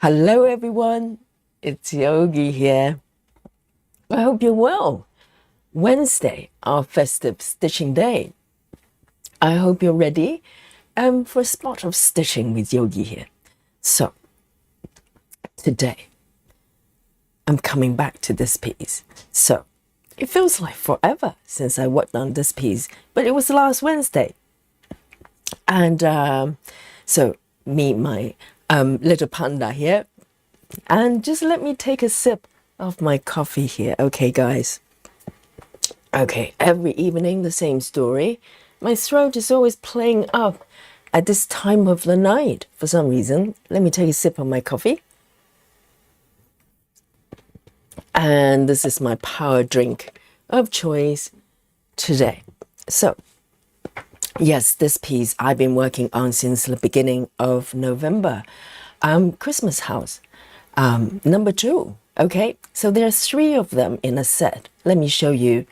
Hello everyone, it's Yogi here. I hope you're well. Wednesday, our festive stitching day. I hope you're ready for a spot of stitching with Yogi here. So, today, I'm coming back to this piece. So, it feels like forever since I worked on this piece, but it was last Wednesday. And so, meet my little panda here. And just let me take a sip of my coffee here. Okay, guys. Okay, every evening, the same story. My throat is always playing up at this time of the night for some reason. Let me take a sip of my coffee. And this is my power drink of choice today. So, yes, this piece I've been working on since the beginning of November. Christmas house, number 2. Okay, so there are 3 of them in a set. Let me show you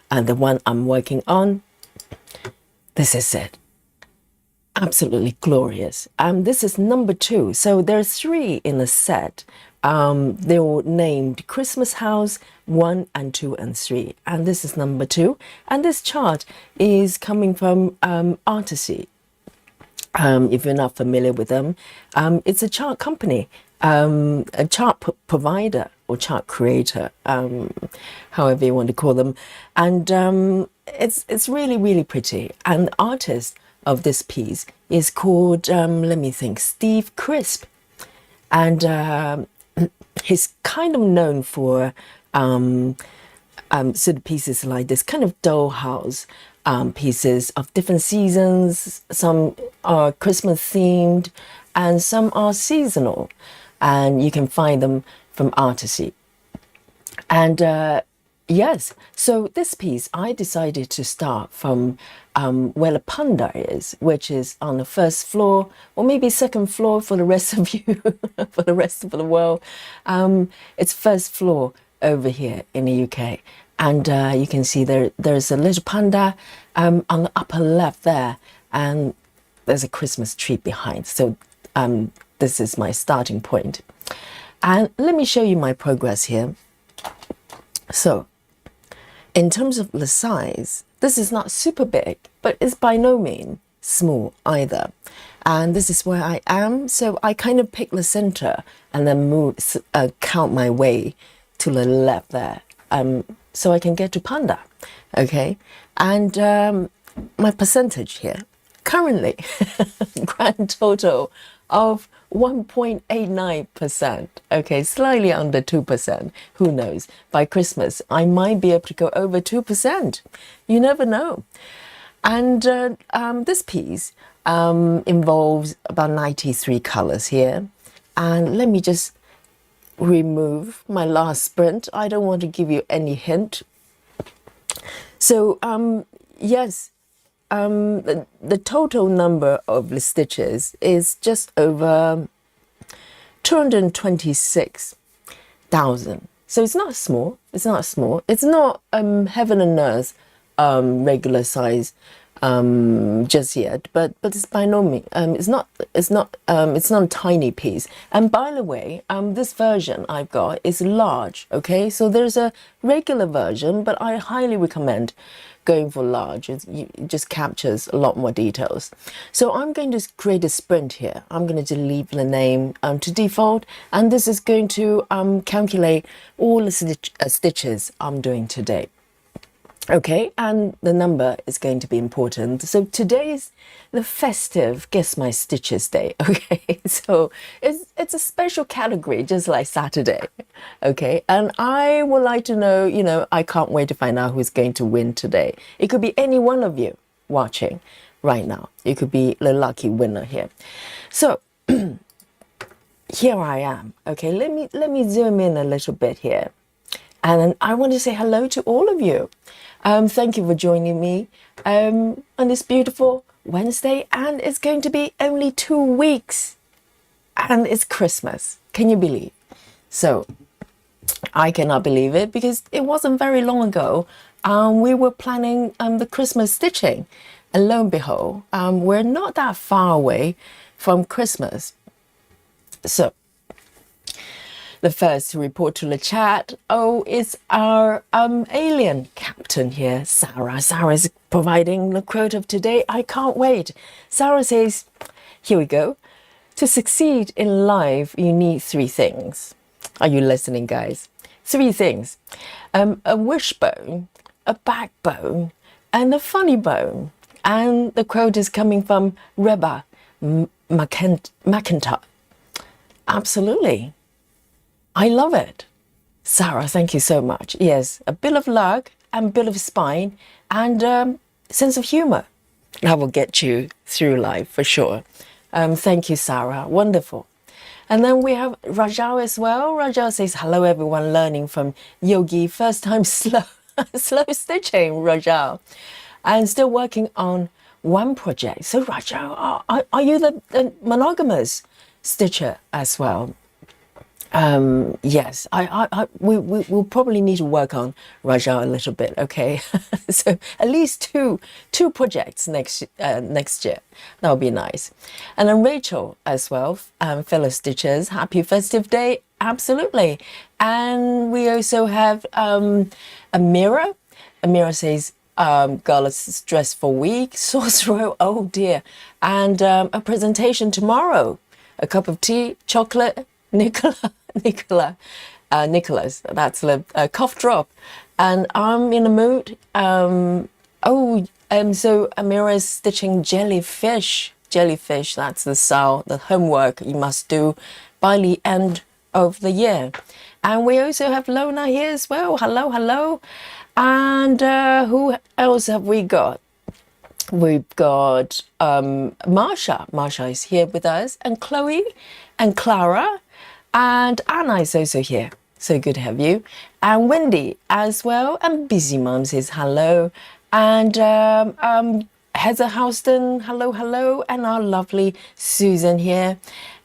the one I'm working on. This is it. Absolutely glorious. This is number 2. So there are 3 in a set. They were named Christmas House 1 and 2 and 3. And this is number 2. And this chart is coming from Artecy. If you're not familiar with them, it's a chart company, a chart provider or chart creator, however you want to call them. And it's really, really pretty. And the artist of this piece is called, let me think, Steve Crisp. And he's kind of known for sort of pieces like this, kind of dollhouse pieces of different seasons. Some are Christmas themed and some are seasonal, and you can find them from Artecy. And yes, so this piece I decided to start from where the panda is, which is on the first floor or maybe second floor for the rest of you, for the rest of the world. It's first floor over here in the UK. And you can see there's a little panda on the upper left there, and there's a Christmas tree behind. So this is my starting point. And let me show you my progress here. So in terms of the size, this is not super big, but it's by no means small either. And this is where I am. So I kind of pick the center and then move, count my way to the left there. So I can get to panda, okay? And my percentage here, currently, grand total of 1.89%, okay? Slightly under 2%, who knows? By Christmas, I might be able to go over 2%. You never know. And this piece involves about 93 colors here. And let me just remove my last sprint. I don't want to give you any hint. So yes, the total number of the stitches is just over 226,000. So it's not small. It's not small. It's not heaven and earth regular size just yet, but it's by no means it's not a tiny piece. And by the way, this version I've got is large, okay? So there's a regular version, but I highly recommend going for large. It just captures a lot more details. So I'm going to create a sprint here. I'm going to leave the name to default, and this is going to calculate all the stitches I'm doing today. Okay, and the number is going to be important. So today is the festive Guess My Stitches Day. Okay, so it's a special category, just like Saturday. Okay, and I would like to know, I can't wait to find out who's going to win today. It could be any one of you watching right now. You could be the lucky winner here. So here I am. Okay, let me zoom in a little bit here. And I want to say hello to all of you. Thank you for joining me on this beautiful Wednesday. And it's going to be only 2 weeks. And it's Christmas. Can you believe? So I cannot believe it because it wasn't very long ago. We were planning the Christmas stitching. And lo and behold, we're not that far away from Christmas. So The first to report to the chat, is our alien captain here, Sarah. Sarah is providing the quote of today. I can't wait. Sarah says, here we go. To succeed in life, you need 3 things. Are you listening, guys? 3 things. A wishbone, a backbone, and a funny bone. And the quote is coming from Reba McIntyre. Absolutely. I love it. Sarah, thank you so much. Yes, a bit of luck and a bit of spine and sense of humor. That will get you through life for sure. Thank you, Sarah. Wonderful. And then we have Rajal as well. Rajal says, hello, everyone learning from Yogi. First time slow stitching, Rajal. And still working on one project. So, Rajal, are you the monogamous stitcher as well? Yes, we'll probably need to work on Raja a little bit, okay? So at least two projects next year. That would be nice. And then Rachel as well, fellow stitchers, happy festive day, absolutely. And we also have Amira. Amira says, girl, it's a stressful week, sore throat, oh dear. And a presentation tomorrow, a cup of tea, chocolate, Nicholas, that's the cough drop, and I'm in the mood. So Amira is stitching jellyfish. That's the homework you must do by the end of the year. And we also have Lona here as well. Hello. And who else have we got? We've got Marsha. Marsha is here with us, and Chloe and Clara. And Anna is also here. So good to have you. And Wendy as well. And Busy Mum says hello. And Heather Houston, hello. And our lovely Susan here.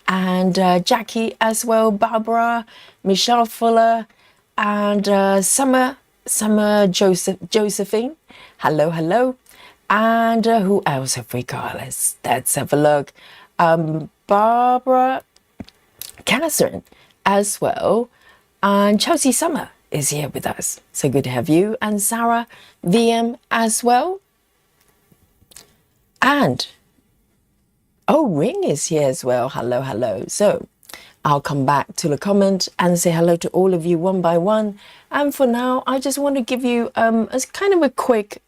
And Jackie as well. Barbara, Michelle Fuller. And Summer Josephine. Hello. And who else have we got? Let's have a look. Barbara, Catherine as well, and Chelsea Summer is here with us. So good to have you. And Sarah VM as well. And Ring is here as well. Hello. So I'll come back to the comment and say hello to all of you one by one. And for now, I just want to give you a kind of a quick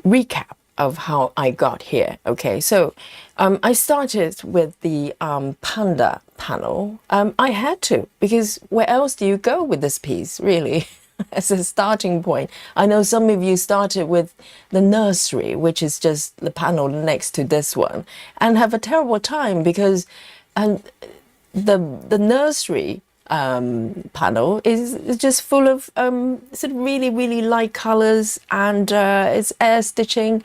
recap of how I got here. Okay, so I started with the panda panel. I had to, because where else do you go with this piece, really? As a starting point. I know some of you started with the nursery, which is just the panel next to this one, and have a terrible time because the nursery panel is just full of sort of really light colors, and it's air stitching,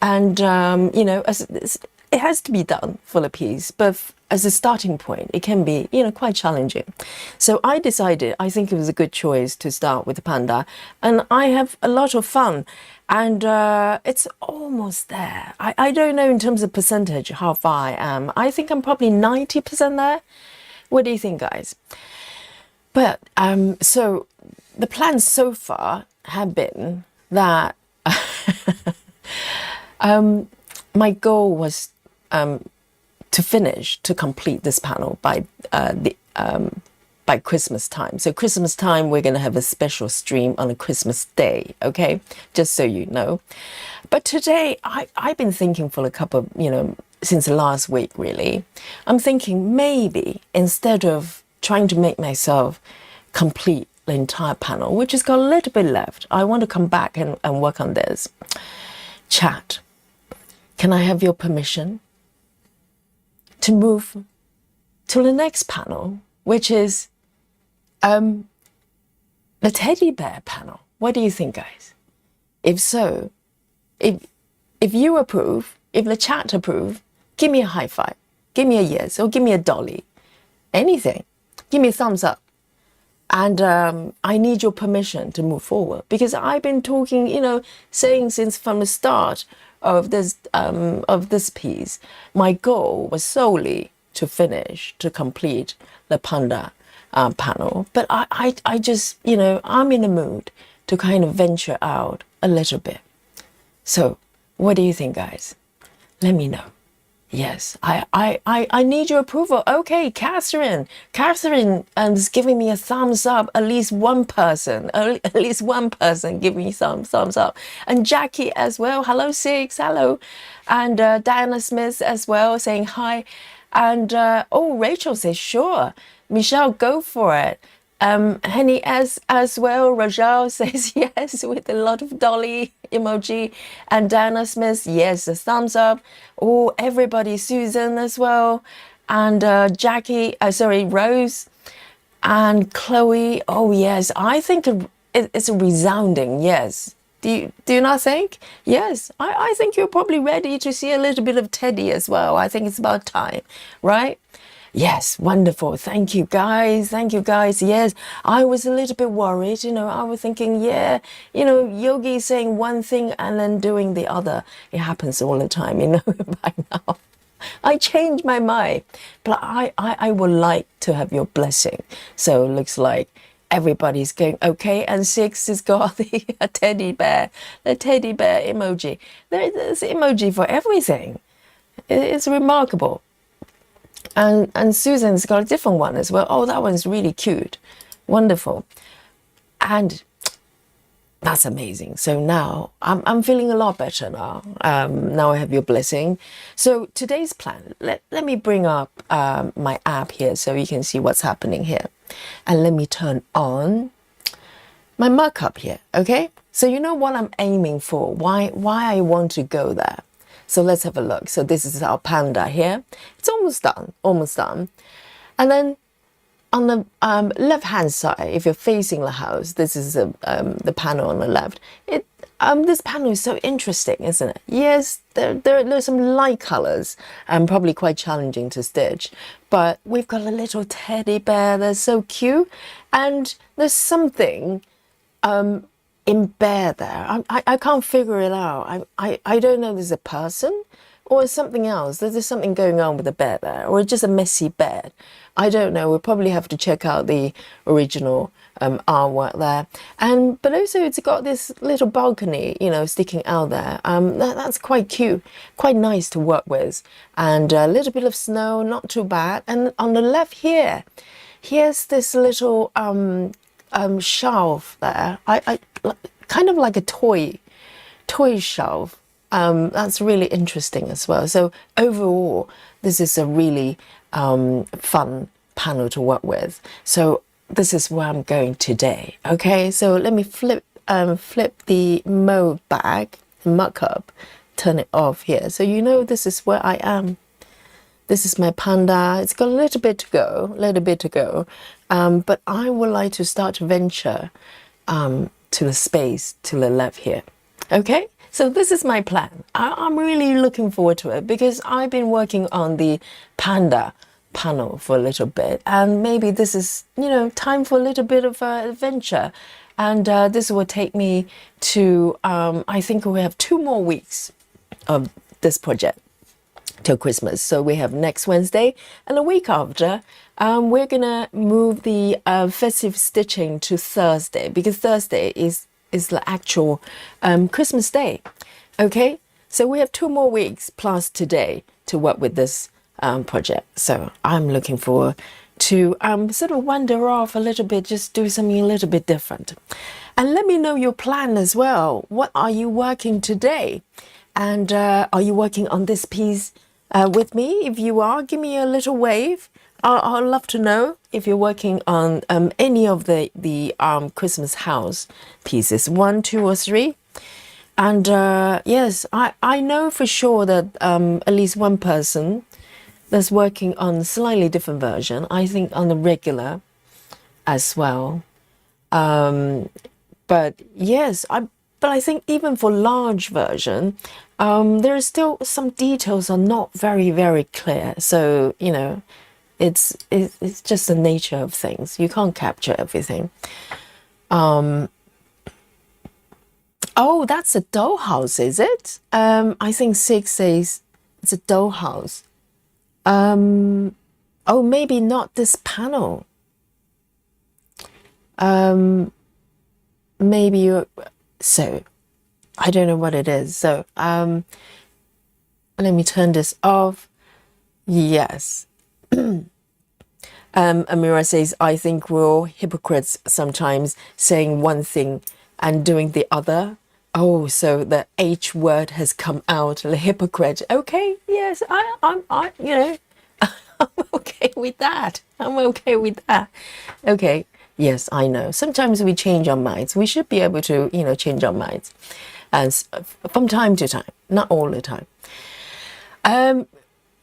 and it has to be done for the piece, but as a starting point it can be quite challenging. So I decided I think it was a good choice to start with the panda, and I have a lot of fun, and it's almost there. I don't know in terms of percentage how far I am. I think I'm probably 90% there. What do you think, guys? But so the plans so far have been that my goal was to complete this panel by Christmas time. So Christmas time, we're going to have a special stream on a Christmas day, okay? Just so you know. But today, I've been thinking for a couple of, since last week, really. I'm thinking maybe instead of trying to make myself complete the entire panel, which has got a little bit left, I want to come back and work on this. Chat, can I have your permission to move to the next panel, which is the teddy bear panel? What do you think, guys? If so, if you approve, if the chat approve, give me a high five, give me a yes, or give me a dolly, anything. Give me a thumbs up. And I need your permission to move forward, because I've been talking, saying since from the start, of this piece, my goal was solely to complete the panda panel. But I just, I'm in the mood to kind of venture out a little bit. So what do you think, guys? Let me know. Yes, I need your approval. Okay, Catherine is giving me a thumbs up. At least one person give me some thumbs up. And Jackie as well. Hello, Six. Hello. And Diana Smith as well saying hi. And Rachel says, sure. Michelle, go for it. Henny as well. Rajal says yes with a lot of dolly emoji. And Diana Smith, yes, a thumbs up. Oh, everybody, Susan as well. And Jackie, Rose and Chloe. Oh, yes, I think it's a resounding yes. Do you not think? Yes, I think you're probably ready to see a little bit of Teddy as well. I think it's about time, right? Yes, wonderful. Thank you, guys. Thank you, guys. Yes, I was a little bit worried. I was thinking, Yogi saying one thing and then doing the other. It happens all the time, by now. I changed my mind, but I would like to have your blessing. So it looks like everybody's going okay, and Six has got the teddy bear emoji. There's emoji for everything. It's remarkable. And Susan's got a different one as well. Oh, that one's really cute. Wonderful. And that's amazing. So now I'm feeling a lot better now. Now I have your blessing. So today's plan, let me bring up my app here so you can see what's happening here. And let me turn on my markup here, okay? So you know what I'm aiming for, why I want to go there. So let's have a look. So this is our panda here. It's almost done. And then on the left-hand side, if you're facing the house, this is the panel on the left. This panel is so interesting, isn't it? Yes, there's some light colors and probably quite challenging to stitch. But we've got a little teddy bear that's so cute. And there's something in bear there. I can't figure it out. I don't know if there's a person or something else. There's something going on with the bear there, or just a messy bed. I don't know. We'll probably have to check out the original artwork there. But also it's got this little balcony, sticking out there. That's quite cute, quite nice to work with. And a little bit of snow, not too bad. And on the left here's this little shelf there. I kind of like a toy shelf. That's really interesting as well. So overall, this is a really fun panel to work with. So this is where I'm going today. Okay, so let me flip the mode back, muck up, turn it off here. So this is where I am. This is my panda. It's got a little bit to go, but I would like to start to venture to the space to the left here. Okay, so this is my plan. I'm really looking forward to it because I've been working on the panda panel for a little bit, and maybe this is time for a little bit of adventure. And this will take me to I think we have 2 more weeks of this project till Christmas. So we have next Wednesday, and a week after we're gonna move the festive stitching to Thursday, because Thursday is the actual Christmas day. Okay, so we have 2 more weeks plus today to work with this project. So I'm looking forward to sort of wander off a little bit, just do something a little bit different. And let me know your plan as well. What are you working today? And are you working on this piece with me? If you are, give me a little wave. I'd love to know if you're working on any of the Christmas house pieces, 1, 2, or 3. And yes, I know for sure that at least one person that's working on a slightly different version, I think on the regular as well. But yes, I think even for large version, there is still some details are not very, very clear. So, it's just the nature of things. You can't capture everything. Oh, that's a dollhouse, is it? I think 6 says it's a dollhouse. Oh, maybe not this panel. Maybe you're, so I don't know what it is. So let me turn this off. Yes. Amira says, I think we're all hypocrites sometimes, saying one thing and doing the other. Oh, so the H word has come out, the hypocrite. Okay, yes, I you know, I'm okay with that. I'm okay with that. Okay, yes, I know. Sometimes we change our minds. We should be able to, change our minds, and from time to time, not all the time.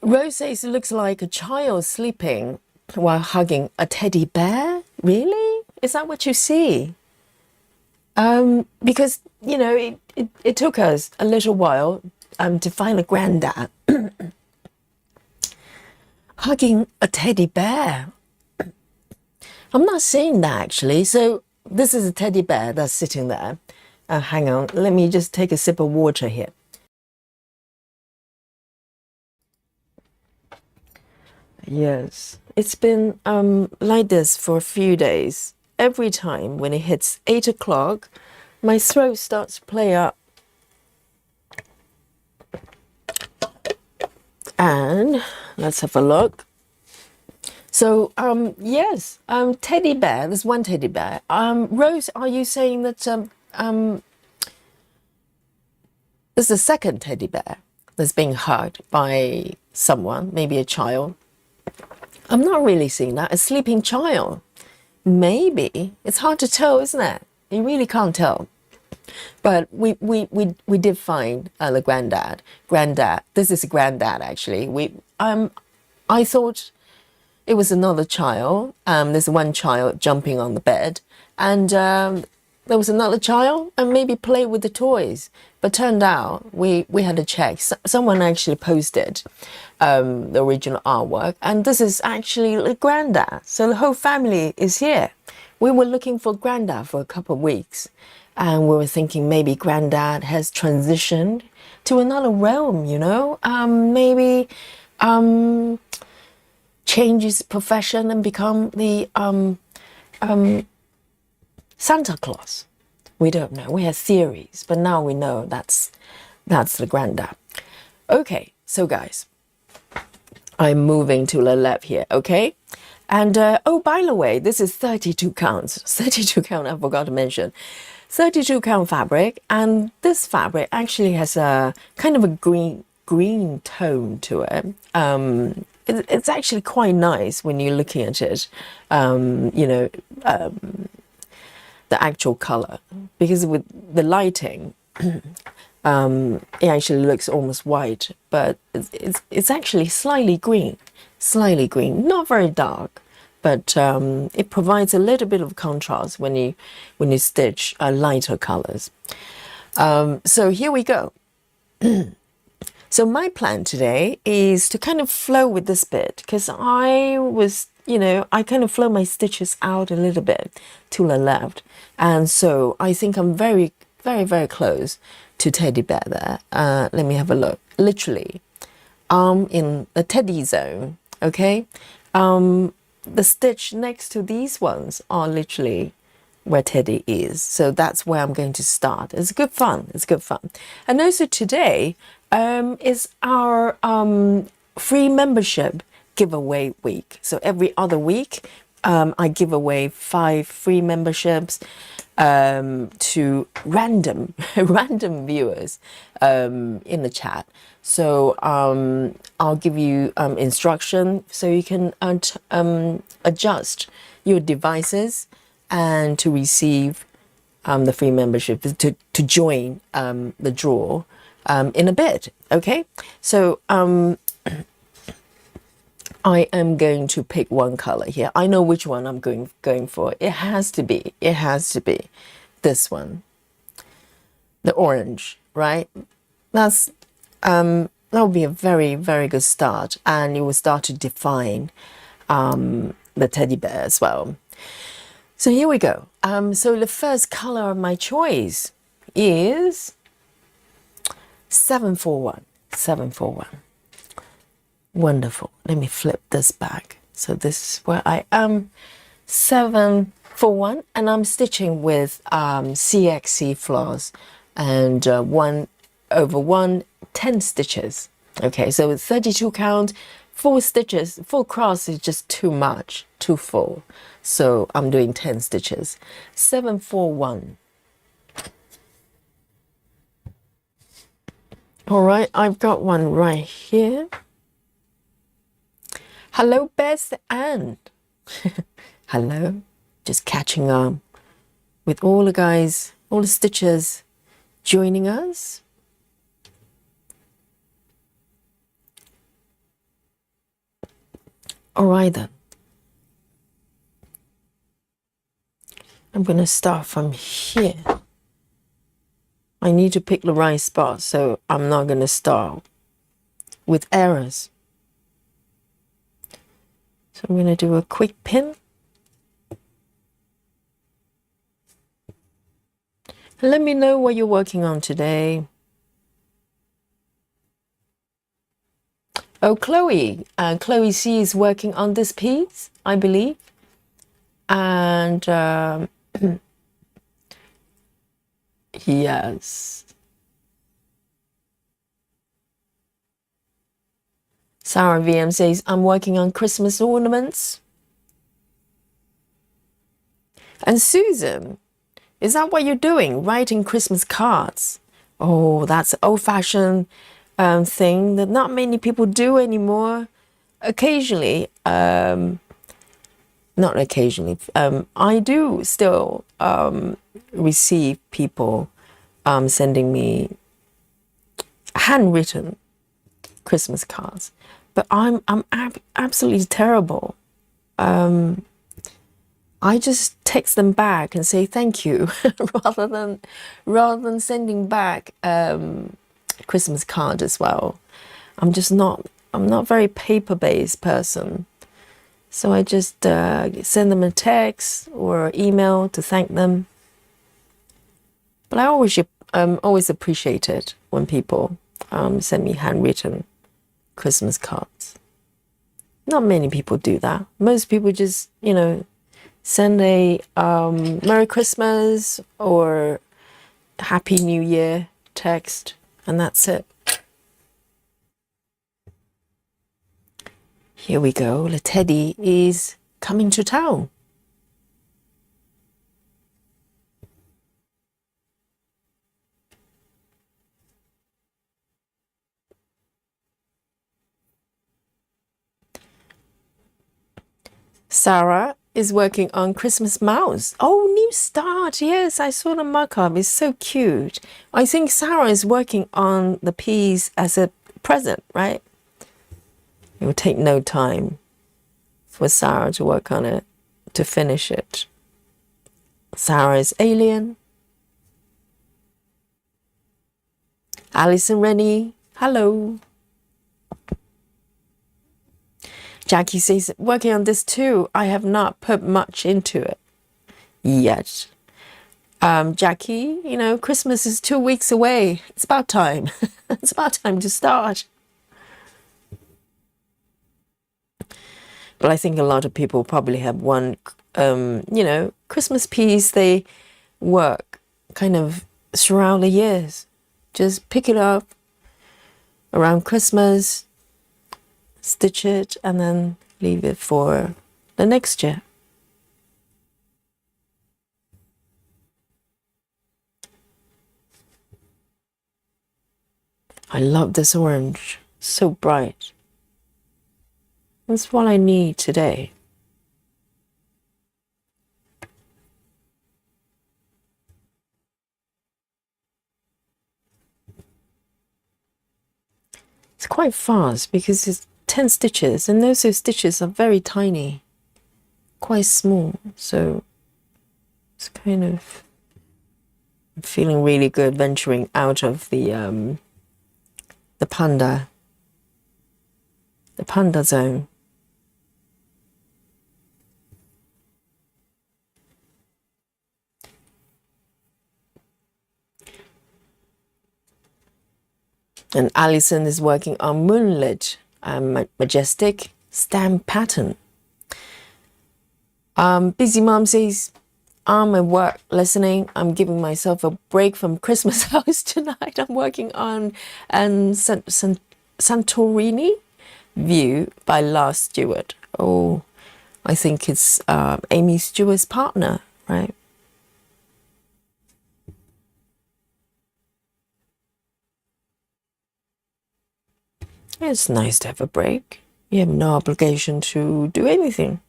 Rose says it looks like a child sleeping while hugging a teddy bear. Really? Is that what you see? Because it took us a little while to find a granddad hugging a teddy bear. I'm not saying that actually. So this is a teddy bear that's sitting there. Hang on, let me just take a sip of water here. Yes, it's been like this for a few days. Every time when it hits 8 o'clock, my throat starts to play up. And let's have a look. So, yes, teddy bear, there's one teddy bear. Rose, are you saying that there's a second teddy bear that's being hugged by someone, maybe a child? I'm not really seeing that. A sleeping child. Maybe. It's hard to tell, isn't it? You really can't tell. But we did find the granddad. This is a granddad actually. I thought it was another child. There's one child jumping on the bed, and there was another child, and maybe play with the toys. But turned out we had to check. Someone actually posted the original artwork, and this is actually the granddad. So the whole family is here. We were looking for granddad for a couple of weeks, and we were thinking maybe granddad has transitioned to another realm. Maybe change his profession and become the Santa Claus. We don't know. We have theories, but now we know that's the granddad. Okay, so guys, I'm moving to the left here, okay? And, oh, by the way, this is 32 counts. 32 count, I forgot to mention. 32 count fabric, and this fabric actually has a kind of a green tone to it. It's actually quite nice when you're looking at it, the actual color, because with the lighting, it actually looks almost white, but it's actually slightly green, not very dark, but it provides a little bit of contrast when you stitch lighter colors. So here we go. So my plan today is to kind of flow with this bit, because I kind of flow my stitches out a little bit to the left. And so I think I'm very, very, very close to teddy bear there. Let me have a look. Literally, in the teddy zone, okay? The stitch next to these ones are literally where teddy is. So that's where I'm going to start. It's good fun. It's good fun. And also today is our free membership giveaway week. So every other week, I give away 5 free memberships to random viewers in the chat. So I'll give you instruction so you can adjust your devices and to receive the free membership, to join the draw in a bit. Okay, so I am going to pick one color here. I know which one I'm going for. It has to be this one, the orange, right? That will be a very, very good start, and you will start to define the teddy bear as well. So here we go. So the first color of my choice, is 741. 741. Wonderful. Let me flip this back. So this is where I am. 741, and I'm stitching with CXC floss and 1/1 10 stitches. Okay, so it's 32 count, 4 stitches. 4 cross is just too much, too full. So I'm doing 10 stitches. 741. All right, I've got one right here. Hello, Best Ann. Hello, just catching up with all the guys, all the stitchers joining us. All right then. I'm going to start from here. I need to pick the right spot, so I'm not going to start with errors. So I'm going to do a quick pin. Let me know what you're working on today. Oh, Chloe. Chloe C is working on this piece, I believe. And yes. Sarah VM says, I'm working on Christmas ornaments. And Susan, is that what you're doing? Writing Christmas cards? Oh, that's an old-fashioned thing that not many people do anymore. Occasionally, not occasionally, I do still receive people sending me handwritten Christmas cards, but I'm absolutely terrible. I just text them back and say thank you rather than sending back Christmas card as well. I'm not very paper-based person. So I just send them a text or email to thank them. But I always appreciate it when people send me handwritten Christmas cards. Not many people do that. Most people just, send a Merry Christmas or Happy New Year text, and that's it. Here we go. The teddy is coming to town. Sarah is working on Christmas mouse. Oh, new start. Yes, I saw the mock-up. It's so cute. I think Sarah is working on the piece as a present, right? It will take no time for Sarah to work on it, to finish it. Sarah is Alien. Alison Rennie, hello. Jackie says, working on this too. I have not put much into it yet. Jackie, Christmas is 2 weeks away. It's about time. It's about time to start. But I think a lot of people probably have one, Christmas piece they work kind of throughout the years. Just pick it up around Christmas, stitch it, and then leave it for the next year. I love this orange. So bright. That's what I need today. It's quite fast because it's 10 stitches, and those stitches are very tiny, quite small. So it's kind of, I'm feeling really good venturing out of the panda zone. And Alison is working on Moonlit, majestic stamp pattern. Busy Mom says, I'm at work listening. I'm giving myself a break from Christmas house tonight. I'm working on Santorini View by Lars Stewart. Oh, I think it's Amy Stewart's partner, right? It's nice to have a break. You have no obligation to do anything.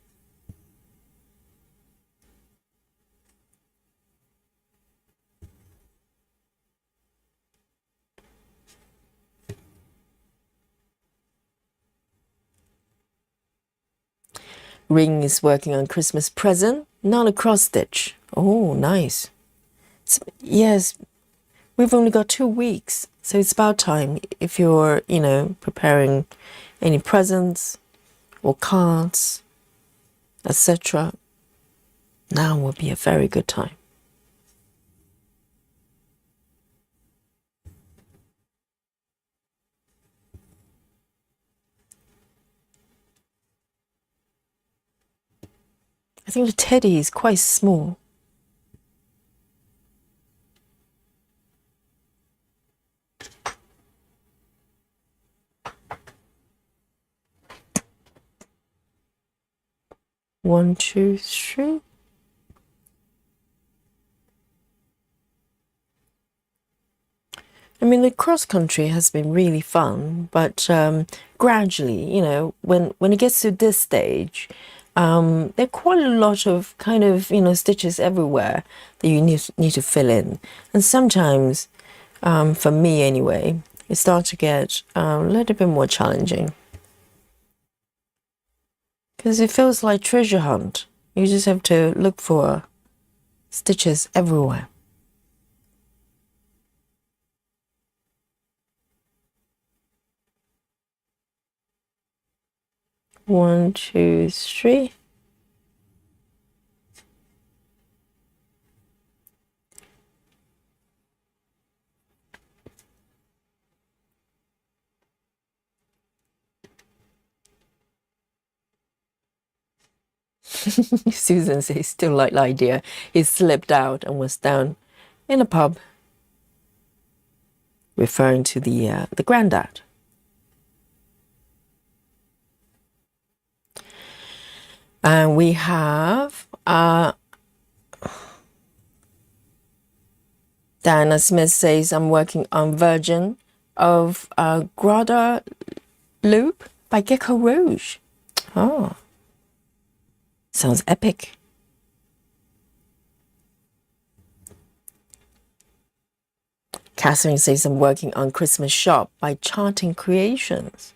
Ring is working on Christmas present, not a cross stitch. Oh, nice. Yes, we've only got 2 weeks, so it's about time. If you're, preparing any presents or cards, etc., now will be a very good time. I think the teddy is quite small. One, two, three. I mean, the cross country has been really fun, but gradually, when it gets to this stage, there are quite a lot of kind of, stitches everywhere that you need to fill in. And sometimes, for me anyway, it starts to get a little bit more challenging. Because it feels like treasure hunt. You just have to look for stitches everywhere. One, two, three. Susan says, still like the idea. He slipped out and was down in a pub, referring to the granddad. And we have Diana Smith says, I'm working on Virgin of Guadalupe by Gecko Rouge. Oh, sounds epic. Catherine says, I'm working on Christmas Shop by Charting Creations.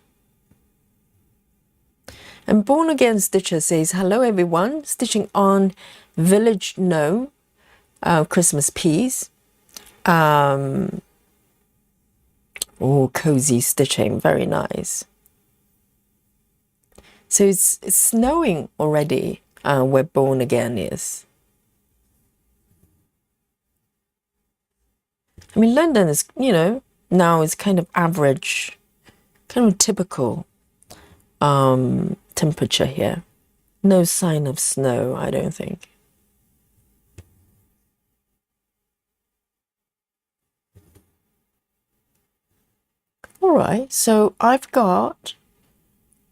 And Born Again Stitcher says, hello everyone, stitching on Village Gnome, Christmas piece. Oh, cozy stitching, very nice. So it's snowing already where Born Again is. I mean, London is, now is kind of average, kind of typical temperature here. No sign of snow, I don't think. All right, so I've got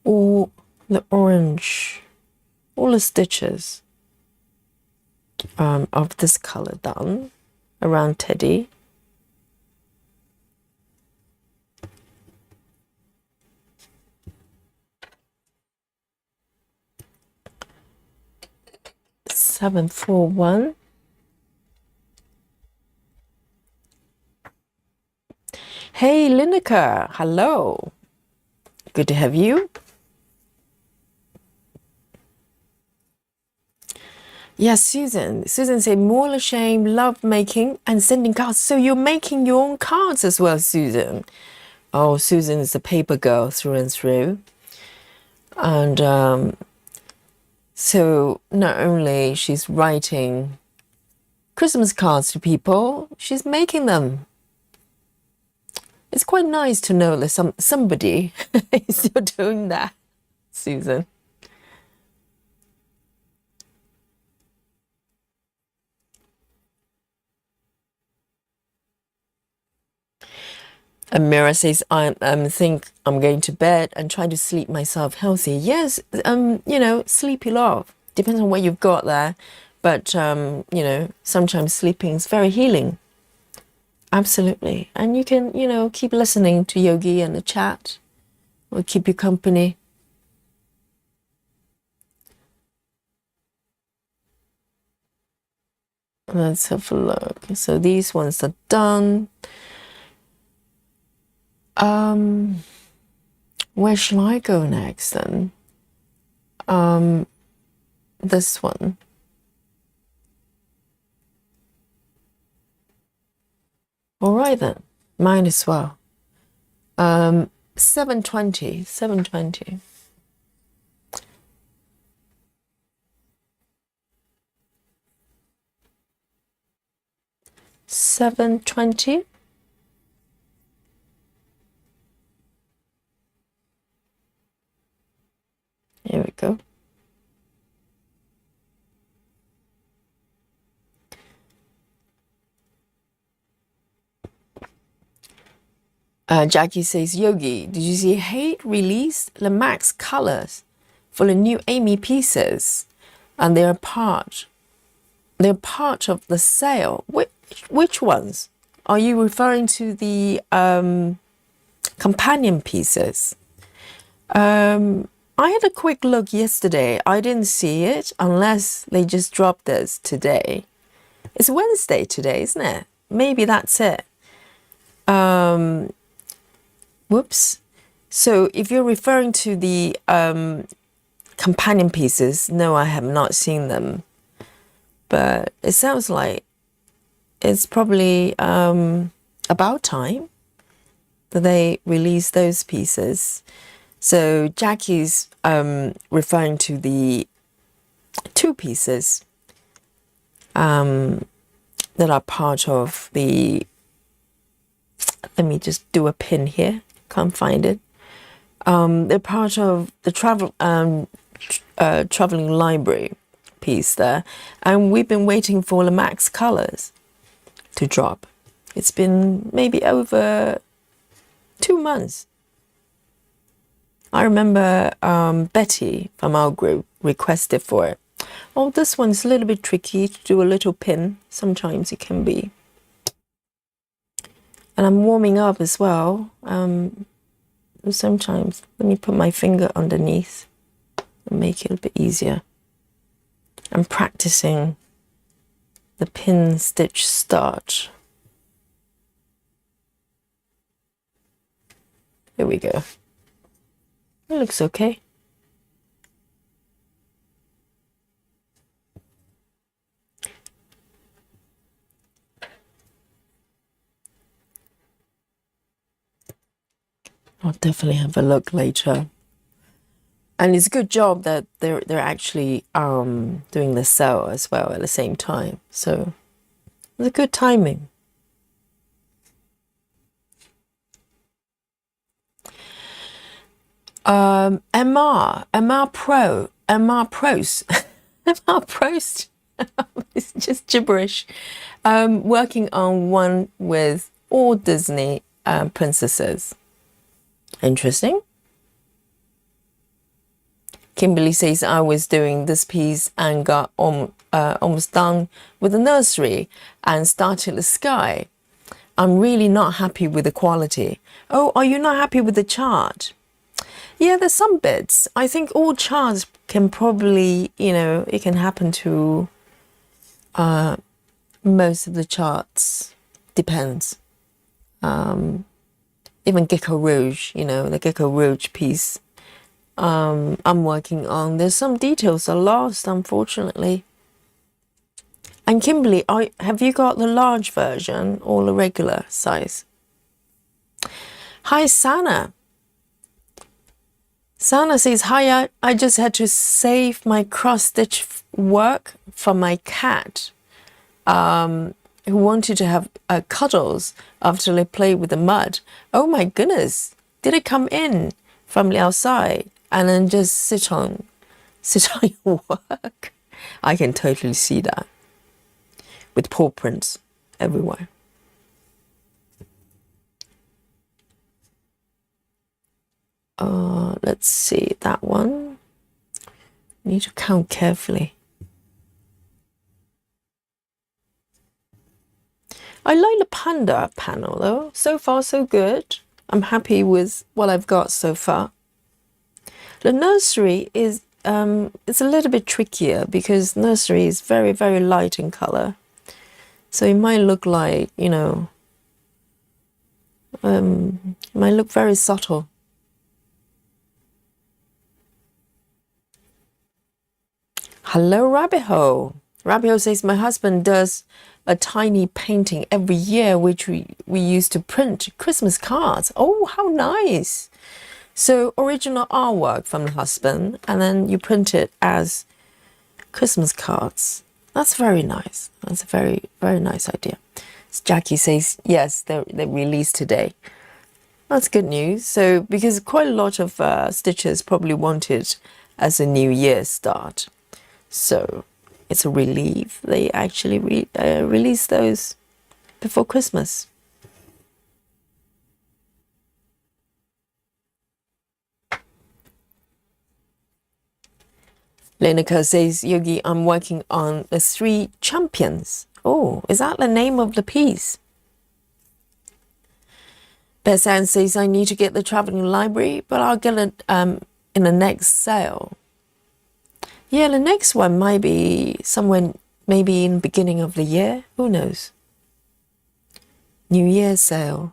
all the orange, all the stitches of this color done around Teddy. Seven, 4, 1. Hey, Lineker, hello. Good to have you. Yes, Susan. Susan said, more a shame, love making and sending cards. So you're making your own cards as well, Susan. Oh, Susan is a paper girl through and through. And so not only she's writing Christmas cards to people, she's making them. It's quite nice to know that somebody is still doing that, Susan. And Mira says, I think I'm going to bed and try to sleep myself healthy. Yes, you know, sleepy love. Depends on what you've got there. But, you know, sometimes sleeping is very healing. Absolutely. And you can, you know, keep listening to Yogi and the chat. Will keep you company. Let's have a look. So these ones are done. Where shall I go next then? This one. All right then. Mine as well. 720. 720. $7.20. Here we go. Jackie says, Yogi, did you see Hate released the Max colors for the new Amy pieces? And they're part of the sale. Which ones? Are you referring to the companion pieces? I had a quick look yesterday. I didn't see it unless they just dropped this today. It's Wednesday today, isn't it? Maybe that's it. Whoops. So if you're referring to the companion pieces, no, I have not seen them. But it sounds like it's probably about time that they release those pieces. So Jackie's referring to the two pieces that are part of the, let me just do a pin here, can't find it. They're part of the traveling library piece there, and we've been waiting for the Max colors to drop. It's been maybe over 2 months. I remember Betty from our group requested for it. Oh, this one's a little bit tricky to do a little pin. Sometimes it can be. And I'm warming up as well. Sometimes, let me put my finger underneath and make it a bit easier. I'm practicing the pin stitch start. Here we go. It looks okay. I'll definitely have a look later. And it's a good job that they're actually doing the sale as well at the same time. So it's a good timing. MR Prost. MR Prost. It's just gibberish. Working on one with all Disney princesses. Interesting. Kimberly says, I was doing this piece and got almost done with the nursery and started the sky. I'm really not happy with the quality. Oh, are you not happy with the chart? Yeah, there's some bits. I think all charts can probably, you know, it can happen to most of the charts. Depends. Even Gecko Rouge, you know, the Gecko Rouge piece I'm working on. There's some details are lost, unfortunately. And Kimberly, have you got the large version or the regular size? Hi, Sana. Sana says, hi, I just had to save my cross-stitch work for my cat. who wanted to have cuddles after they played with the mud. Oh my goodness, did it come in from the outside and then just sit on your work? I can totally see that with paw prints everywhere. Let's see that one. Need to count carefully. I like the panda panel though. So far so good. I'm happy with what I've got so far. The nursery is it's a little bit trickier because nursery is very, very light in color. So it might look like, you know, it might look very subtle. Hello, Rabbit Hole. Rabbit Hole says, my husband does a tiny painting every year, which we use to print Christmas cards. Oh, how nice. So original artwork from the husband, and then you print it as Christmas cards. That's very nice. That's a very, very nice idea. Jackie says, yes, they released today. That's good news. So, because quite a lot of stitchers probably want it as a New Year start. So, it's a relief they actually release those before Christmas. Lenica says, Yogi, I'm working on the 3 champions. Oh, is that the name of the piece? Bessan says, I need to get the traveling library, but I'll get it in the next sale. Yeah, the next one might be somewhere, maybe in the beginning of the year. Who knows? New Year's sale.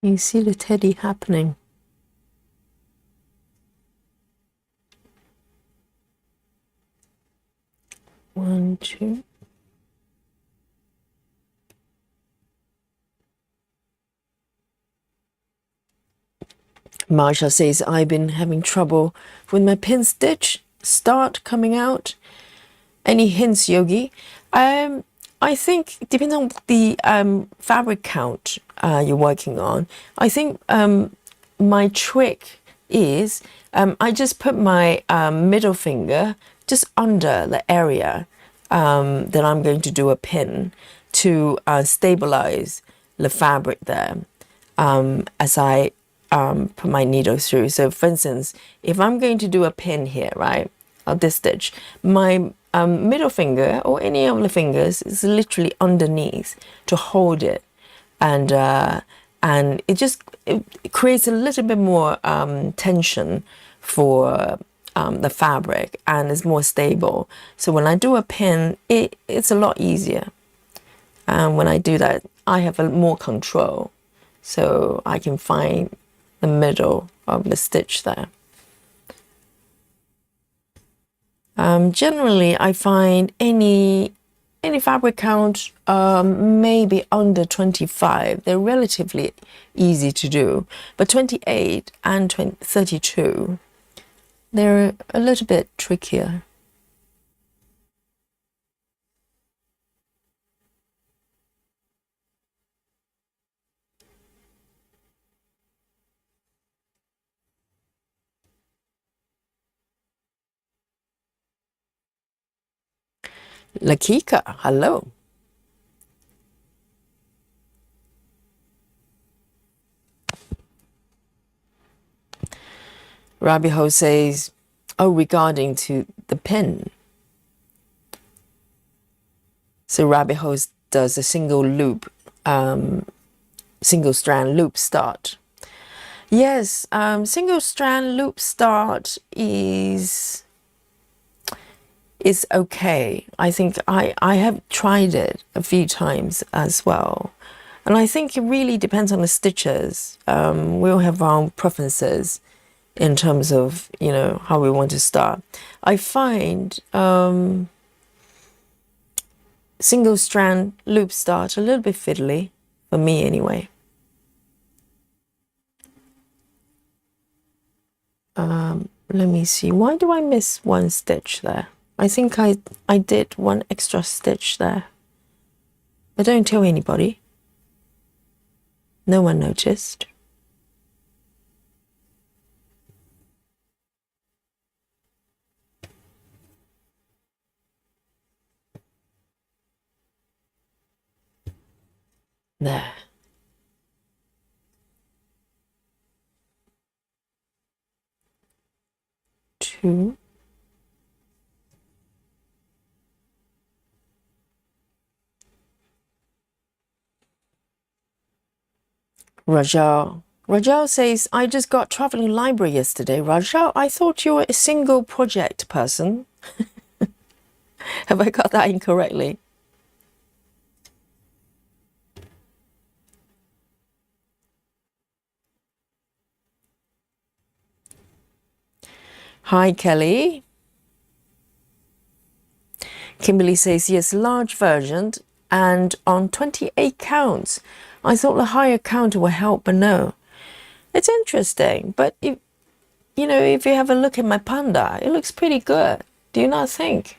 You see the teddy happening. One, two. Marsha says, I've been having trouble with my pin stitch start coming out. Any hints, Yogi? I think depending on the fabric count you're working on, I think my trick is I just put my middle finger just under the area that I'm going to do a pin to stabilize the fabric there as I put my needle through. So for instance, if I'm going to do a pin here, right, of this stitch, my middle finger or any of the fingers is literally underneath to hold it, and it creates a little bit more tension for the fabric, and it's more stable. So when I do a pin, it's a lot easier. And when I do that, I have more control, so I can find the middle of the stitch there. Generally, I find any fabric count maybe under 25. They're relatively easy to do, but 28 and 32, they're a little bit trickier. Lakika, hello. Rabbit Hole says, oh, regarding to the pin. So Rabbit Hole does a single loop, single strand loop start. Yes, single strand loop start is okay. I think I have tried it a few times as well. And I think it really depends on the stitchers. We all have our own preferences in terms of, you know, how we want to start. I find single strand loop start a little bit fiddly, for me anyway. Let me see, why do I miss one stitch there? I think I did one extra stitch there. But don't tell anybody. No one noticed. There. Two. Rajal says, I just got traveling library yesterday. Rajal, I thought you were a single project person. Have I got that incorrectly? Hi, Kelly. Kimberly says, yes, large version and on 28 counts. I thought the higher count would help, but no. It's interesting, but if you know, if you have a look at my panda, it looks pretty good. Do you not think?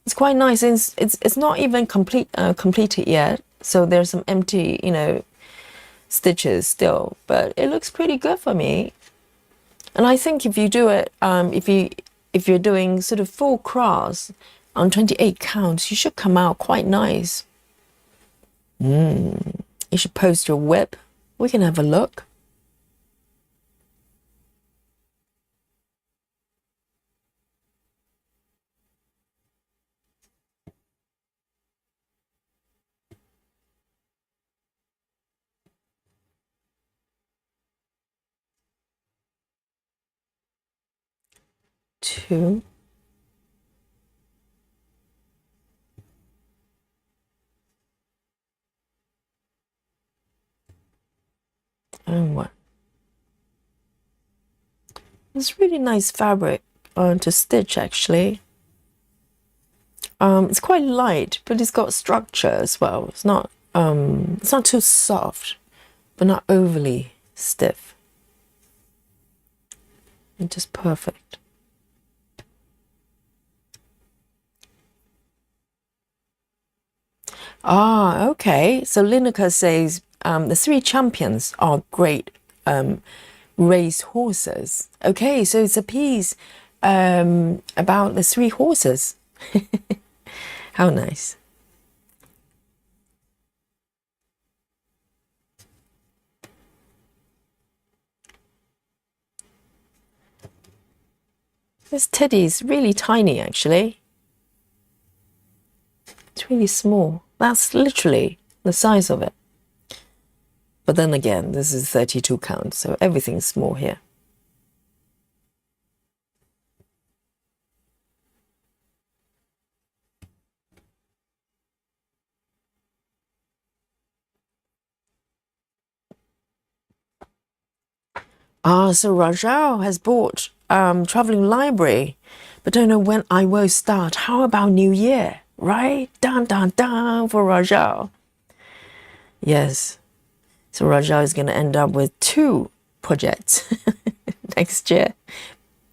It's quite nice. It's not even completed yet, so there's some empty, you know, stitches still, but it looks pretty good for me. And I think if you do it, if you're doing sort of full cross on 28 counts, you should come out quite nice. You should post your whip. We can have a look. Two. And one. It's really nice fabric to stitch actually. It's quite light, but it's got structure as well. It's not too soft, but not overly stiff. It's just perfect. Ah, okay. So Lineker says the three champions are great race horses. Okay, so it's a piece about the three horses. How nice. This teddy is really tiny actually. It's really small. That's literally the size of it. But then again, this is 32 counts, so everything's small here. Ah, so Rajao has bought traveling library, but don't know when I will start. How about New Year, right? Dun, dun, dun for Rajao. Yes. So Rajao is going to end up with 2 projects next year.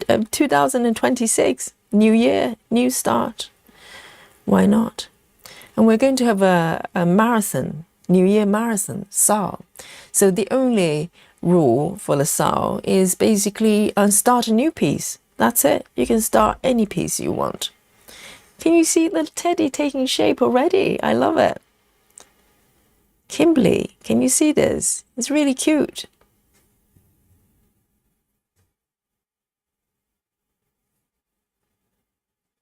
2026, new year, new start. Why not? And we're going to have a marathon, New Year marathon, SAL. So the only rule for the SAL is basically start a new piece. That's it. You can start any piece you want. Can you see the teddy taking shape already? I love it. Kimberly, can you see this? It's really cute.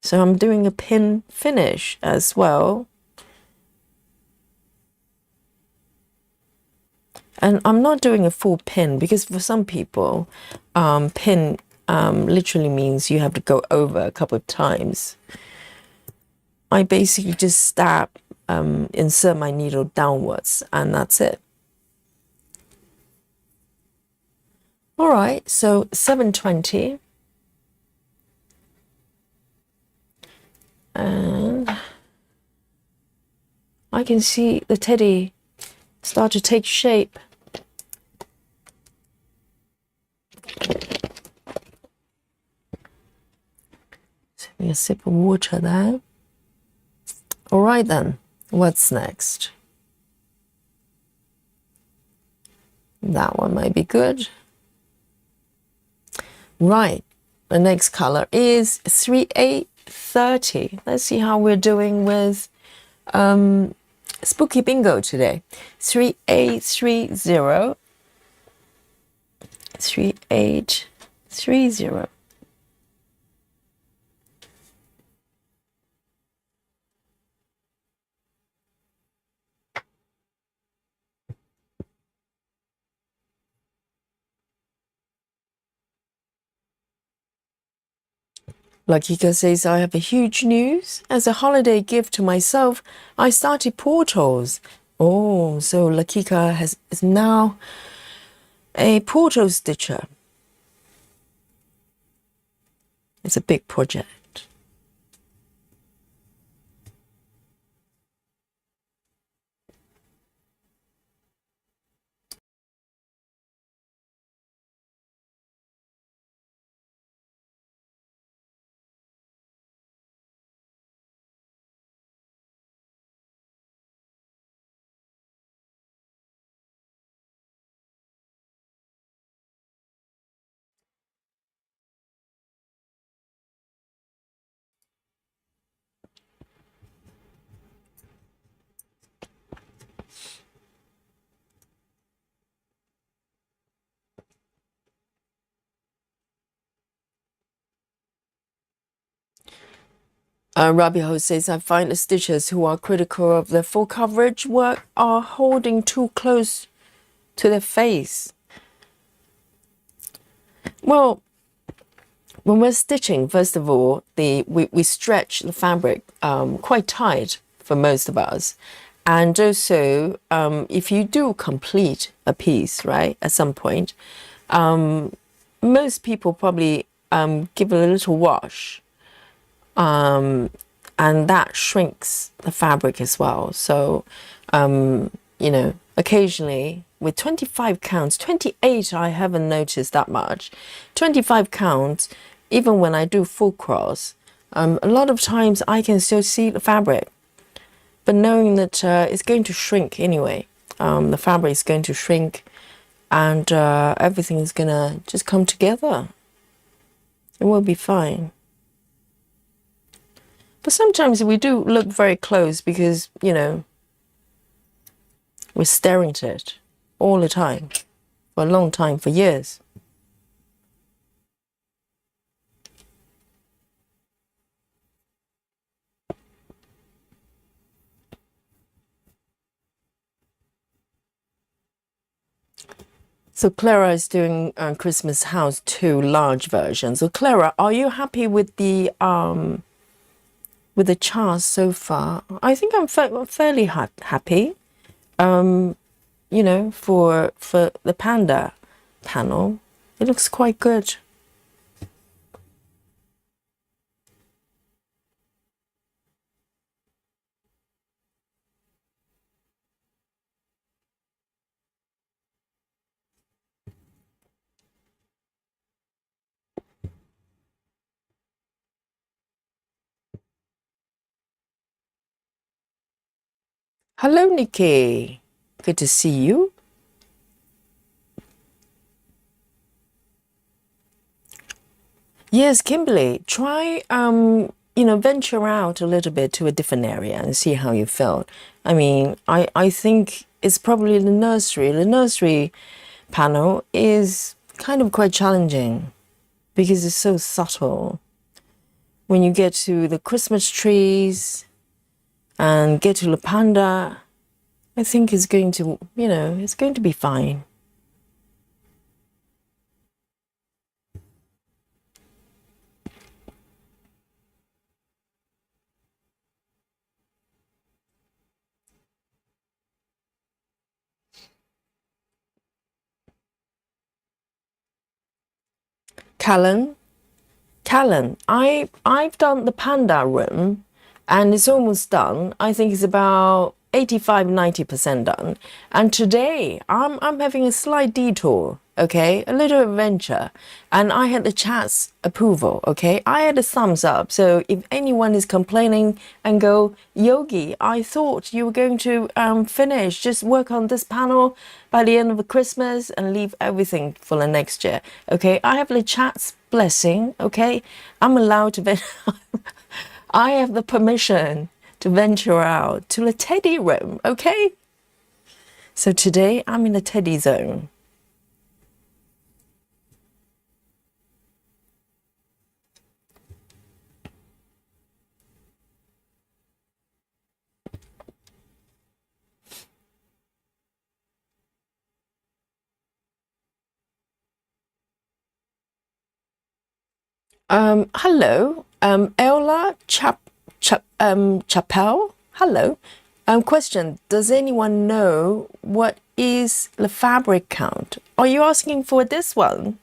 So I'm doing a pin finish as well. And I'm not doing a full pin because for some people, pin literally means you have to go over a couple of times. I basically just stab insert my needle downwards, and that's it. All right, so 720. And I can see the teddy start to take shape. Having a sip of water there. All right then, what's next? That one might be good. Right, the next color is 3830. Let's see how we're doing with Spooky Bingo today. 3830. 3830. Lakika says, I have a huge news. As a holiday gift to myself, I started portals. Oh, so Lakika is now a portal stitcher. It's a big project. Rabiho says, I find the stitchers who are critical of the full coverage work are holding too close to their face. Well, when we're stitching, first of all, we stretch the fabric quite tight for most of us. And also, if you do complete a piece, right, at some point, most people probably give it a little wash. And that shrinks the fabric as well. So, you know, occasionally with 25 counts, 28, I haven't noticed that much. 25 counts, even when I do full cross, a lot of times I can still see the fabric. But knowing that it's going to shrink anyway, the fabric is going to shrink and everything is going to just come together. It will be fine. But sometimes we do look very close because, you know, we're staring at it all the time, for a long time, for years. So Clara is doing Christmas House 2 large version. So Clara, are you happy with the charts so far? I think I'm fairly happy. You know, for the panda panel, it looks quite good. Hello, Nikki. Good to see you. Yes, Kimberly, try, you know, venture out a little bit to a different area and see how you feel. I mean, I think it's probably the nursery. The nursery panel is kind of quite challenging because it's so subtle. When you get to the Christmas trees and get to the panda, I think it's going to, you know, it's going to be fine. Callan, I've done the panda room and it's almost done. I think it's about 85-90% done. And today I'm having a slight detour, okay? A little adventure. And I had the chat's approval, okay? I had a thumbs up. So if anyone is complaining and go, Yogi, I thought you were going to finish, just work on this panel by the end of the Christmas and leave everything for the next year. Okay, I have the chat's blessing, okay? I'm allowed to I have the permission to venture out to the teddy room, okay? So today I'm in the teddy zone. Hello, Ella Chapel. Hello. Question: does anyone know what is the fabric count? Are you asking for this one?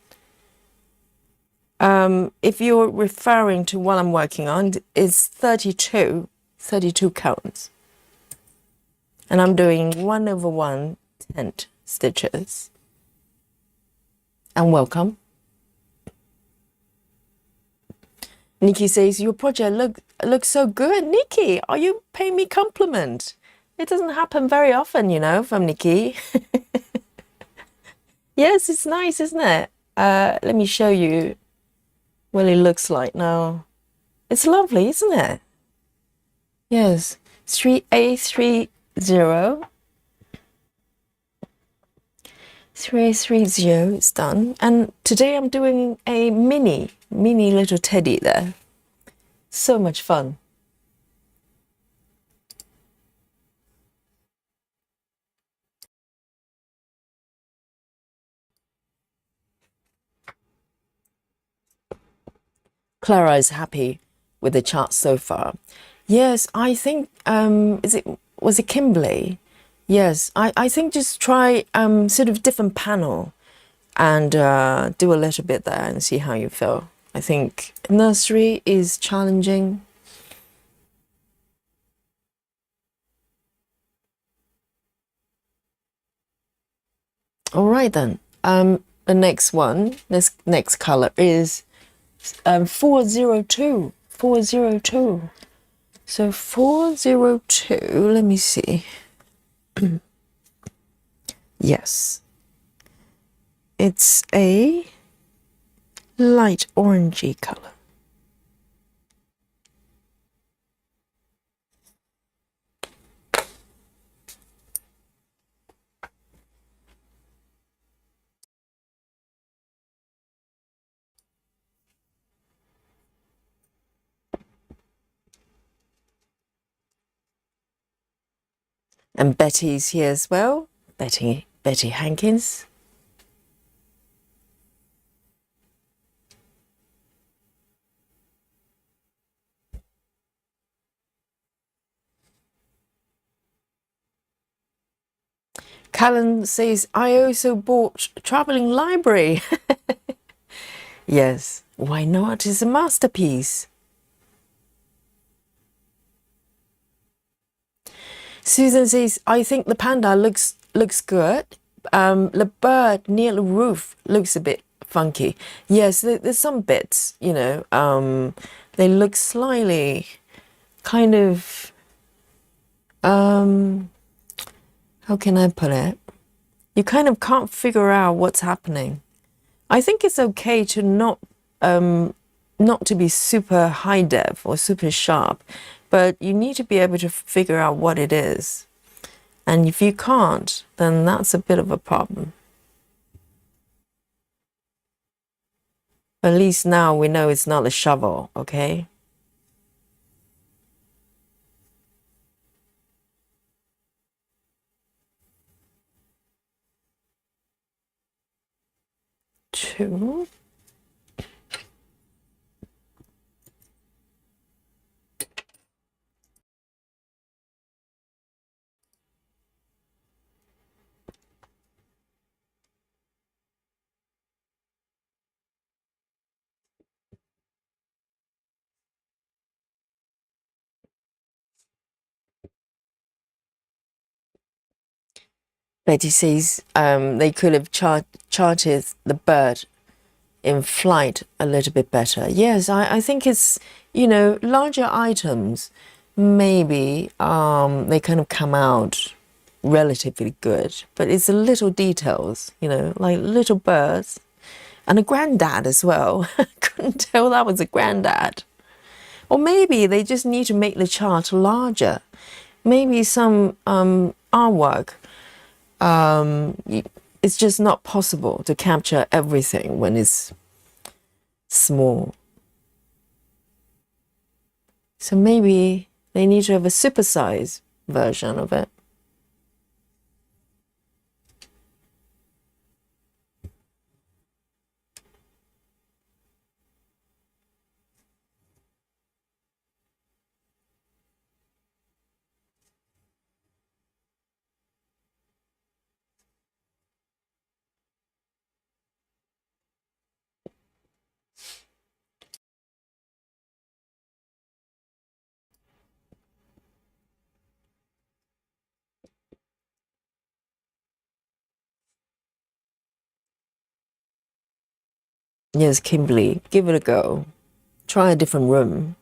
If you're referring to what I'm working on, it's 32 counts, and I'm doing 1/1 tent stitches. And welcome. Nikki says, your project looks so good. Nikki, are you paying me compliment? It doesn't happen very often, you know, from Nikki. Yes, it's nice, isn't it? Let me show you what it looks like now. It's lovely, isn't it? Yes, 3A30. 3A30 is done. And today I'm doing a mini little teddy there. So much fun. Clara is happy with the chart so far. Yes, I think was it Kimberly? Yes, I think just try sort of different panel and do a little bit there and see how you feel. I think nursery is challenging. All right then. The next one, this next color is 402. 402. So 402, let me see. Yes. It's a light orangey color. And Betty's here as well. Betty Hankins. Callan says, I also bought Traveling Library. Yes, why not? It's a masterpiece. Susan says, I think the panda looks good. The bird near the roof looks a bit funky. Yes, there's some bits, you know, they look slightly kind of, how can I put it? You kind of can't figure out what's happening. I think it's okay to not to be super high def or super sharp, but you need to be able to figure out what it is. And if you can't, then that's a bit of a problem. At least now we know it's not a shovel, okay? Two. Betty says they could have charted the bird in flight a little bit better. Yes, I think it's, larger items, maybe they kind of come out relatively good, but it's the little details, like little birds and a granddad as well. Couldn't tell that was a granddad. Or maybe they just need to make the chart larger. Maybe some artwork, it's just not possible to capture everything when it's small. So maybe they need to have a supersized version of it. Yes, Kimberly, give it a go. Try a different room.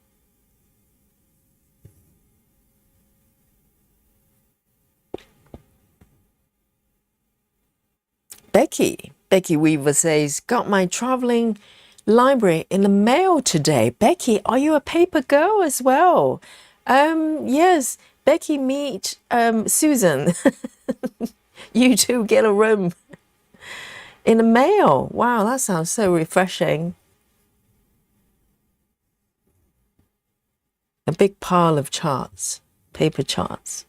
Becky Weaver says, got my traveling library in the mail today. Becky, are you a paper girl as well? Yes, Becky, meet Susan. You two get a room in the mail. Wow, that sounds so refreshing. A big pile of charts, paper charts.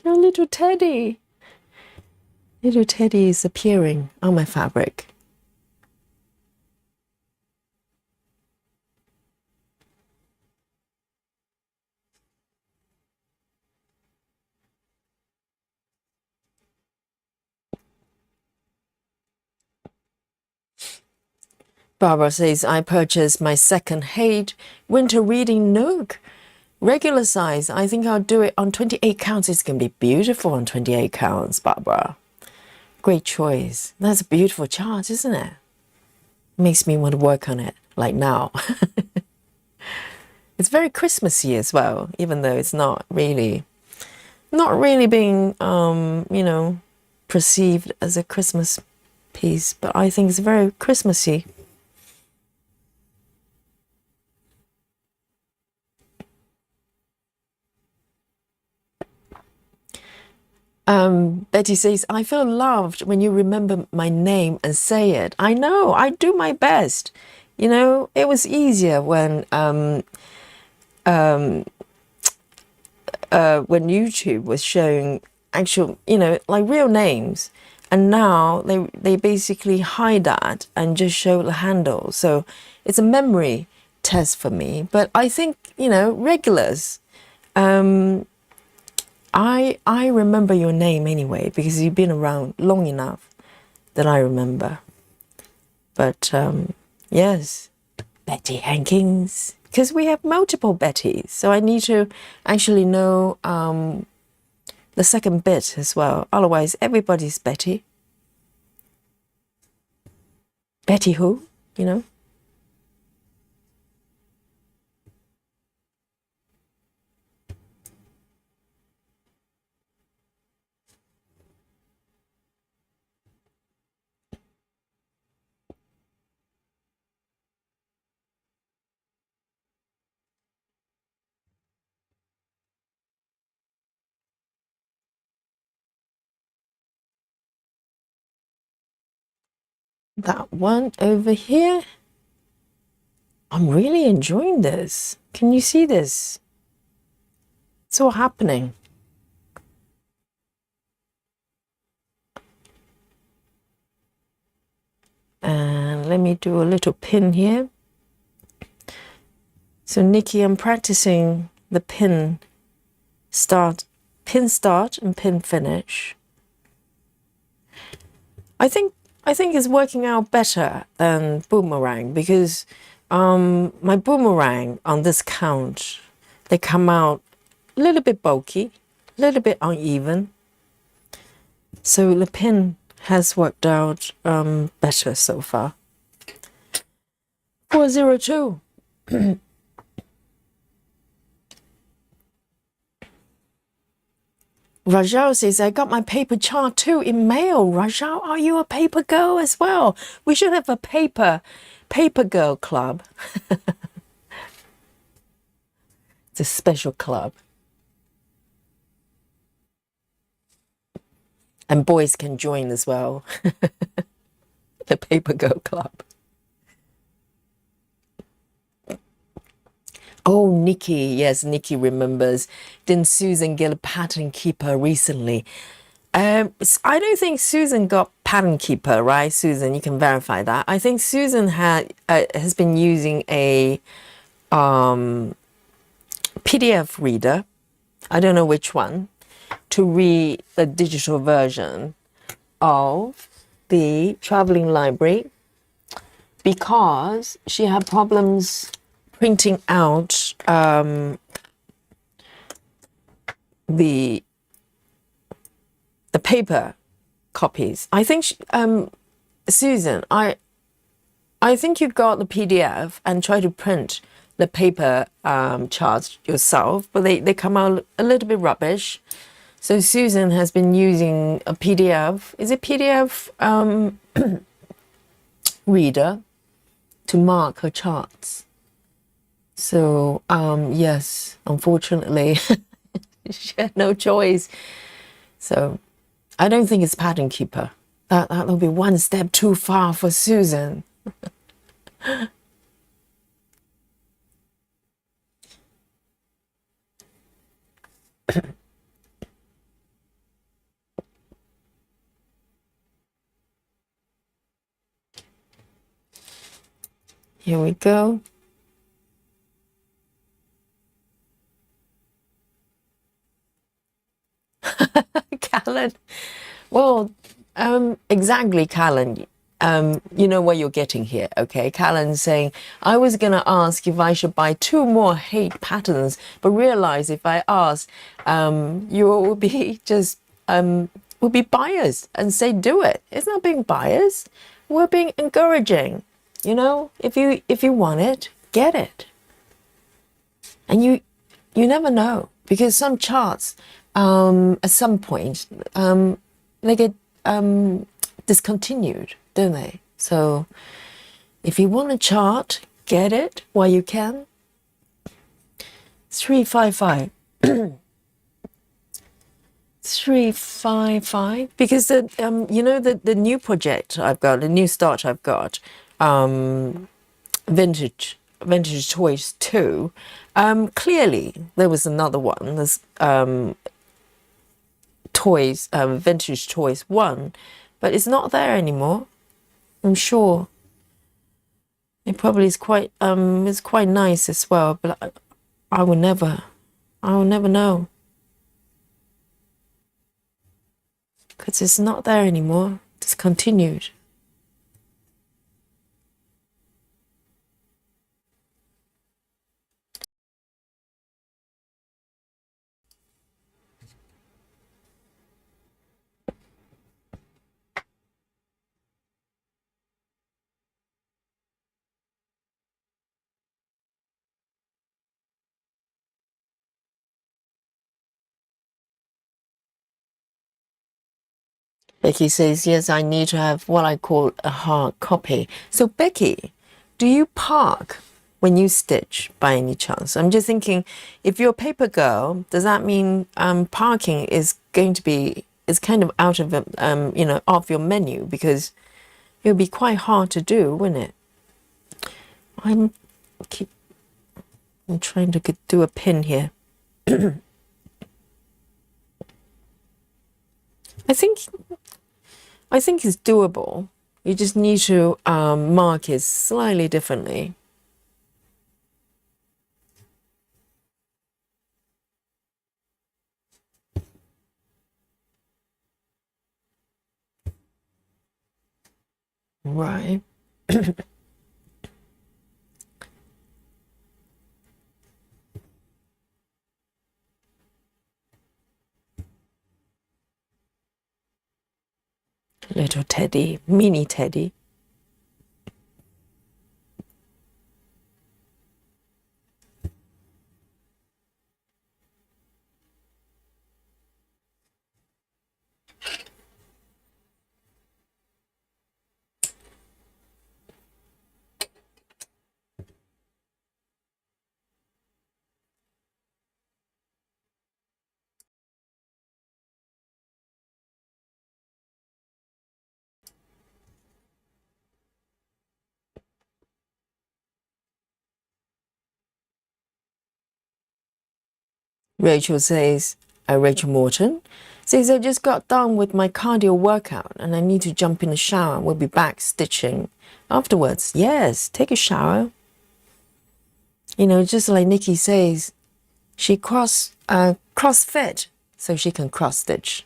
Oh, little teddy. Little teddy is appearing on my fabric. Barbara says, I purchased my second Hate winter reading nook. Regular size. I think I'll do it on 28 counts. It's going to be beautiful on 28 counts, Barbara. Great choice. That's a beautiful chart, isn't it? Makes me want to work on it, like now. It's very Christmassy as well, even though it's not really being, perceived as a Christmas piece, but I think it's very Christmassy. Betty says, I feel loved when you remember my name and say it. I know, I do my best. It was easier when YouTube was showing actual, like real names. And now they basically hide that and just show the handle. So it's a memory test for me. But I think, regulars, I remember your name anyway, because you've been around long enough that I remember. But yes, Betty Hankins, because we have multiple Bettys, so I need to actually know the second bit as well. Otherwise, everybody's Betty. Betty who, That one over here. I'm really enjoying this. Can you see this? It's all happening. And let me do a little pin here. So Nikki, I'm practicing the pin start pin start and pin finish. I think it's working out better than boomerang, because my boomerang on this count, they come out a little bit bulky, a little bit uneven. So the pin has worked out better so far. 402. Rajal says, I got my paper chart too in mail. Rajal, are you a paper girl as well? We should have a paper girl club. It's a special club. And boys can join as well. The paper girl club. Oh, Nikki. Yes, Nikki remembers. Didn't Susan get a pattern keeper recently? I don't think Susan got pattern keeper, right? Susan, you can verify that. I think Susan has been using a PDF reader. I don't know which one, to read the digital version of the traveling library, because she had problems printing out the paper copies. I think Susan, I think you got the PDF and try to print the paper charts yourself, but they come out a little bit rubbish. So Susan has been using a PDF. Is it PDF reader to mark her charts? So yes, unfortunately, she had no choice. So I don't think it's pattern keeper. That'll be one step too far for Susan. Here we go. Callan. Well, exactly, Callan. You know what you're getting here, okay? Callan's saying, I was going to ask if I should buy 2 more hate patterns, but realize if I ask, you will be just, will be biased and say, do it. It's not being biased. We're being encouraging. You know, if you want it, get it. And you never know, because some charts, at some point, they get discontinued, don't they? So if you want a chart, get it while you can. 355. 355, because you know, the new project I've got, the new start I've got, vintage toys 2, clearly there was another one. There's toys, vintage toys 1, but it's not there anymore. I'm sure it probably is quite it's quite nice as well, but I will never know, because it's not there anymore. Discontinued. Becky says, yes, I need to have what I call a hard copy. So Becky, do you park when you stitch by any chance? I'm just thinking, if you're a paper girl, does that mean parking is going to be, is kind of out of, you know, off your menu, because it would be quite hard to do, wouldn't it? I'm trying to do a pin here. I think it's doable. You just need to mark it slightly differently. Right. Little teddy, mini teddy. Rachel says, Rachel Morton says, I just got done with my cardio workout and I need to jump in the shower. We'll be back stitching afterwards. Yes, take a shower. You know, just like Nikki says, she CrossFit so she can cross stitch.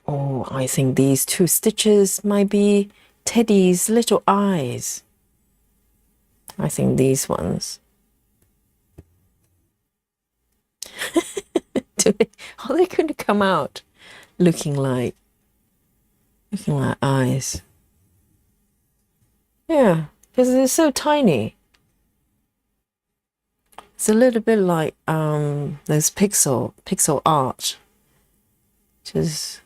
Oh, I think these 2 stitches might be Teddy's little eyes. I think these ones. Are they going to come out looking like eyes? Yeah, because they're so tiny. It's a little bit like those pixel art. Just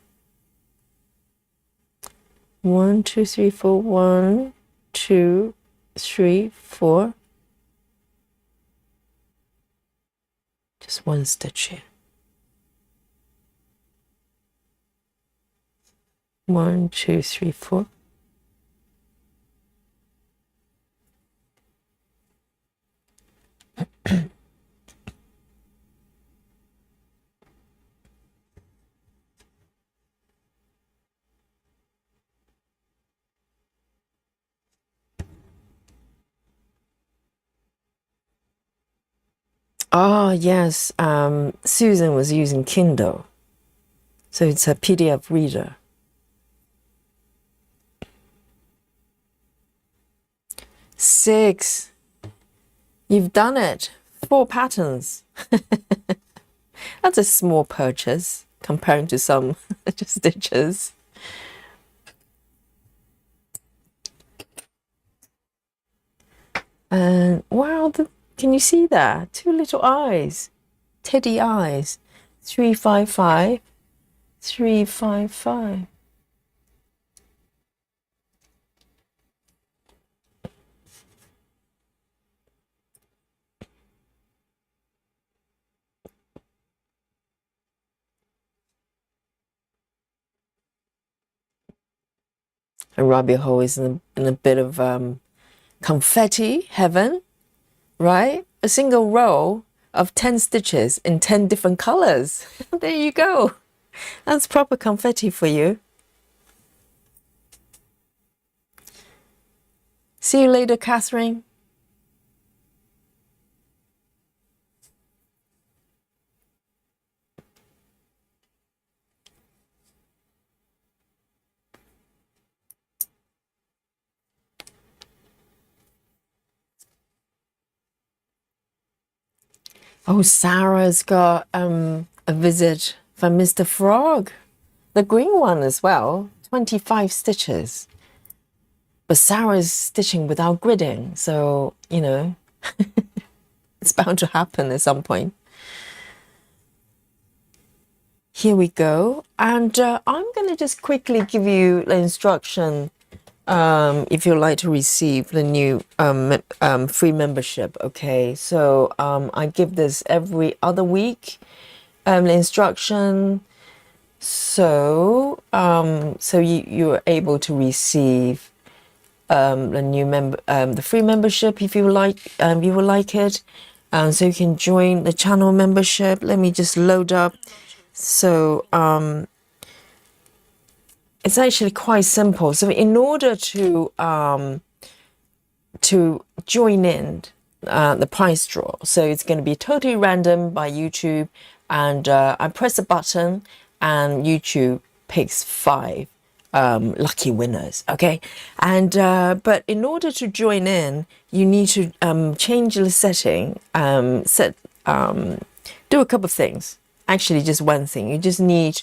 1, 2, 3, 4. 1, 2, 3, 4. Just 1 stitch here. 1, 2, 3, 4. Oh, yes. Susan was using Kindle. So it's a PDF reader. 6. You've done it. 4 patterns. That's a small purchase comparing to some stitches. And wow, can you see that? 2 little eyes. Teddy eyes. 355. 355. And Rabbit Hole is in a bit of confetti heaven, right? A single row of 10 stitches in 10 different colors. There you go. That's proper confetti for you. See you later, Catherine. Oh, Sarah's got a visit from Mr. Frog. The green one as well. 25 stitches. But Sarah's stitching without gridding, so, you know, it's bound to happen at some point. Here we go. And I'm going to just quickly give you the instruction if you'd like to receive the new free membership. Okay, so I give this every other week, the instruction. So you're able to receive the new the free membership if you like, you would like it. So you can join the channel membership. Let me just load up. So it's actually quite simple. So in order to join in the prize draw, so it's going to be totally random by YouTube, and I press a button and YouTube picks 5 lucky winners. Okay, and but in order to join in, you need to change the setting, do a couple of things. Actually, just one thing. You just need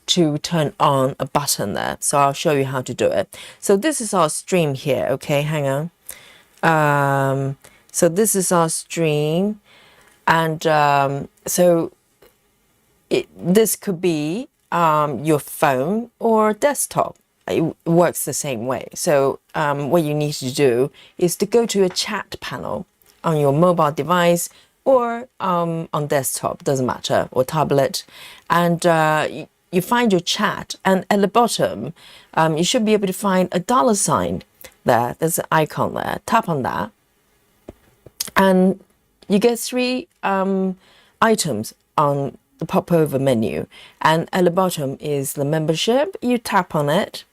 to turn on a button there. So I'll show you how to do it. So this is our stream here. Okay, hang on. So this is our stream, and so this could be your phone or desktop. It works the same way. So what you need to do is to go to a chat panel on your mobile device or on desktop, doesn't matter, or tablet, and you find your chat, and at the bottom you should be able to find a $sign there. There's an icon there. Tap on that, and you get 3 items on the pop-over menu, and at the bottom is the membership. You tap on it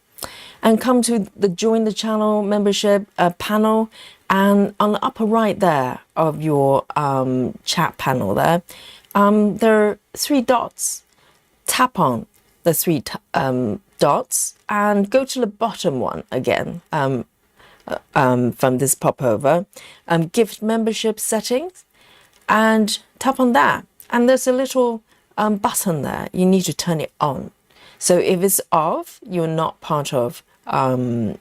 and come to the join the channel membership panel, and on the upper right there of your chat panel there are 3 dots. Tap on the 3 dots and go to the bottom one again from this popover, gift membership settings, and tap on that, and there's a little button there. You need to turn it on. So if it's off, you're not part of the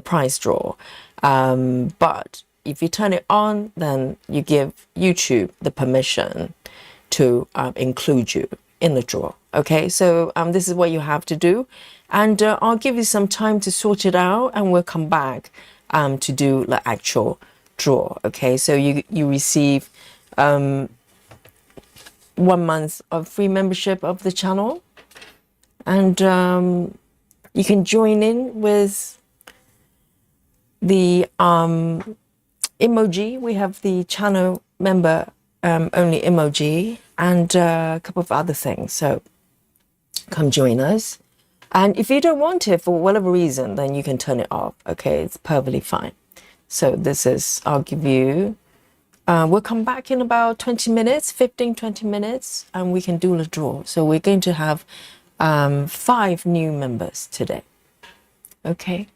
prize draw, but if you turn it on, then you give YouTube the permission to include you in the draw. Okay, so this is what you have to do, and I'll give you some time to sort it out, and we'll come back to do the actual draw. Okay, so you receive 1 month of free membership of the channel, and you can join in with the emoji. We have the channel member only emoji, and a couple of other things. So come join us. And if you don't want it for whatever reason, then you can turn it off. Okay, it's perfectly fine. So this is, I'll give you, we'll come back in about 20 minutes, 15-20 minutes, and we can do the draw. So we're going to have 5 new members today. Okay.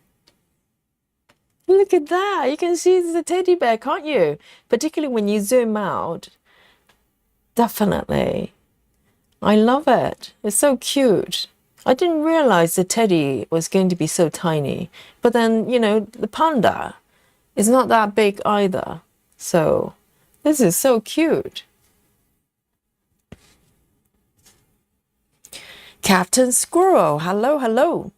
Look at that. You can see the teddy bear, can't you? Particularly when you zoom out. Definitely. I love it. It's so cute. I didn't realize the teddy was going to be so tiny. But then, you know, the panda is not that big either. So this is so cute. Captain Squirrel. Hello, hello.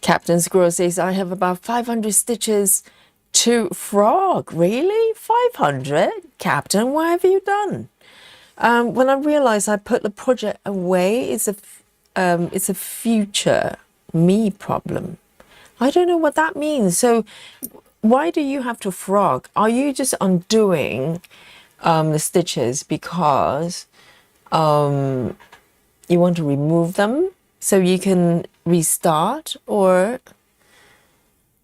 Captain Squirrel says, I have about 500 stitches to frog. Really? 500? Captain, what have you done? When I realized I put the project away, it's a future me problem. I don't know what that means. So why do you have to frog? Are you just undoing the stitches because you want to remove them so you can restart, or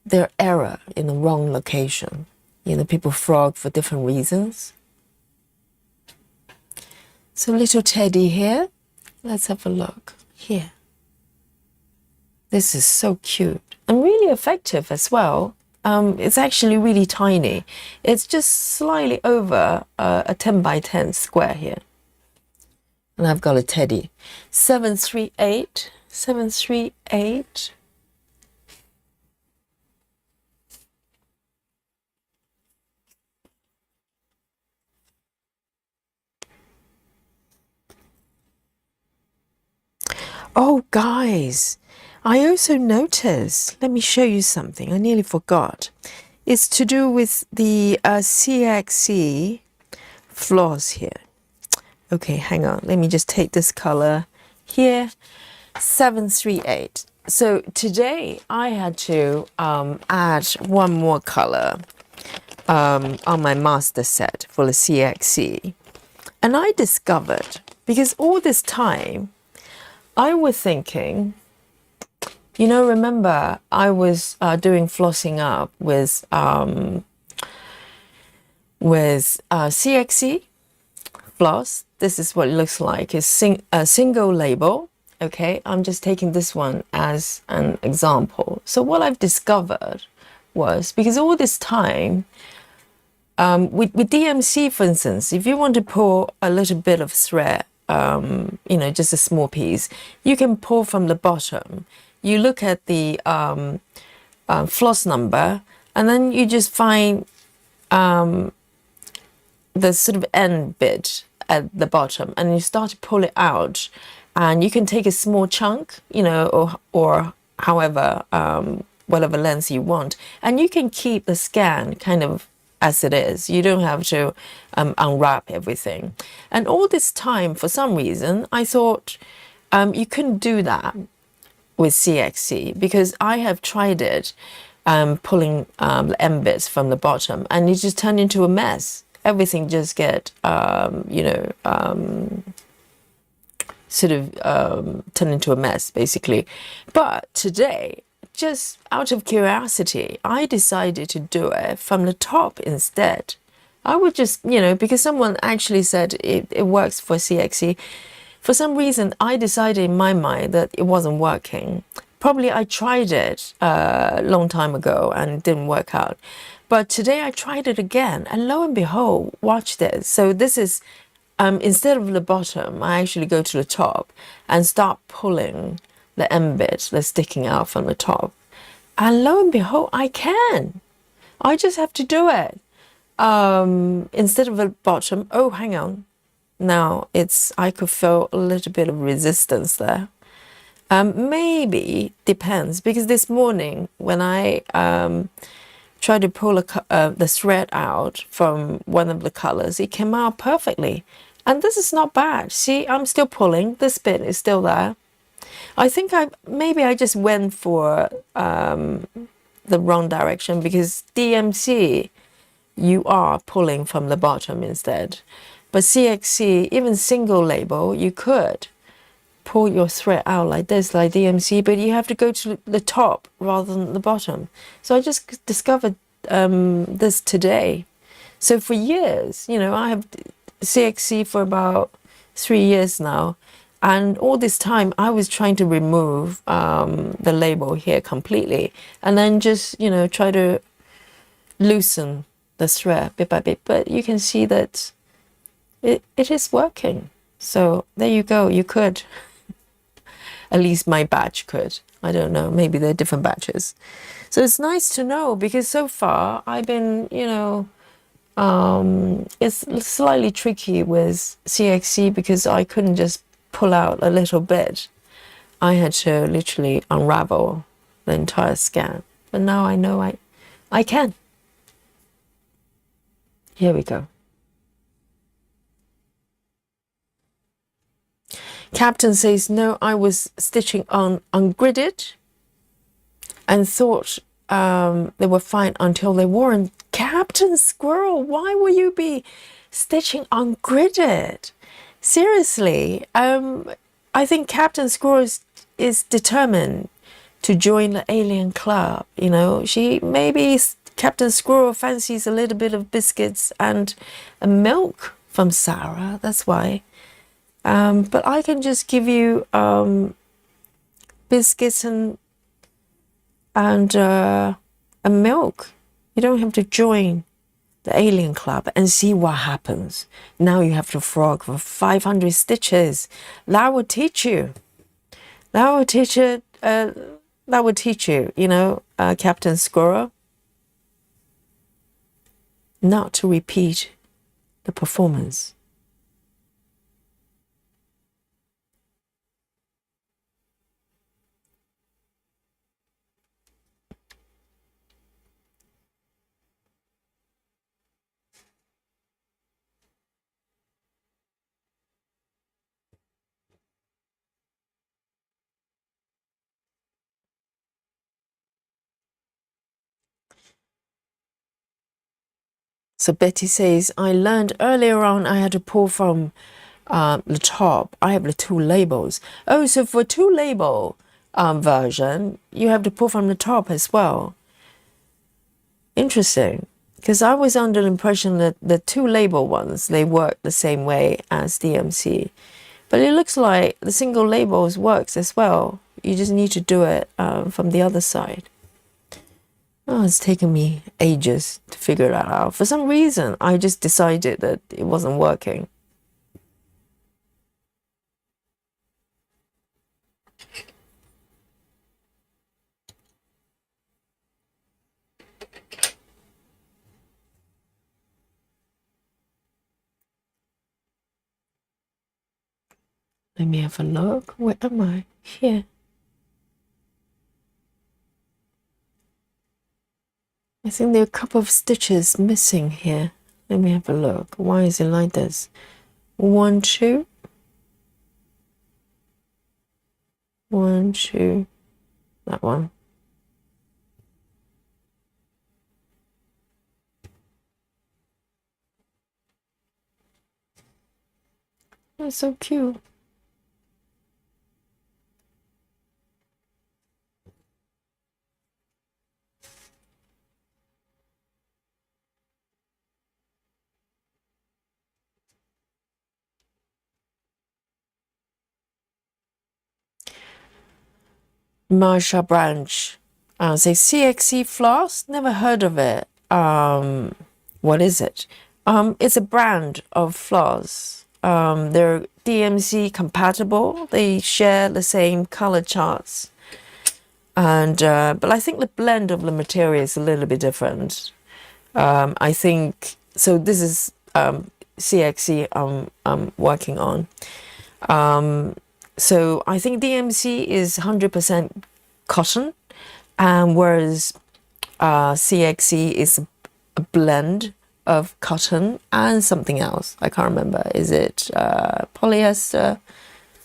they're error in the wrong location? You know, people frog for different reasons. So little teddy here. Let's have a look here. This is so cute and really effective as well. It's actually really tiny. It's just slightly over a 10 by 10 square here. And I've got a teddy. 738, 738. Oh, guys, I also noticed, let me show you something. I nearly forgot. It's to do with the CXC floss here. Okay, hang on. Let me just take this color here, 738. So today I had to add one more color on my master set for the CXC. And I discovered, because all this time I was thinking, you know, remember I was doing flossing up with CXC Floss. This is what it looks like. It's a single label. Okay, I'm just taking this one as an example. So what I've discovered was, because all this time, with DMC, for instance, if you want to pull a little bit of thread, you know, just a small piece, you can pull from the bottom. You look at the floss number, and then you just find the sort of end bit at the bottom, and you start to pull it out, and you can take a small chunk, you know, or however, whatever length you want, and you can keep the scan kind of as it is. You don't have to unwrap everything. And all this time, for some reason, I thought you couldn't do that with CXC, because I have tried it, pulling the end bits from the bottom, and it just turned into a mess. Everything just get, you know, sort of turned into a mess, basically. But today, just out of curiosity, I decided to do it from the top instead. I would just, you know, because someone actually said it works for CXC. For some reason, I decided in my mind that it wasn't working. Probably I tried it a long time ago and it didn't work out. But today I tried it again, and lo and behold, watch this. So this is, instead of the bottom, I actually go to the top and start pulling the end bit that's sticking out from the top. And lo and behold, I can. I just have to do it. Instead of the bottom, oh, hang on. Now I could feel a little bit of resistance there. Maybe, depends, because this morning when I tried to pull the thread out from one of the colors, it came out perfectly. And this is not bad. See, I'm still pulling. This bit is still there. I think maybe I just went for the wrong direction, because DMC, you are pulling from the bottom instead. But CXC, even single label, you could pull your thread out like this, like DMC, but you have to go to the top rather than the bottom. So I just discovered this today. So for years, you know, I have CXC for about 3 years now, and all this time I was trying to remove the label here completely, and then just, you know, try to loosen the thread bit by bit. But you can see that it is working. So there you go. You could. At least my batch could. I don't know. Maybe they're different batches. So it's nice to know, because so far I've been, you know, it's slightly tricky with CXC, because I couldn't just pull out a little bit. I had to literally unravel the entire scan. But now I know I can. Here we go. Captain says, no, I was stitching on ungridded and thought they were fine until they weren't. Captain Squirrel, why will you be stitching ungridded? Seriously, I think Captain Squirrel is determined to join the alien club. You know, maybe Captain Squirrel fancies a little bit of biscuits and milk from Sarah. That's why. But I can just give you biscuits and milk. You don't have to join the alien club and see what happens. Now you have to frog for 500 stitches. That will teach you. That will teach you. That will teach you. You know, Captain Squirrel, not to repeat the performance. So Betty says, I learned earlier on I had to pull from the top. I have the two labels. Oh, so for two label version, you have to pull from the top as well. Interesting. Because I was under the impression that the two label ones, they work the same way as DMC. But it looks like the single labels works as well. You just need to do it from the other side. Oh, it's taken me ages to figure that out. For some reason, I just decided that it wasn't working. Let me have a look. Where am I? Here. I think there are a couple of stitches missing here. Let me have a look. Why is it like this? 1, 2. 1, 2. That one. That's so cute. Marsha Branch say CXC Floss. Never heard of it. What is it? It's a brand of floss. They're DMC compatible. They share the same color charts, and but I think the blend of the material is a little bit different. I think so. This is CXC I'm working on. So I think DMC is 100% cotton, whereas CXC is a blend of cotton and something else. I can't remember. Is it polyester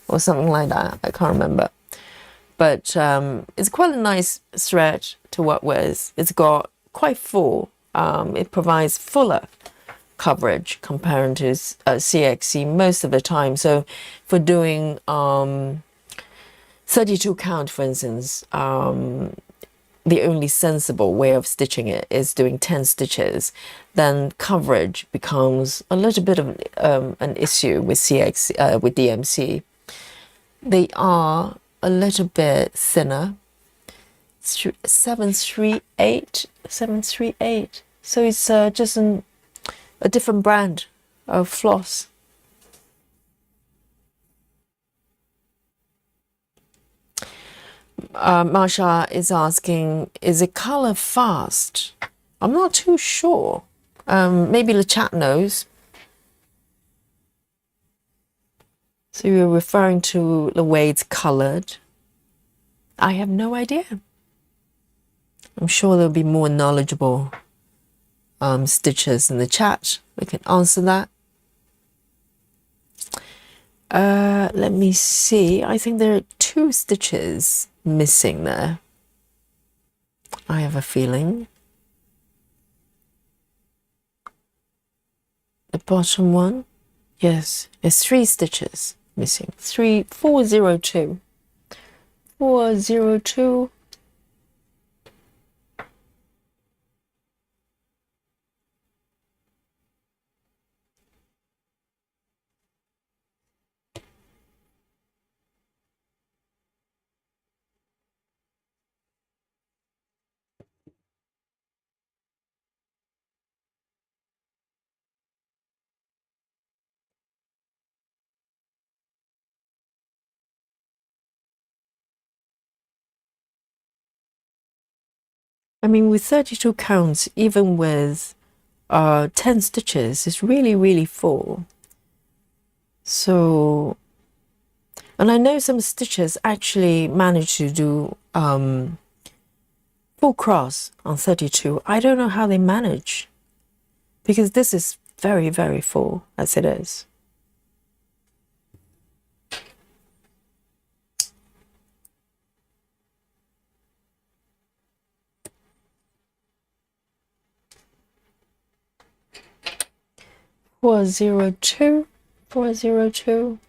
or something like that? I can't remember. But it's quite a nice thread to work with. It's got quite full. It provides fuller coverage compared to CXC most of the time. So for doing 32 count, for instance, the only sensible way of stitching it is doing 10 stitches, then coverage becomes a little bit of an issue with with DMC. They are a little bit thinner. 738. So it's just a different brand of floss. Marsha is asking, is it color fast? I'm not too sure. Maybe the chat knows. So you're referring to the way it's colored? I have no idea. I'm sure there'll be more knowledgeable stitchers in the chat. We can answer that. Let me see. I think there are 2 stitches missing there. I have a feeling. The bottom one. Yes, it's 3 stitches missing. 402. 402. I mean, with 32 counts, even with 10 stitches, it's really, really full. So, and I know some stitches actually manage to do full cross on 32. I don't know how they manage, because this is very, very full as it is. 402, 402.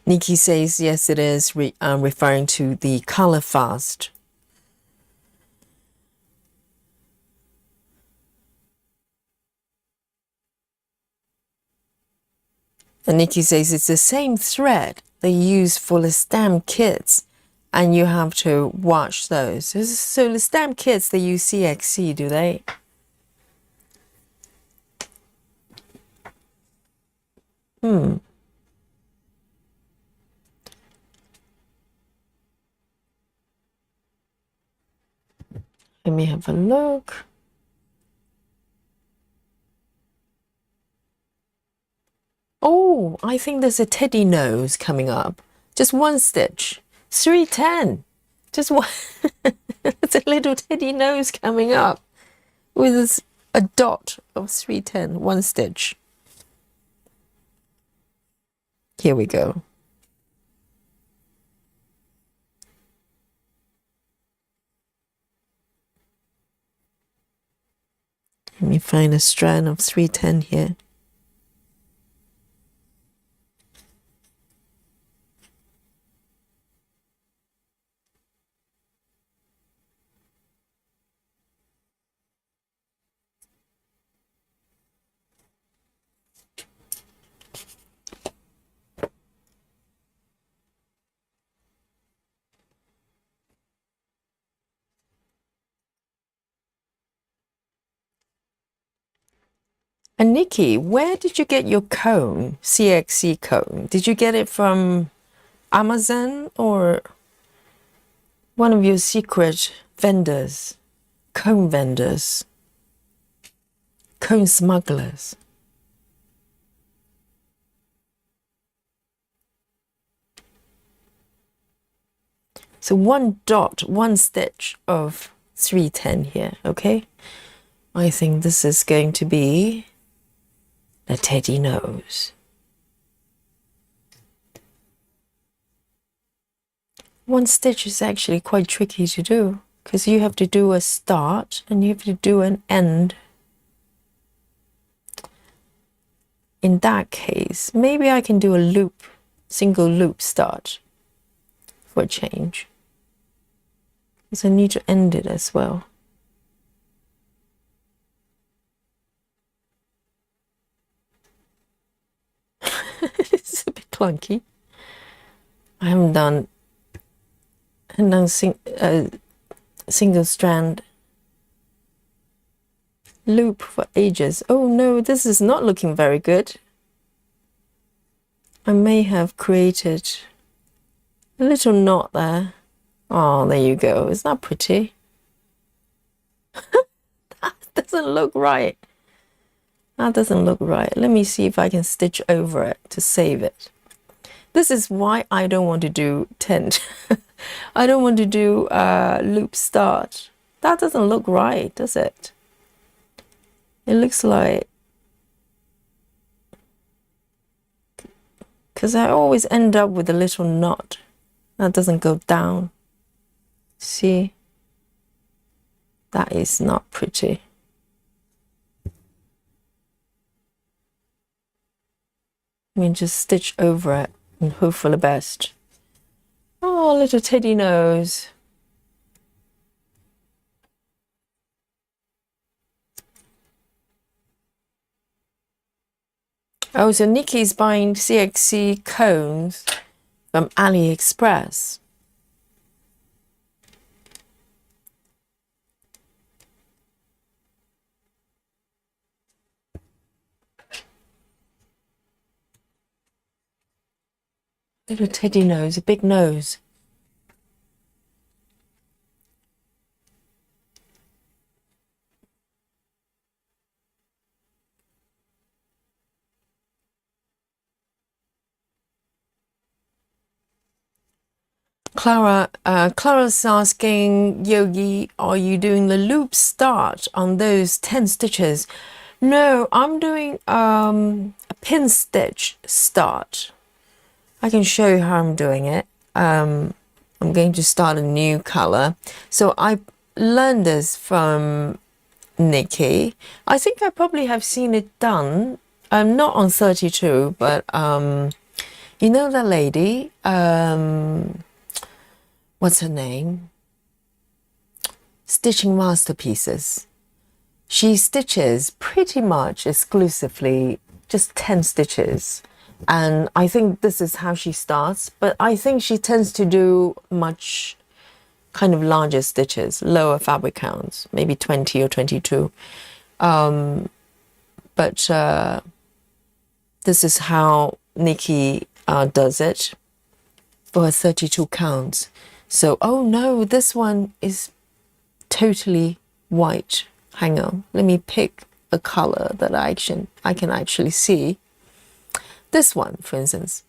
Nikki says, yes, it is referring to the color fast. And Nikki says it's the same thread they use for the stamp kits, and you have to watch those. So the stamp kits, they use CXC, do they? Let me have a look. Oh, I think there's a teddy nose coming up. Just one stitch. 310. Just one. It's a little teddy nose coming up with a dot of 310. One stitch. Here we go. Let me find a strand of 310 here. And Nikki, where did you get your cone, CXC cone? Did you get it from Amazon or one of your secret vendors, cone vendors, cone smugglers? So one dot, one stitch of 310 here, okay? I think this is going to be a teddy nose. One stitch is actually quite tricky to do because you have to do a start and you have to do an end. In that case, maybe I can do a loop, single loop start for a change. Because I need to end it as well. It's a bit clunky. I haven't done single strand loop for ages. Oh no, this is not looking very good. I may have created a little knot there. Oh, there you go. Isn't that pretty? That doesn't look right. That doesn't look right. Let me see if I can stitch over it to save it. This is why I don't want to do tent. I don't want to do loop start. That doesn't look right, does it? It looks like... Because I always end up with a little knot. That doesn't go down. See? That is not pretty. I mean, just stitch over it and hope for the best. Oh, little teddy nose. Oh, so Nikki's buying CXC cones from AliExpress. Little teddy nose, a big nose. Clara's asking, Yogi, are you doing the loop start on those 10 stitches? No, I'm doing a pin stitch start. I can show you how I'm doing it. I'm going to start a new color. So I learned this from Nikki. I think I probably have seen it done. I'm not on 32, but you know that lady, what's her name? Stitching Masterpieces. She stitches pretty much exclusively just 10 stitches. And I think this is how she starts, but I think she tends to do much kind of larger stitches, lower fabric counts, maybe 20 or 22. But this is how Nikki does it for her 32 counts. So, oh no, this one is totally white. Hang on, let me pick a color that I can actually see. This one, for instance.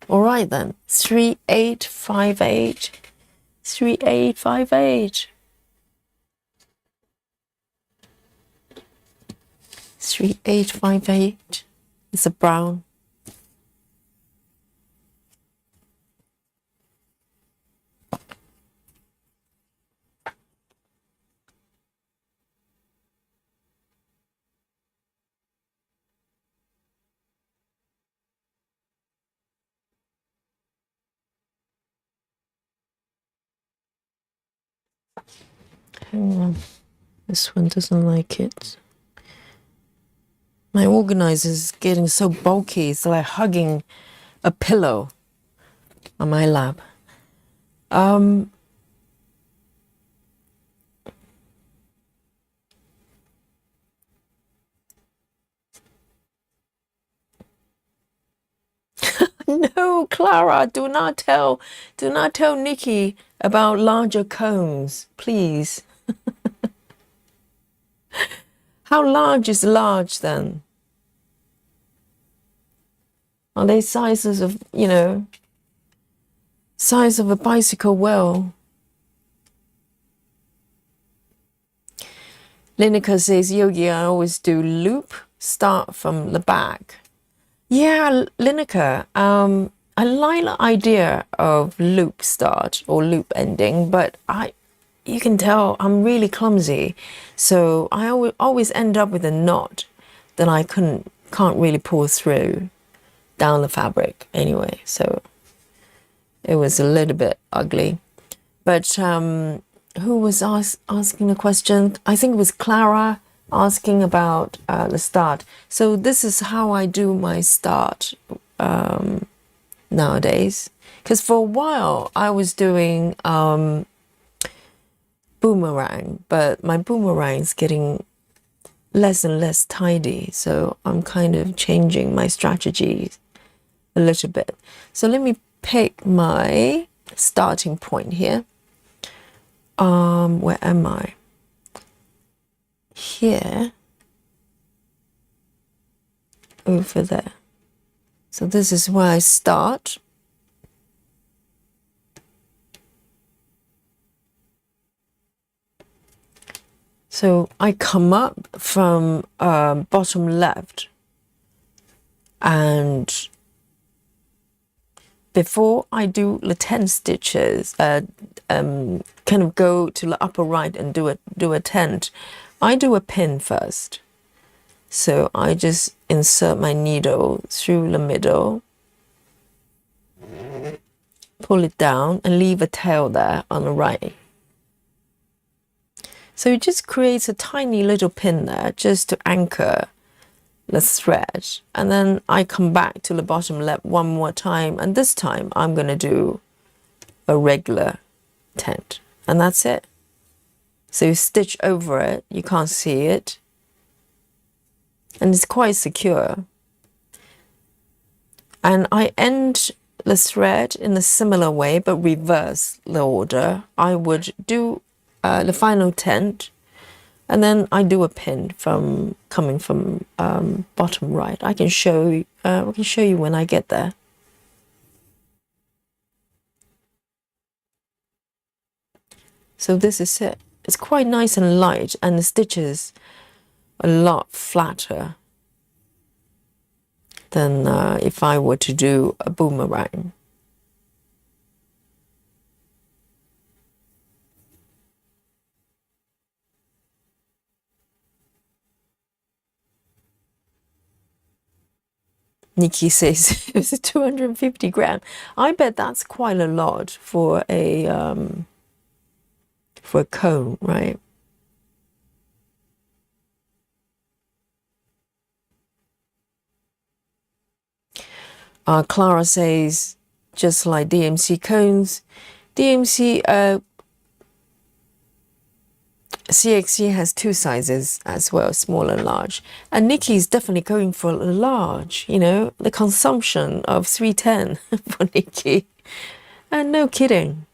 All right then, 3858, 3858, 3858. It's a brown. Hang on, this one doesn't like it. My organizer is getting so bulky, it's like hugging a pillow on my lap. No, Clara, do not tell Nikki about larger combs, please. How large is large then? Are they sizes of, size of a bicycle wheel? Lineker says, Yogi, I always do loop, start from the back. Yeah, Lineker, I like the idea of loop start or loop ending, but you can tell I'm really clumsy. So I always end up with a knot that I can't really pull through down the fabric anyway. So it was a little bit ugly. But who was asking the question? I think it was Clara asking about the start. So this is how I do my start nowadays. Because for a while I was doing boomerang, but my boomerang's getting less and less tidy. So I'm kind of changing my strategy a little bit. So let me pick my starting point here. Where am I? Here, over there. So this is where I start. So I come up from bottom left, and before I do the 10 stitches, kind of go to the upper right and do a tent, I do a pin first. So I just insert my needle through the middle, pull it down and leave a tail there on the right. So it just creates a tiny little pin there just to anchor the thread. And then I come back to the bottom left one more time, and this time I'm going to do a regular tent, and that's it. So you stitch over it, you can't see it, and it's quite secure. And I end the thread in a similar way, but reverse the order. I would do the final tent, and then I do a pin coming from bottom right. I can show you when I get there. So this is it. It's quite nice and light, and the stitches a lot flatter than if I were to do a boomerang. Nikki says it's a 250 gram. I bet that's quite a lot for a cone, right? Clara says, just like DMC cones, DMC CXC has two sizes as well, small and large. And Nikki's definitely going for a large, you know, the consumption of 310 for Nikki. And no kidding.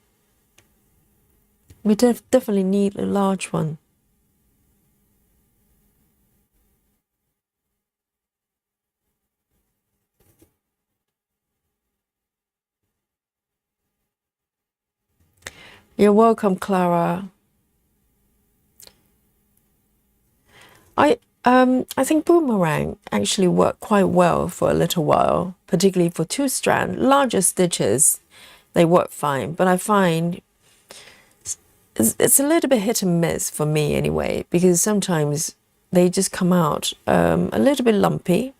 We definitely need a large one. You're welcome, Clara. I think boomerang actually worked quite well for a little while, particularly for 2-strand. Larger stitches, they work fine, but I find it's a little bit hit and miss for me anyway, because sometimes they just come out a little bit lumpy,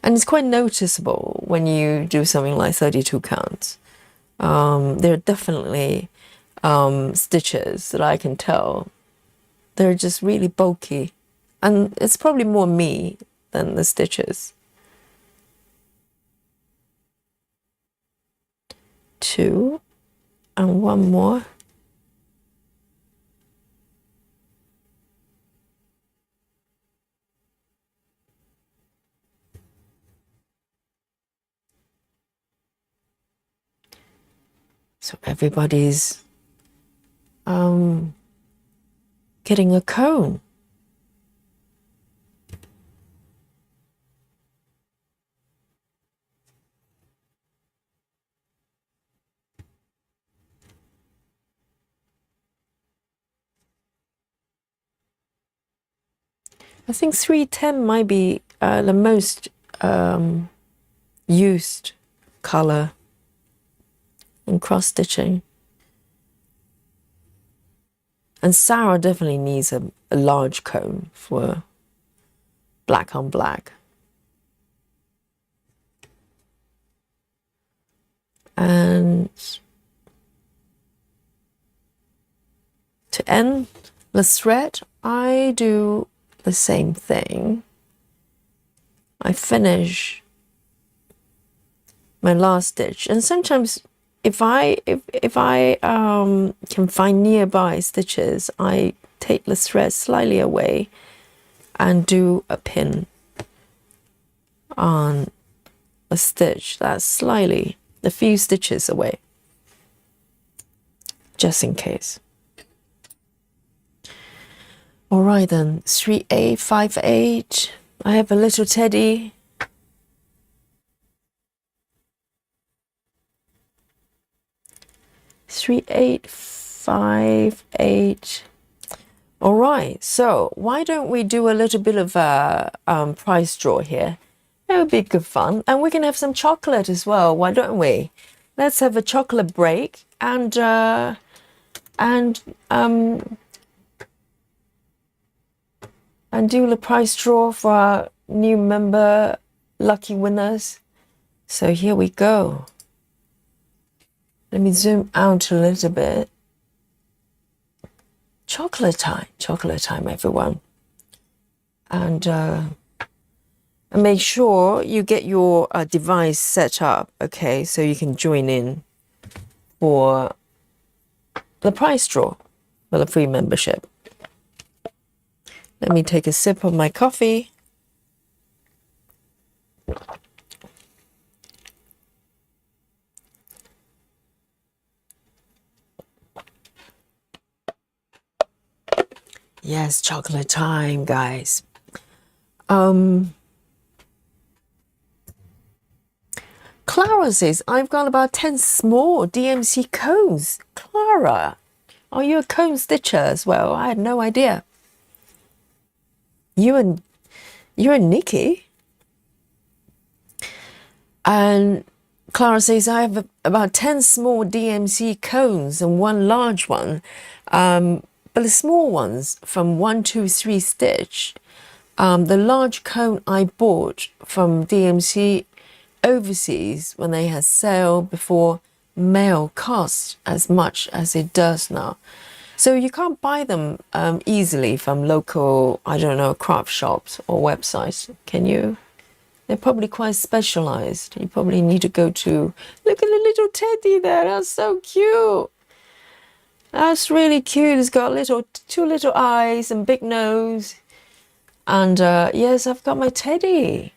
and it's quite noticeable when you do something like 32 counts. There are definitely stitches that I can tell they're just really bulky, and it's probably more me than the stitches. 2 and 1 more. So everybody's getting a cone. I think 310 might be the most used color in cross stitching. And Sarah definitely needs a large cone for black on black. And to end the thread, I do the same thing. I finish my last stitch, and sometimes if I can find nearby stitches, I take the thread slightly away and do a pin on a stitch that's slightly a few stitches away, just in case. All right then, 3/8, 5/8. I have a little teddy. Three, 8, 5, 8. All right, so why don't we do a little bit of a prize draw here? That would be good fun, and we can have some chocolate as well. Why don't we? Let's have a chocolate break and do the prize draw for our new member lucky winners. So here we go. Let me zoom out a little bit. Chocolate time, everyone. And make sure you get your device set up, okay, so you can join in for the prize draw for the free membership. Let me take a sip of my coffee. Yes, chocolate time, guys. Clara says, I've got about 10 small DMC cones. Clara, are you a cone stitcher as well? I had no idea. You and Nikki. And Clara says, I have about 10 small DMC cones and 1 large one. But the small ones from 1, 2, 3 stitch The large cone I bought from DMC overseas when they had sale before mail cost as much as it does now. So you can't buy them easily from local, I don't know, craft shops or websites, can you? They're probably quite specialized. You probably need to go to, look at the little teddy there, that's so cute. That's really cute. It's got two little eyes and big nose. And yes, I've got my teddy.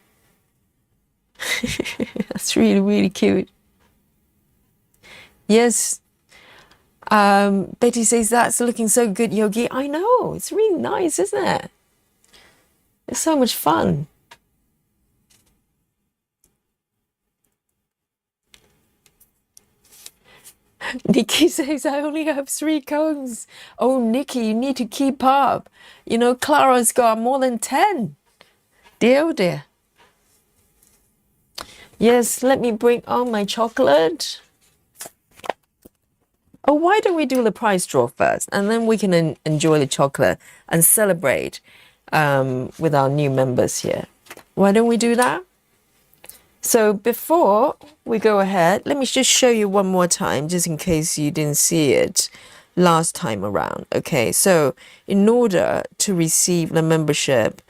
That's really, really cute. Yes. Betty says, that's looking so good, Yogi. I know. It's really nice, isn't it? It's so much fun. Nikki says, I only have 3 cones. Oh, Nikki, you need to keep up. You know, Clara's got more than 10. Dear, oh dear. Yes, let me bring on my chocolate. Oh, why don't we do the prize draw first? And then we can enjoy the chocolate and celebrate with our new members here. Why don't we do that? So before we go ahead, let me just show you one more time, just in case you didn't see it last time around. Okay, so in order to receive the membership,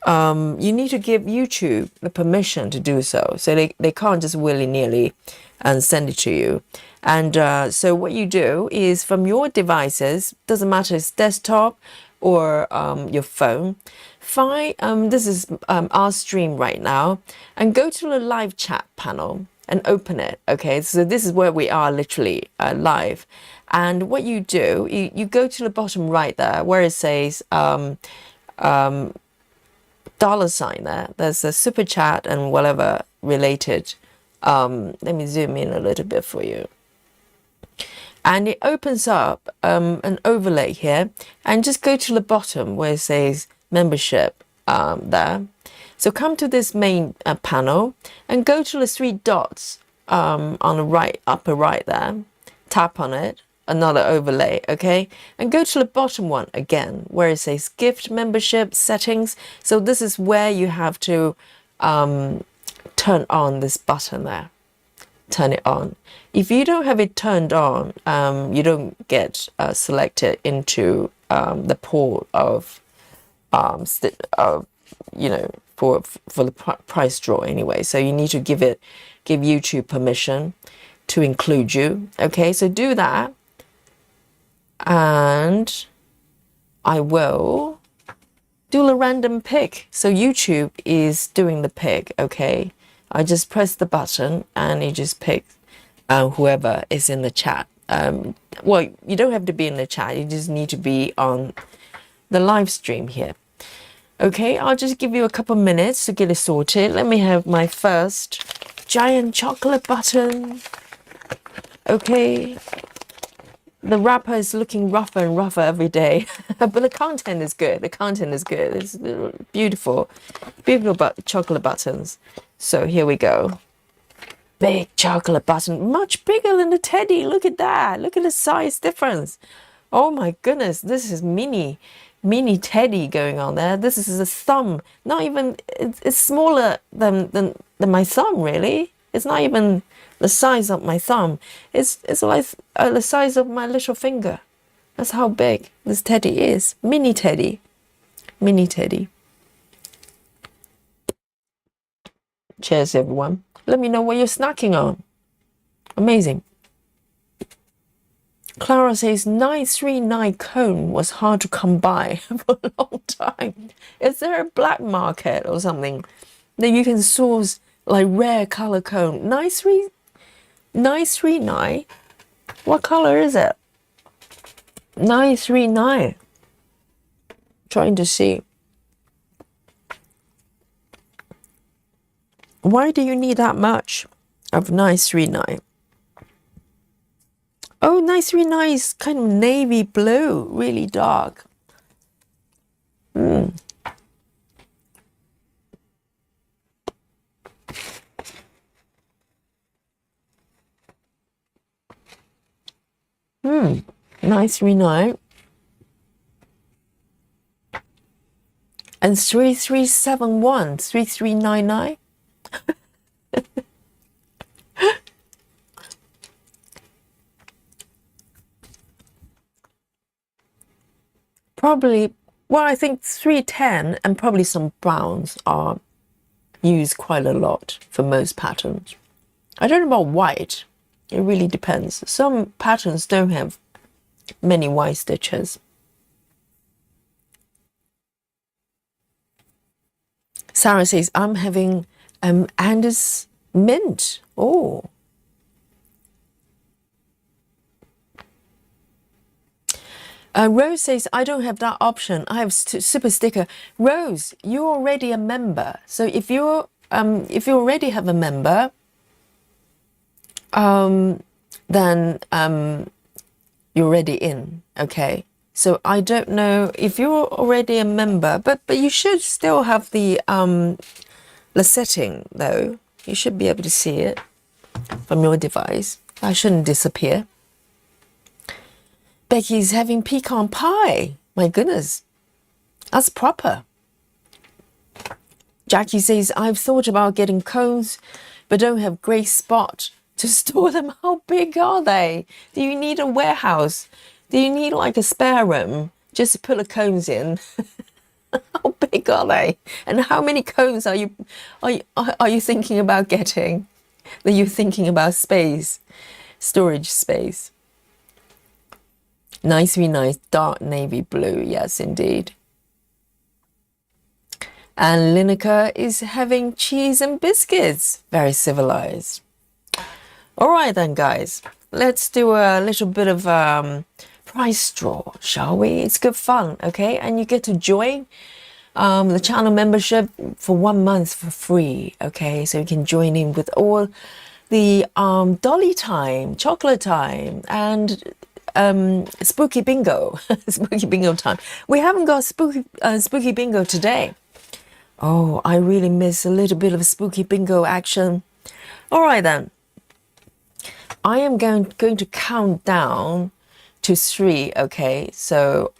you need to give YouTube the permission to do so. So they can't just willy-nilly and send it to you. And so what you do is from your devices, doesn't matter if it's desktop or your phone, find this is our stream right now, and go to the live chat panel and open it. Okay, so this is where we are literally live. And what you do, you go to the bottom right there where it says $sign there. There's a super chat and whatever related. Let me zoom in a little bit for you. And it opens up an overlay here, and just go to the bottom where it says membership there. So come to this main panel and go to the 3 dots on the right, upper right there. Tap on it, another overlay, okay? And go to the bottom one again where it says gift membership settings. So this is where you have to turn on this button there. Turn it on. If you don't have it turned on, you don't get selected into the pool of you know, for the price draw anyway. So you need to give YouTube permission to include you. Okay, so do that, and I will do a random pick. So YouTube is doing the pick. Okay, I just press the button and it just picks whoever is in the chat. Well, you don't have to be in the chat, you just need to be on the live stream here. Okay, I'll just give you a couple minutes to get it sorted. Let me have my first giant chocolate button. Okay, the wrapper is looking rougher and rougher every day, but the content is good. The content is good. It's beautiful, beautiful chocolate buttons. So here we go. Big chocolate button, much bigger than the teddy. Look at that. Look at the size difference. Oh my goodness, this is mini teddy going on there. This is a thumb. Not even, it's smaller than my thumb, really. It's not even the size of my thumb. It's like the size of my little finger. That's how big this teddy is. Mini teddy. Mini teddy. Cheers, everyone. Let me know what you're snacking on. Amazing. Clara says 939 cone was hard to come by for a long time. Is there a black market or something that you can source like rare color cone? 939? What color is it? 939. Trying to see. Why do you need that much of 939? Oh, 939 is kind of navy blue, really dark. Nice, really nice. And 3371, 3399. Probably, well, I think 310 and probably some browns are used quite a lot for most patterns. I don't know about white. It really depends. Some patterns don't have many white stitches. Sarah says, I'm having Anders mint. Oh. Rose says, I don't have that option. I have super sticker. Rose, you're already a member. So if you already have a member, then you're already in. Okay. So I don't know if you're already a member, but you should still have the setting though. You should be able to see it from your device. I shouldn't disappear. Becky's having pecan pie. My goodness, that's proper. Jackie says, I've thought about getting cones, but don't have great spot to store them. How big are they? Do you need a warehouse? Do you need like a spare room just to put the cones in? How big are they? And how many cones are you thinking about getting? That you're thinking about space, storage space. Nice, really nice, dark navy blue. Yes, indeed. And Lineker is having cheese and biscuits. Very civilized. All right then, guys. Let's do a little bit of price draw, shall we? It's good fun, okay? And you get to join the channel membership for 1 month for free, okay? So you can join in with all the dolly time, chocolate time, and spooky bingo. Spooky bingo time. We haven't got spooky bingo today. Oh, I really miss a little bit of spooky bingo action. All right then. I am going to count down to 3, okay? So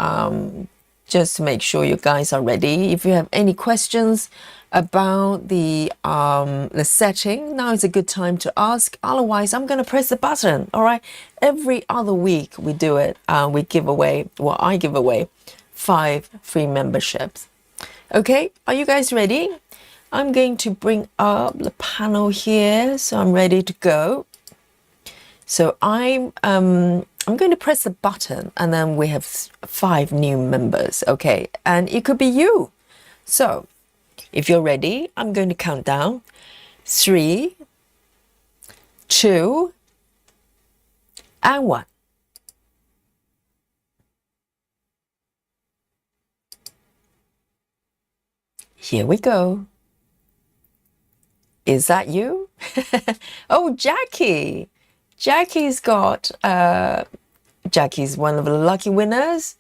just to make sure you guys are ready. If you have any questions about the setting, now is a good time to ask. Otherwise, I'm going to press the button, all right? Every other week we do it. We give away, well, I give away 5 free memberships. Okay, are you guys ready? I'm going to bring up the panel here, so I'm ready to go. So I'm going to press the button, and then we have 5 new members, okay? And it could be you. So if you're ready, I'm going to count down. 3, 2, and 1. Here we go. Is that you? Oh, Jackie. Jackie's got, Jackie's one of the lucky winners.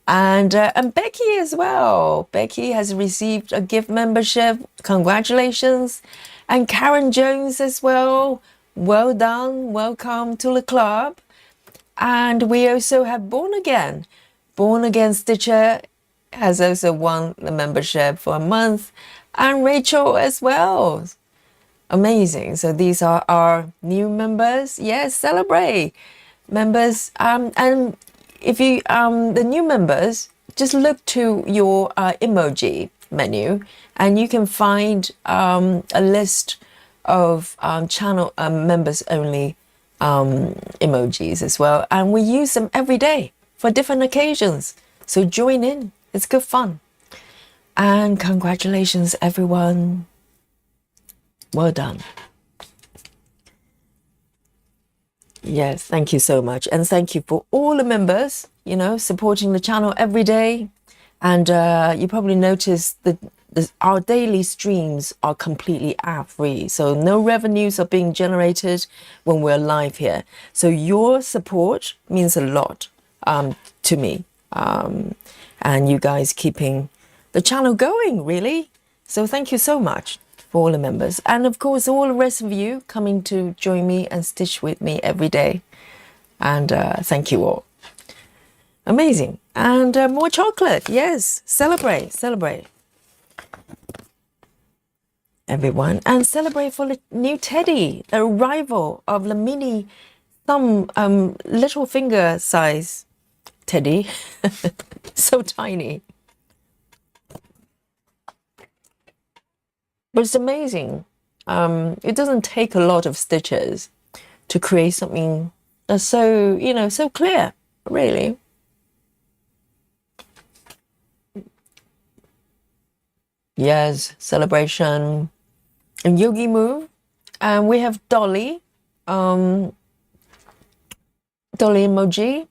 And Becky as well. Becky has received a gift membership. Congratulations. And Karen Jones as well. Well done. Welcome to the club. And we also have Born Again. Born Again Stitcher has also won the membership for a month. And Rachel as well. Amazing. So these are our new members. Yes, celebrate. Members. And if you, the new members, just look to your emoji menu and you can find a list of channel members only emojis as well. And we use them every day for different occasions. So join in. It's good fun. And congratulations, everyone. Well done. Yes, thank you so much. And thank you for all the members, you know, supporting the channel every day. And you probably noticed that our daily streams are completely ad-free. So no revenues are being generated when we're live here. So your support means a lot to me. And you guys keeping the channel going, really. So thank you so much for all the members. And of course, all the rest of you coming to join me and stitch with me every day. And thank you all. Amazing. And more chocolate. Yes, celebrate, celebrate. everyone, and celebrate for the new teddy, the arrival of the mini thumb, little finger size teddy. So tiny. But it's amazing. It doesn't take a lot of stitches to create something that's so, so clear, really. Yes, celebration and yogi move. And we have Dolly, Dolly emoji.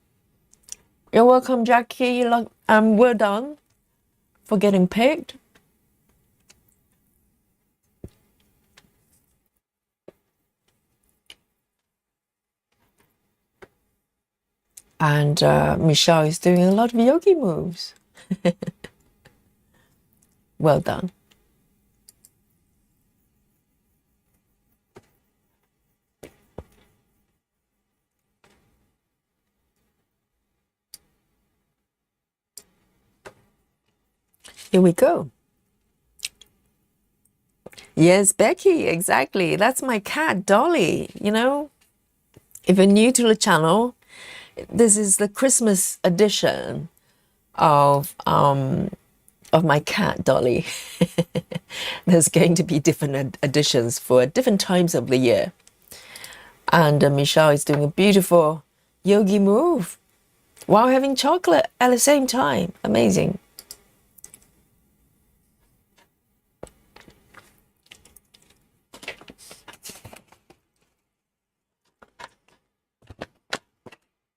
You're welcome, Jackie. Well done for getting picked. And Michelle is doing a lot of yogi moves. Well done. Here we go. Yes, Becky, exactly. That's my cat, Dolly. If you're new to the channel, this is the Christmas edition of my cat, Dolly. There's going to be different editions for different times of the year. And Michelle is doing a beautiful yogi move while having chocolate at the same time. Amazing.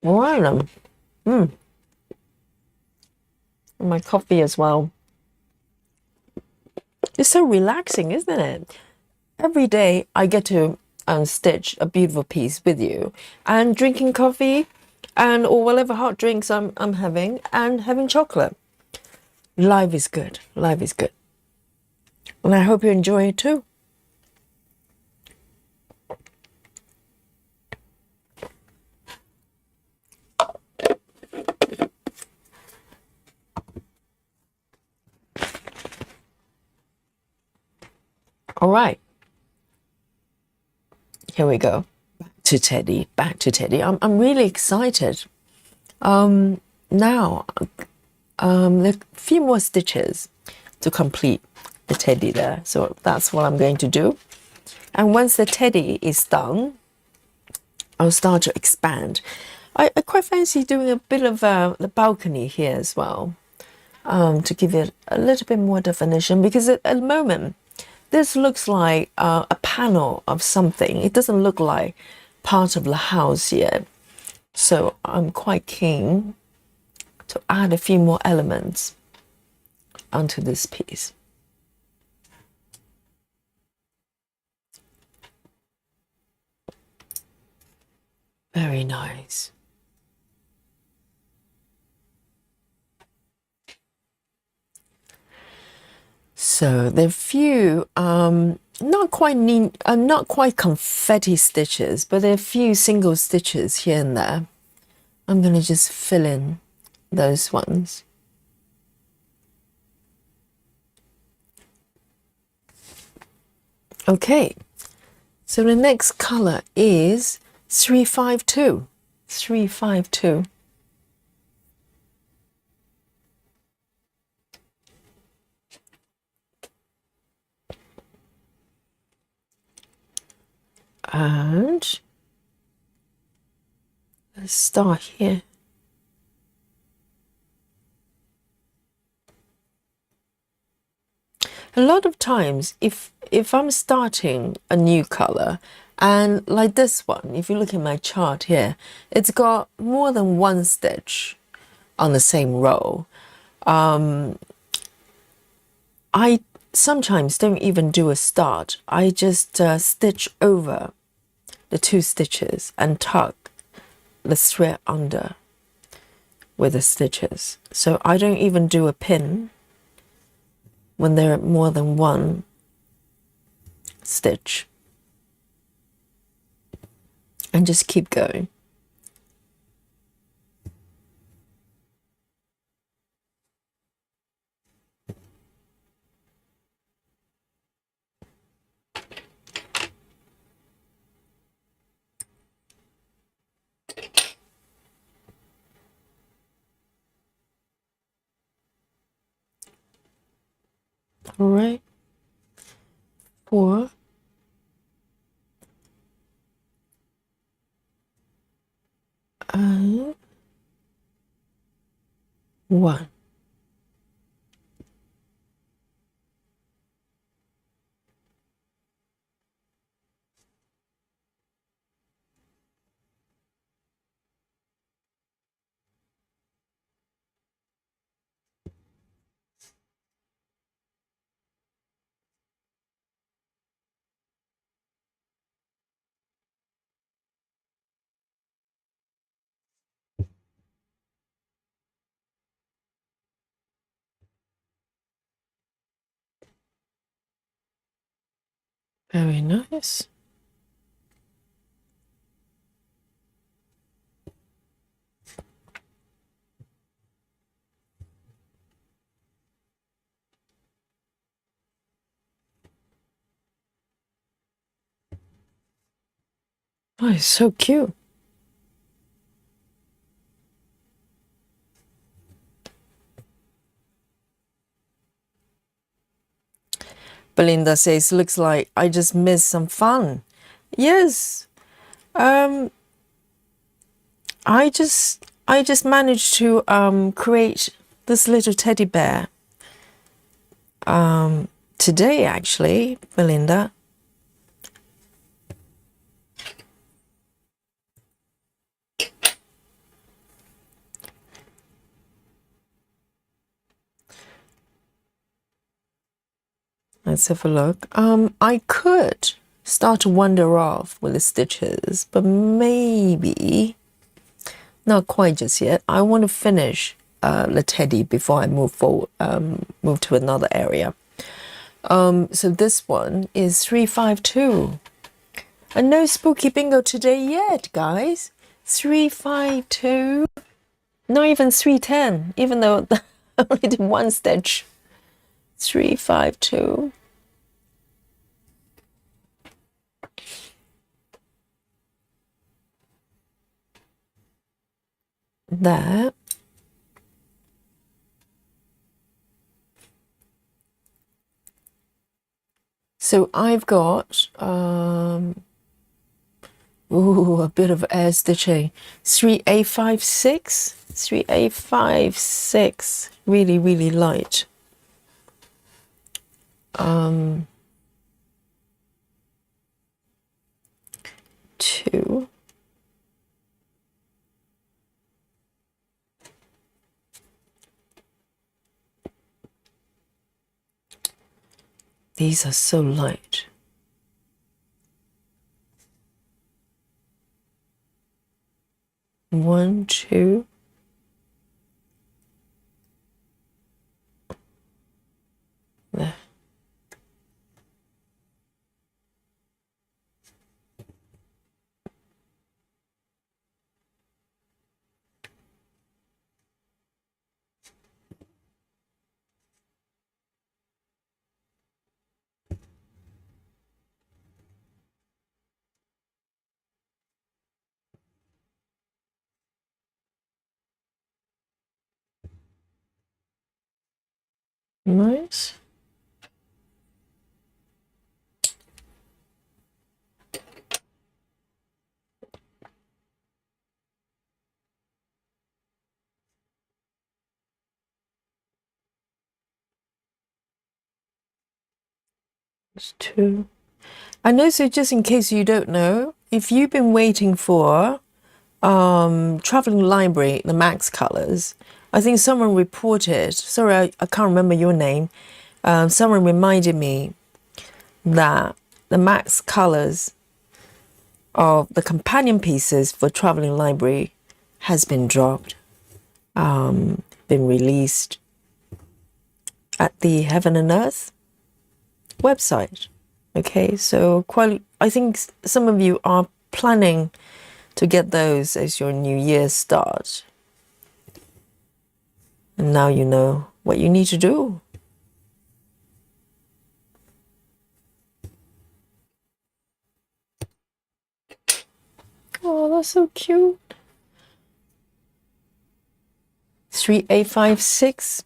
All right, my coffee as well. It's so relaxing, isn't it? Every day I get to stitch a beautiful piece with you and drinking coffee or whatever hot drinks I'm having and having chocolate. Life is good. Life is good. And I hope you enjoy it too. All right. Here we go. Back to Teddy. I'm really excited. Now, there are a few more stitches to complete the teddy there. So that's what I'm going to do. And once the teddy is done, I'll start to expand. I quite fancy doing a bit of the balcony here as well, to give it a little bit more definition, because at the moment, this looks like a panel of something. It doesn't look like part of the house yet. So I'm quite keen to add a few more elements onto this piece. Very nice. So there are a few not quite neat, not quite confetti stitches, but there are a few single stitches here and there. I'm going to just fill in those ones. Okay, so the next color is 352. 352. And let's start here. A lot of times, if I'm starting a new color, and like this one, if you look at my chart here, it's got more than one stitch on the same row. I sometimes don't even do a start. I just stitch over the two stitches and tuck the thread under with the stitches. So I don't even do a pin when there are more than one stitch, and just keep going. 3, 4, 1. Very nice. Oh, it's so cute. Belinda says, looks like I just missed some fun. Yes. I just managed to create this little teddy bear today, actually, Belinda. Let's have a look. I could start to wander off with the stitches, but maybe not quite just yet. I want to finish the teddy before I move forward, move to another area. So this one is 352. And no spooky bingo today yet, guys. 352. Not even 310, even though I only did one stitch. 352. There. So I've got a bit of air stitching. 3856. 3856. Really, really light. 2. These are so light. 1, 2. There. Nice. It's 2. And also, just in case you don't know, if you've been waiting for Traveling Library, the Max Colors, I think someone reported, sorry, I can't remember your name, someone reminded me that the Max Colors of the companion pieces for Traveling Library has been dropped, been released at the Heaven and Earth website. Okay, so I think some of you are planning to get those as your New Year's start. And now you know what you need to do. Oh, that's so cute. 3856.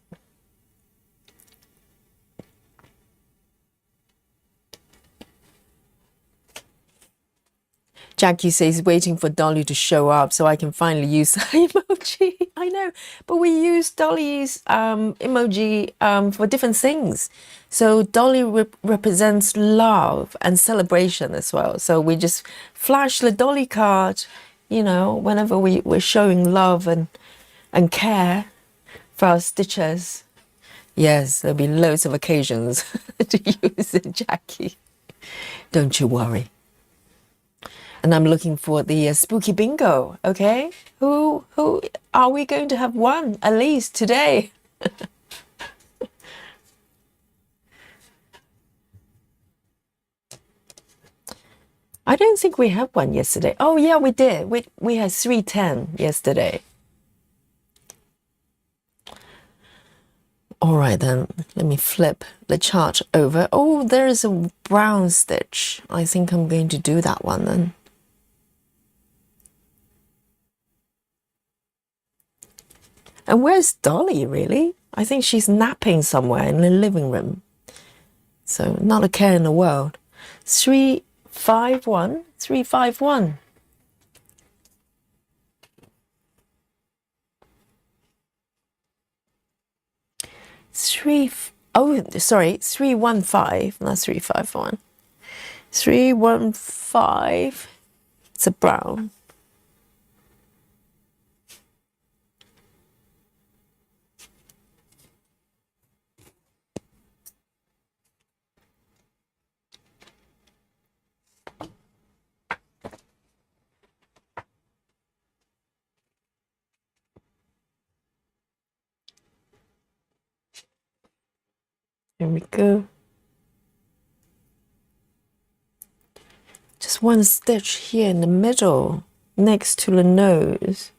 Jackie says waiting for Dolly to show up so I can finally use the emoji. I know, but we use Dolly's emoji for different things. So Dolly represents love and celebration as well. So we just flash the Dolly card, you know, whenever we're showing love and care for our stitchers. Yes, there'll be loads of occasions to use it, Jackie. Don't you worry. And I'm looking for the spooky bingo, okay? Who are we going to have one at least today? I don't think we had one yesterday. Oh yeah, we did. We had 310 yesterday. All right then, let me flip the chart over. Oh, there is a brown stitch. I think I'm going to do that one then. And where's Dolly, really? I think she's napping somewhere in the living room. So not a care in the world. 351, 351. Oh, sorry, 315, not 351. 315, it's a brown. Here we go. Just one stitch here in the middle, next to the nose.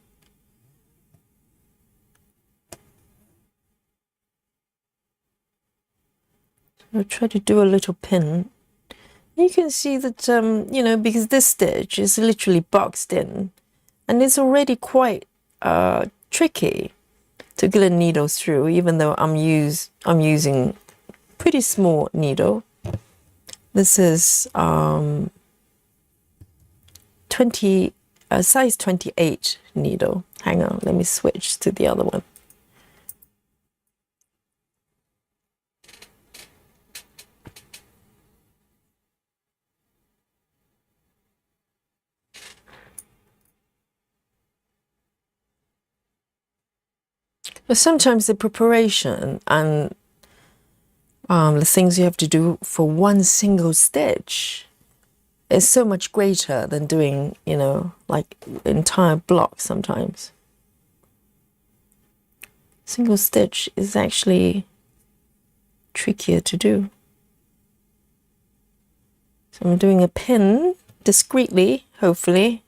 I'll try to do a little pin. You can see that, you know, because this stitch is literally boxed in, and it's already quite tricky to get a needle through, even though I'm using pretty small needle. This is 20 size 28 needle. Hang on, let me switch to the other one. But sometimes the preparation and the things you have to do for one single stitch is so much greater than doing, you know, like entire blocks sometimes. Single stitch is actually trickier to do. So I'm doing a pin discreetly, hopefully.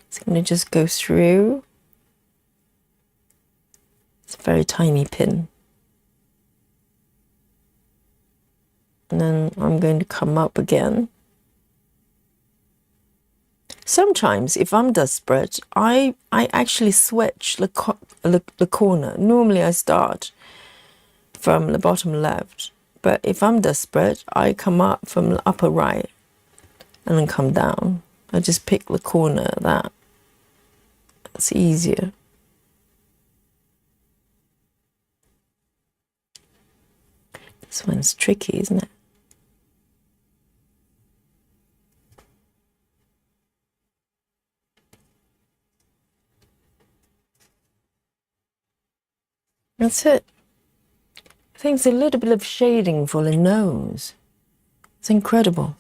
It's going to just go through. It's a very tiny pin. And then I'm going to come up again. Sometimes, if I'm desperate, I actually switch the corner. Normally I start from the bottom left, but if I'm desperate, I come up from the upper right and then come down. I just pick the corner that's easier. This one's tricky, isn't it? That's it. I think it's a little bit of shading for the nose. It's incredible.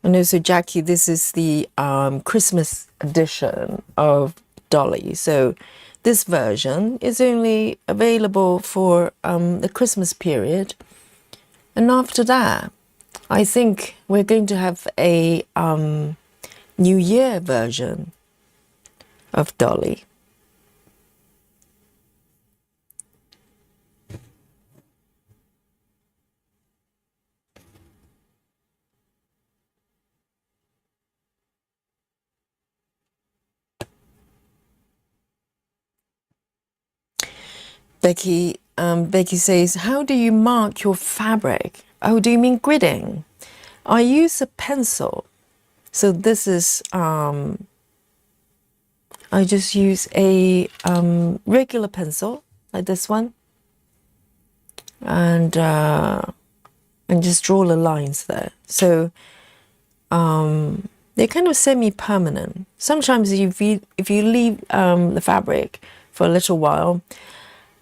And also, Jackie, this is the Christmas edition of Dolly. So this version is only available for the Christmas period. And after that, I think we're going to have a New Year version of Dolly. Becky says, how do you mark your fabric? Oh, do you mean gridding? I use a pencil. So this is, I just use a regular pencil, like this one. And just draw the lines there. So they're kind of semi-permanent. Sometimes if you leave the fabric for a little while,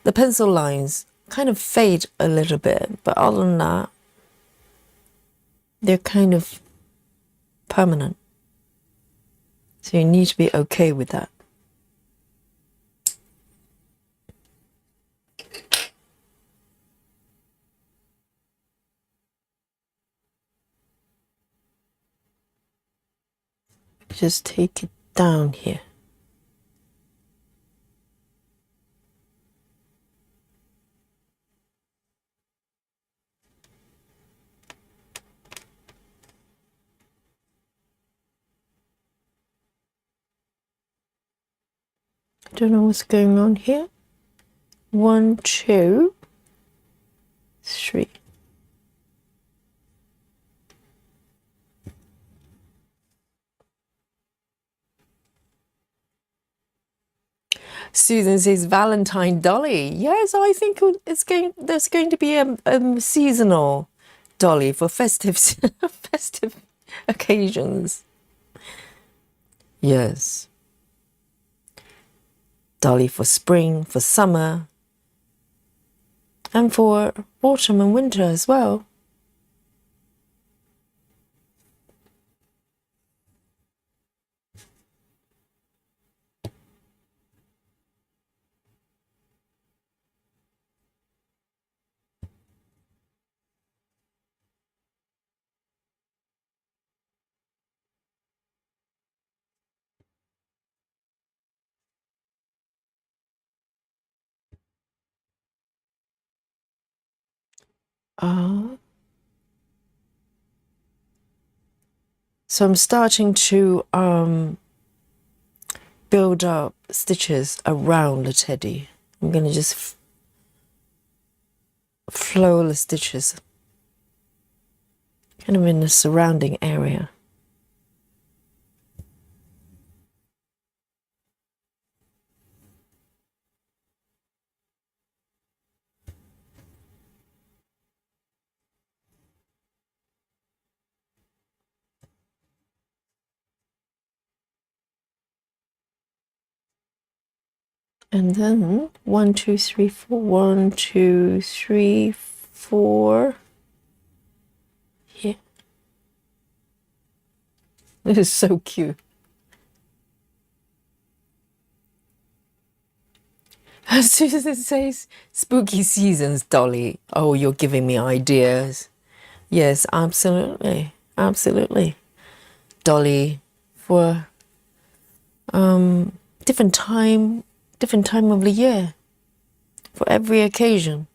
the pencil lines kind of fade a little bit, but other than that, they're kind of permanent. So you need to be okay with that. Just take it down here. I don't know what's going on here. 1, 2, 3. Susan says Valentine dolly. Yes, I think there's going to be a seasonal dolly for festive festive occasions. Yes. Dolly for spring, for summer, and for autumn and winter as well. So I'm starting to build up stitches around the teddy. I'm going to just flow the stitches kind of in the surrounding area. And then 1, 2, 3, 4. 1, 2, 3, 4. Here. This is so cute. Susan says, spooky seasons, Dolly. Oh, you're giving me ideas. Yes, absolutely. Absolutely. Dolly for different time of the year, for every occasion.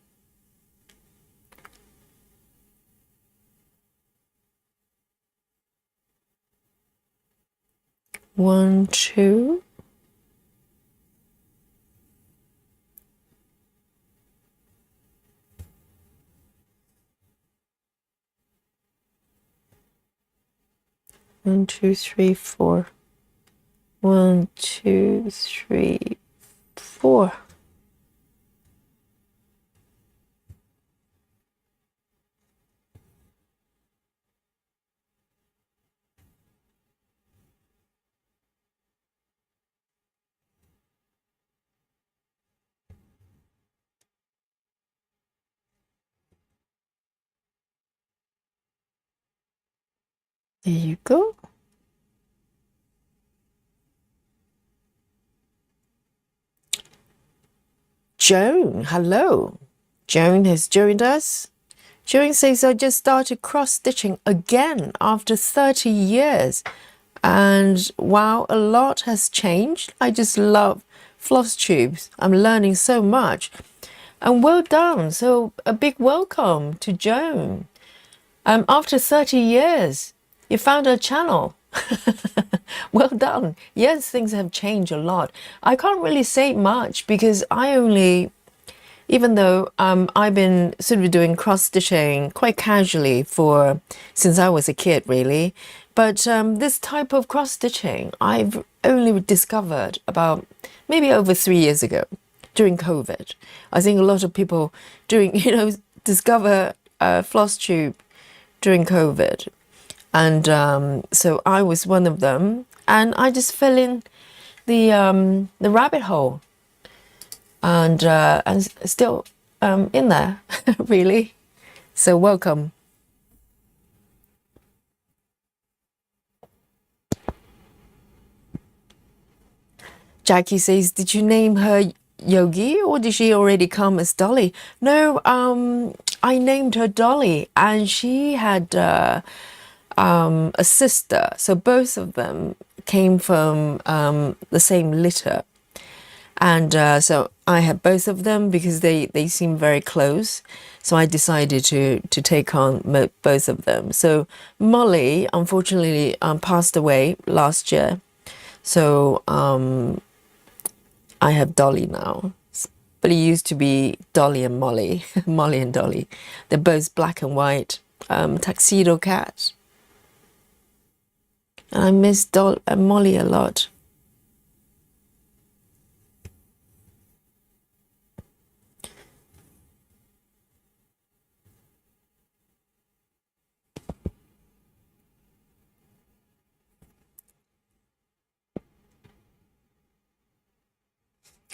One, two. One, two, three, 4. 1, 2, 3, 4. There you go. Joan, hello. Joan has joined us. Joan says, I just started cross-stitching again after 30 years. And wow, a lot has changed. I just love floss tubes. I'm learning so much. And well done. So a big welcome to Joan. After 30 years, you found a channel. Well done. Yes, things have changed a lot. I can't really say much because I only even though I've been sort of doing cross stitching quite casually for since I was a kid, really. But this type of cross stitching I've only discovered about maybe over 3 years ago during COVID. I think a lot of people discover floss tube during COVID, and so I was one of them, and I just fell in the rabbit hole, and still in there, really. So welcome. Jackie says, did you name her Yogi or did she already come as Dolly? No, I named her Dolly, and she had a sister. So both of them came from the same litter. And so I had both of them because they seem very close. So I decided to take on both of them. So Molly, unfortunately, passed away last year. So I have Dolly now. But it used to be Dolly and Molly, Molly and Dolly. They're both black and white tuxedo cats. And I miss Molly a lot.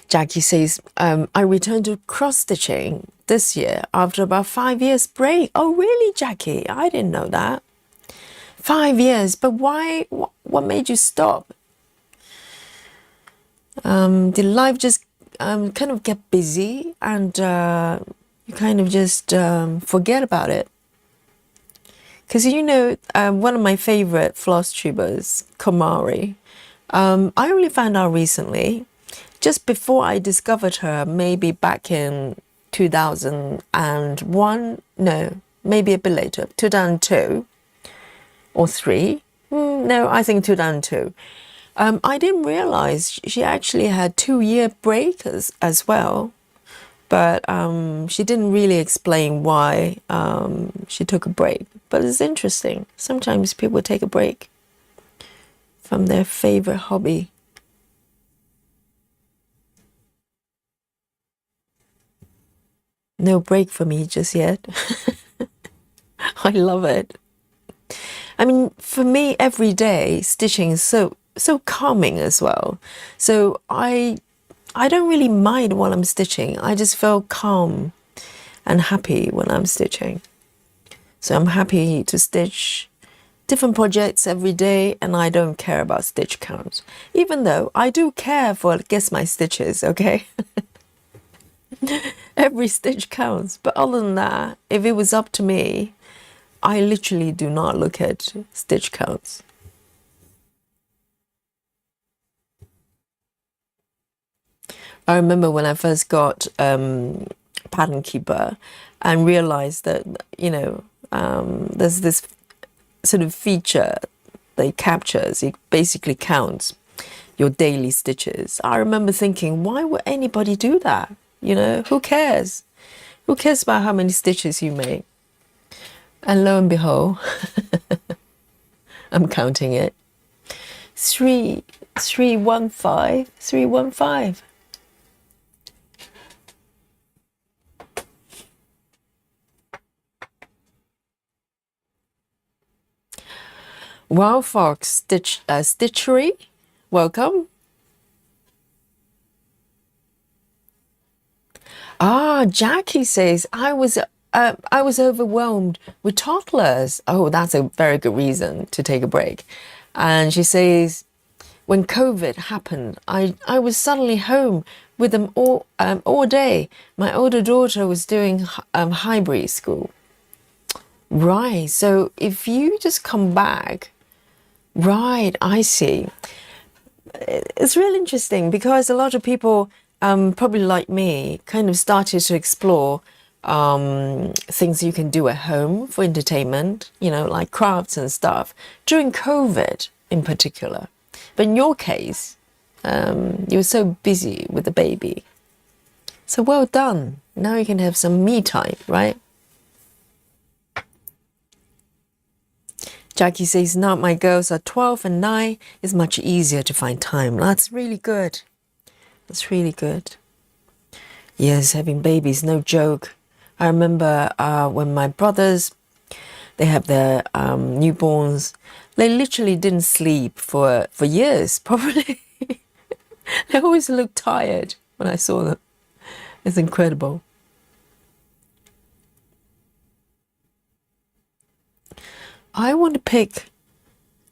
Jackie says, I returned to cross-stitching this year after about 5 years break. Oh, really, Jackie? I didn't know that. 5 years, but why? What made you stop? Did life just kind of get busy and you kind of just forget about it? Because one of my favorite floss tubers, Komari, I only found out recently, just before I discovered her, maybe back in 2001, no, maybe a bit later, 2002 or 3. No, I think 2002. I didn't realize she actually had 2-year break as well, but she didn't really explain why she took a break. But it's interesting. Sometimes people take a break from their favorite hobby. No break for me just yet. I love it. I mean, for me, every day stitching is so calming as well. So I don't really mind while I'm stitching. I just feel calm and happy when I'm stitching. So I'm happy to stitch different projects every day, and I don't care about stitch count, even though I do care for guess my stitches, okay? Every stitch counts. But other than that, if it was up to me, I literally do not look at stitch counts. I remember when I first got Pattern Keeper and realized that, there's this sort of feature that captures, it basically counts your daily stitches. I remember thinking, why would anybody do that? Who cares? Who cares about how many stitches you make? And lo and behold, I'm counting it. 315. Wow, Fox Stitchery, welcome. Jackie says, I was overwhelmed with toddlers. Oh, that's a very good reason to take a break. And she says, when COVID happened, I was suddenly home with them all day. My older daughter was doing hybrid school. Right, so if you just come back, right, I see. It's really interesting because a lot of people, probably like me, kind of started to explore things you can do at home for entertainment, like crafts and stuff, during COVID in particular. But in your case, you were so busy with the baby. So well done. Now you can have some me time, right? Jackie says, now my girls are 12 and 9. It's much easier to find time. That's really good. That's really good. Yes, having babies, no joke. I remember when my brothers, they have their newborns, they literally didn't sleep for years, probably. They always looked tired when I saw them. It's incredible. I want to pick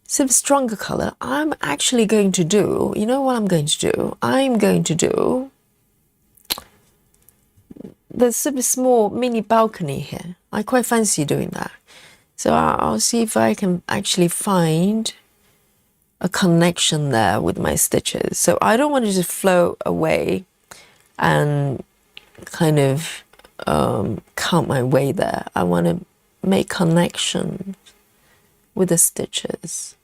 some stronger color. I'm actually going to do, you know what I'm going to do? I'm going to do the super small mini balcony here. I quite fancy doing that. So I'll see if I can actually find a connection there with my stitches. So I don't want to just flow away and kind of count my way there. I want to make connection with the stitches.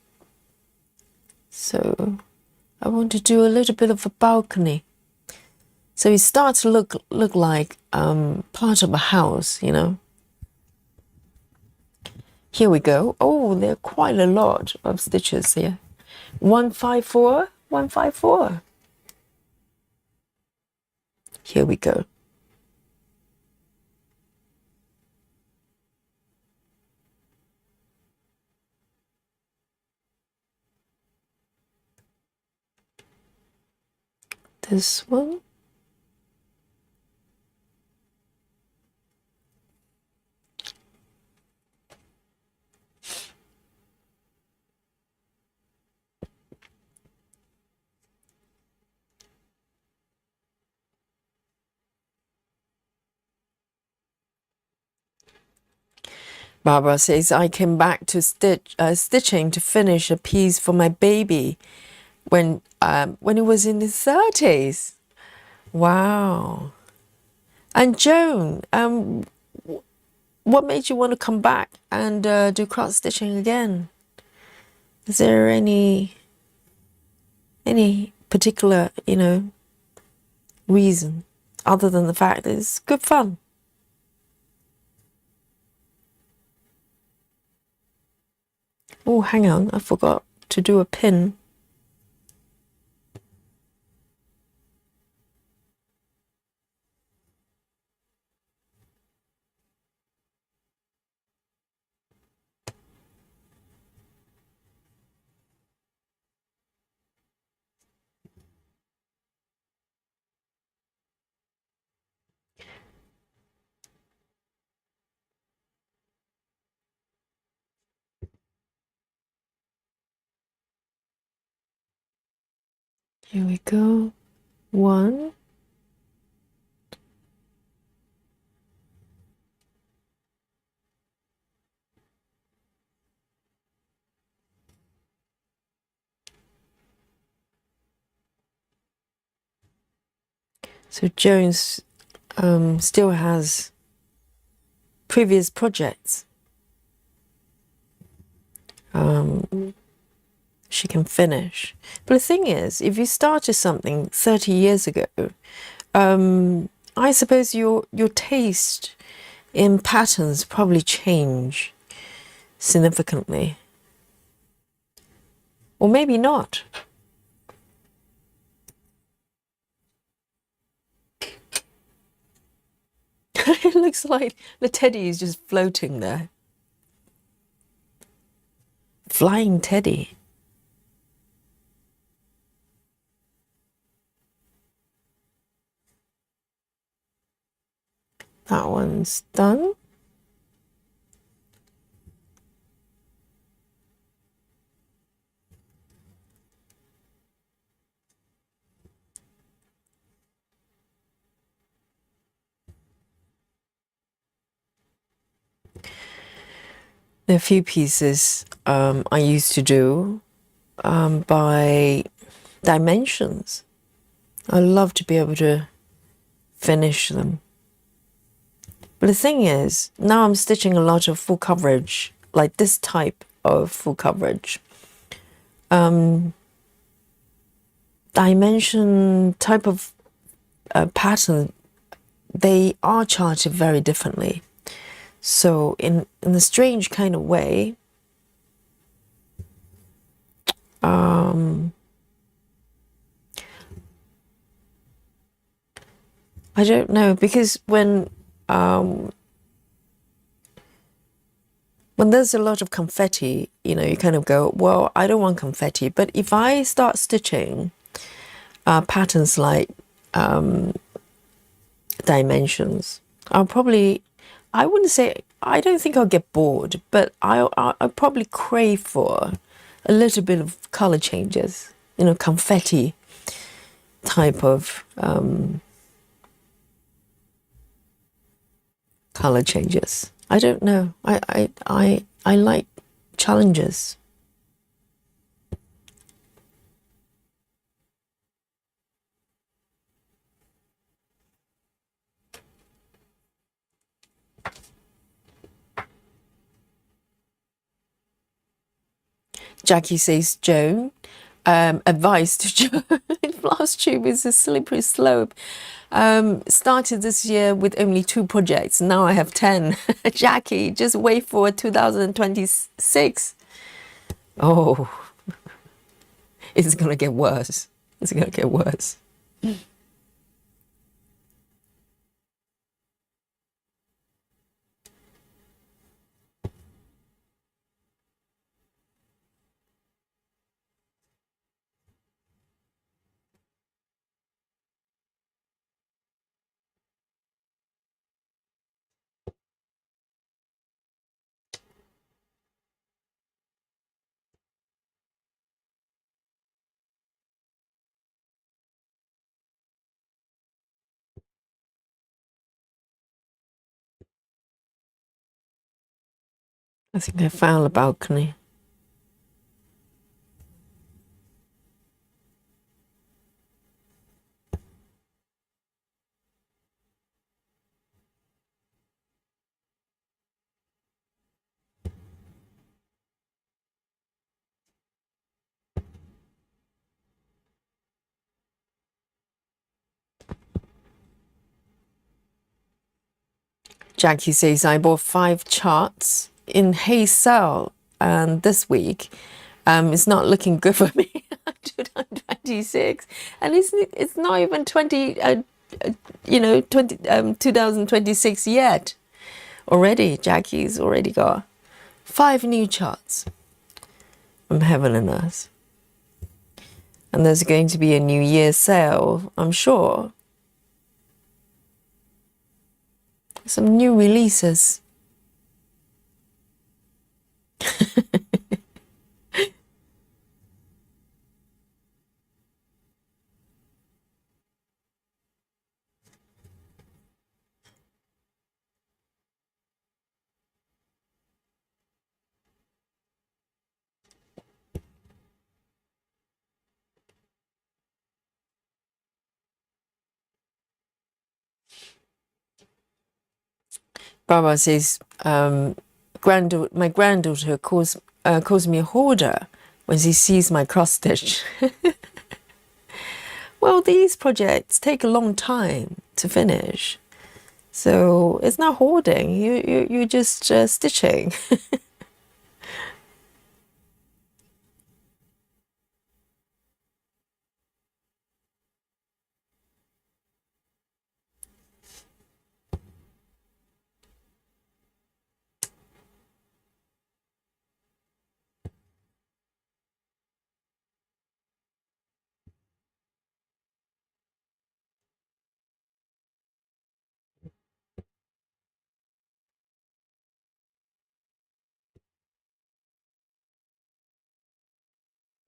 So I want to do a little bit of a balcony. So it starts to look like part of a house, you know. Here we go. Oh, there are quite a lot of stitches here. 154, 154. Here we go. This one. Barbara says, I came back to stitching to finish a piece for my baby when he was in his 30s. Wow. And Joan, what made you want to come back and do cross stitching again? Is there any particular, you know, reason other than the fact that it's good fun? Oh, hang on, I forgot to do a pin. Here we go. 1. So Jones still has previous projects. She can finish. But the thing is, if you started something 30 years ago, I suppose your taste in patterns probably change significantly. Or maybe not. It looks like the teddy is just floating there. Flying teddy. That one's done. There are a few pieces I used to do by dimensions. I love to be able to finish them. But the thing is, now I'm stitching a lot of full coverage, like this type of full coverage. Dimension type of pattern they are charted very differently. So in a strange kind of way, I don't know, because when there's a lot of confetti, you kind of go, well, I don't want confetti. But if I start stitching patterns like dimensions, I wouldn't say, I don't think I'll get bored, but I'll probably crave for a little bit of color changes, confetti type of color changes. I don't know. I like challenges. Jackie says, Joan, advice to Joan. Floss tube is a slippery slope. Started this year with only 2 projects. Now I have 10. Jackie, just wait for 2026. Oh, it's going to get worse. It's going to get worse. I think I found a balcony. Jackie says, I bought 5 charts in Hay sale, and this week it's not looking good for me. 2026, and it's not even 2026 yet. Already, Jackie's already got 5 new charts from Heaven and Earth. And there's going to be a New Year sale, I'm sure. Some new releases. Barbara says, my granddaughter calls me a hoarder when she sees my cross stitch. Well, these projects take a long time to finish, so it's not hoarding. You're just stitching.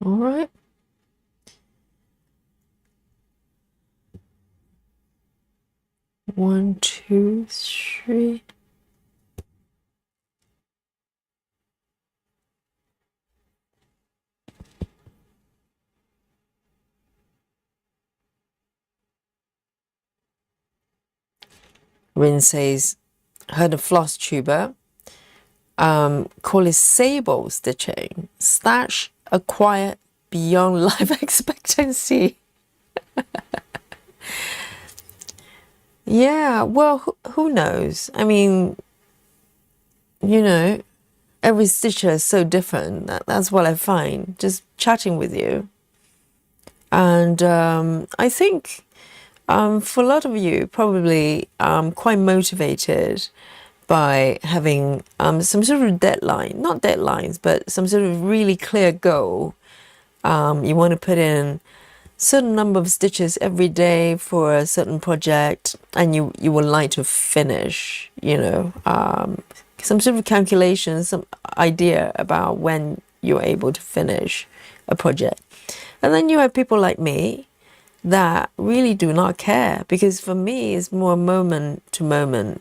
All right. One, two, three. Rin says, heard a floss tuber call it sable stitching. Stash acquired beyond life expectancy. Yeah, well, who knows? I mean, you know, every stitcher is so different. That's what I find just chatting with you. And I think for a lot of you, probably quite motivated by having some sort of deadline, not deadlines, but some sort of really clear goal. You want to put in certain number of stitches every day for a certain project, and you would like to finish, some sort of calculation, some idea about when you're able to finish a project. And then you have people like me that really do not care, because for me it's more moment to moment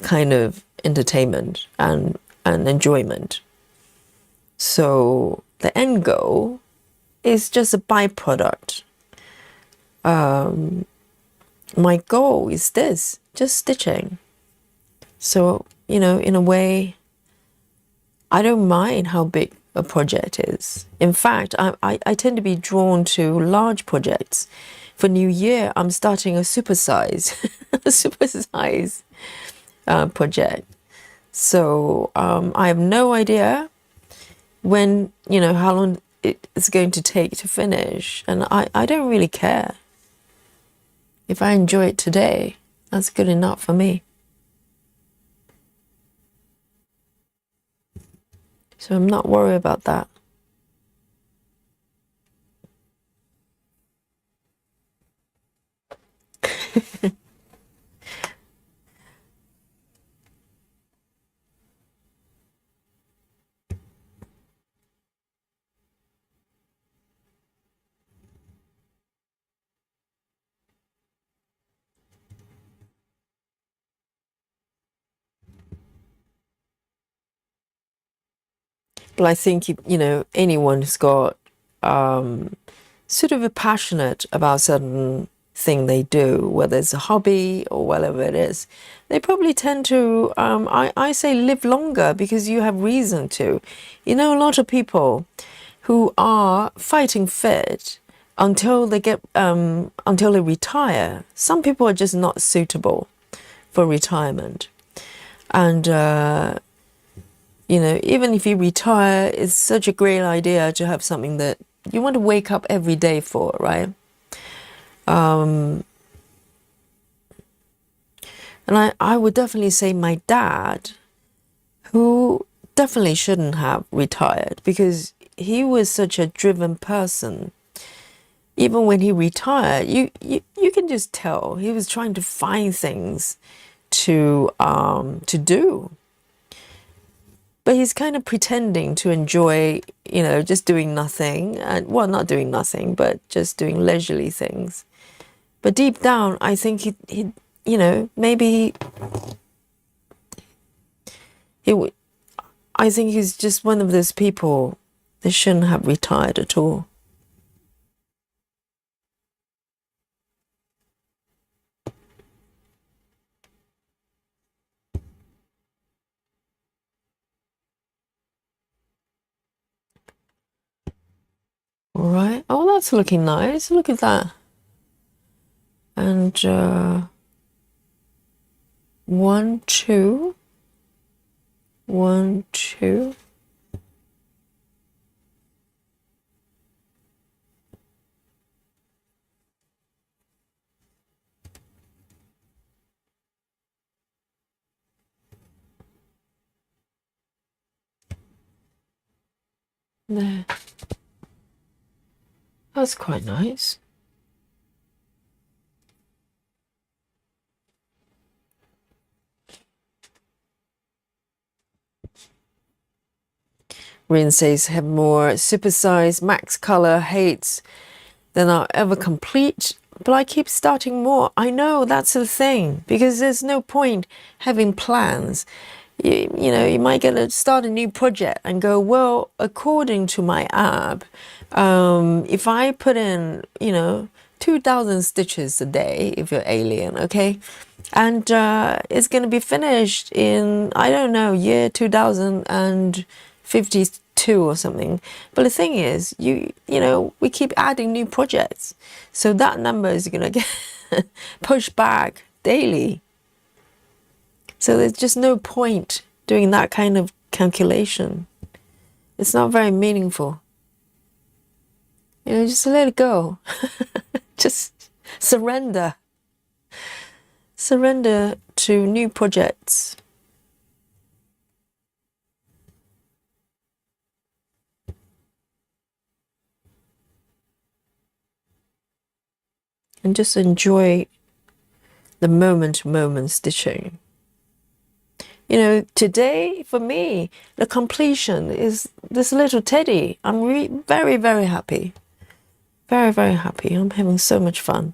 kind of entertainment and enjoyment. So the end goal is just a byproduct. My goal is this, just stitching. So, in a way, I don't mind how big a project is. In fact, I tend to be drawn to large projects. For New Year, I'm starting a supersize, project. So I have no idea when, how long it's going to take to finish. And I don't really care. If I enjoy it today, that's good enough for me. So I'm not worried about that. But I think, anyone who's got sort of a passionate about certain thing they do, whether it's a hobby or whatever it is, they probably tend to, I say live longer, because you have reason to. A lot of people who are fighting fit until they retire. Some people are just not suitable for retirement. And, even if you retire, it's such a great idea to have something that you want to wake up every day for, right? And I would definitely say my dad, who definitely shouldn't have retired, because he was such a driven person. Even when he retired, you can just tell he was trying to find things to do. But he's kind of pretending to enjoy, just doing nothing, and well, not doing nothing, but just doing leisurely things. But deep down, I think he maybe I think he's just one of those people that shouldn't have retired at all. All right. Oh, that's looking nice. Look at that. And 1, 2, 1, 2. There. That's quite nice. Rin says, have more supersize, max color, hates than I'll ever complete. But I keep starting more. I know, that's the thing, because there's no point having plans. You might get to start a new project and go, well, according to my app, if I put in, 2,000 stitches a day, if you're alien, okay? And it's going to be finished in, I don't know, year 2052 or something. But the thing is, we keep adding new projects. So that number is going to get pushed back daily. So there's just no point doing that kind of calculation. It's not very meaningful. Just let it go. Just surrender. Surrender to new projects. And just enjoy the moment-to-moment stitching. Today, for me, the completion is this little teddy. I'm very, very happy. Very, very happy. I'm having so much fun.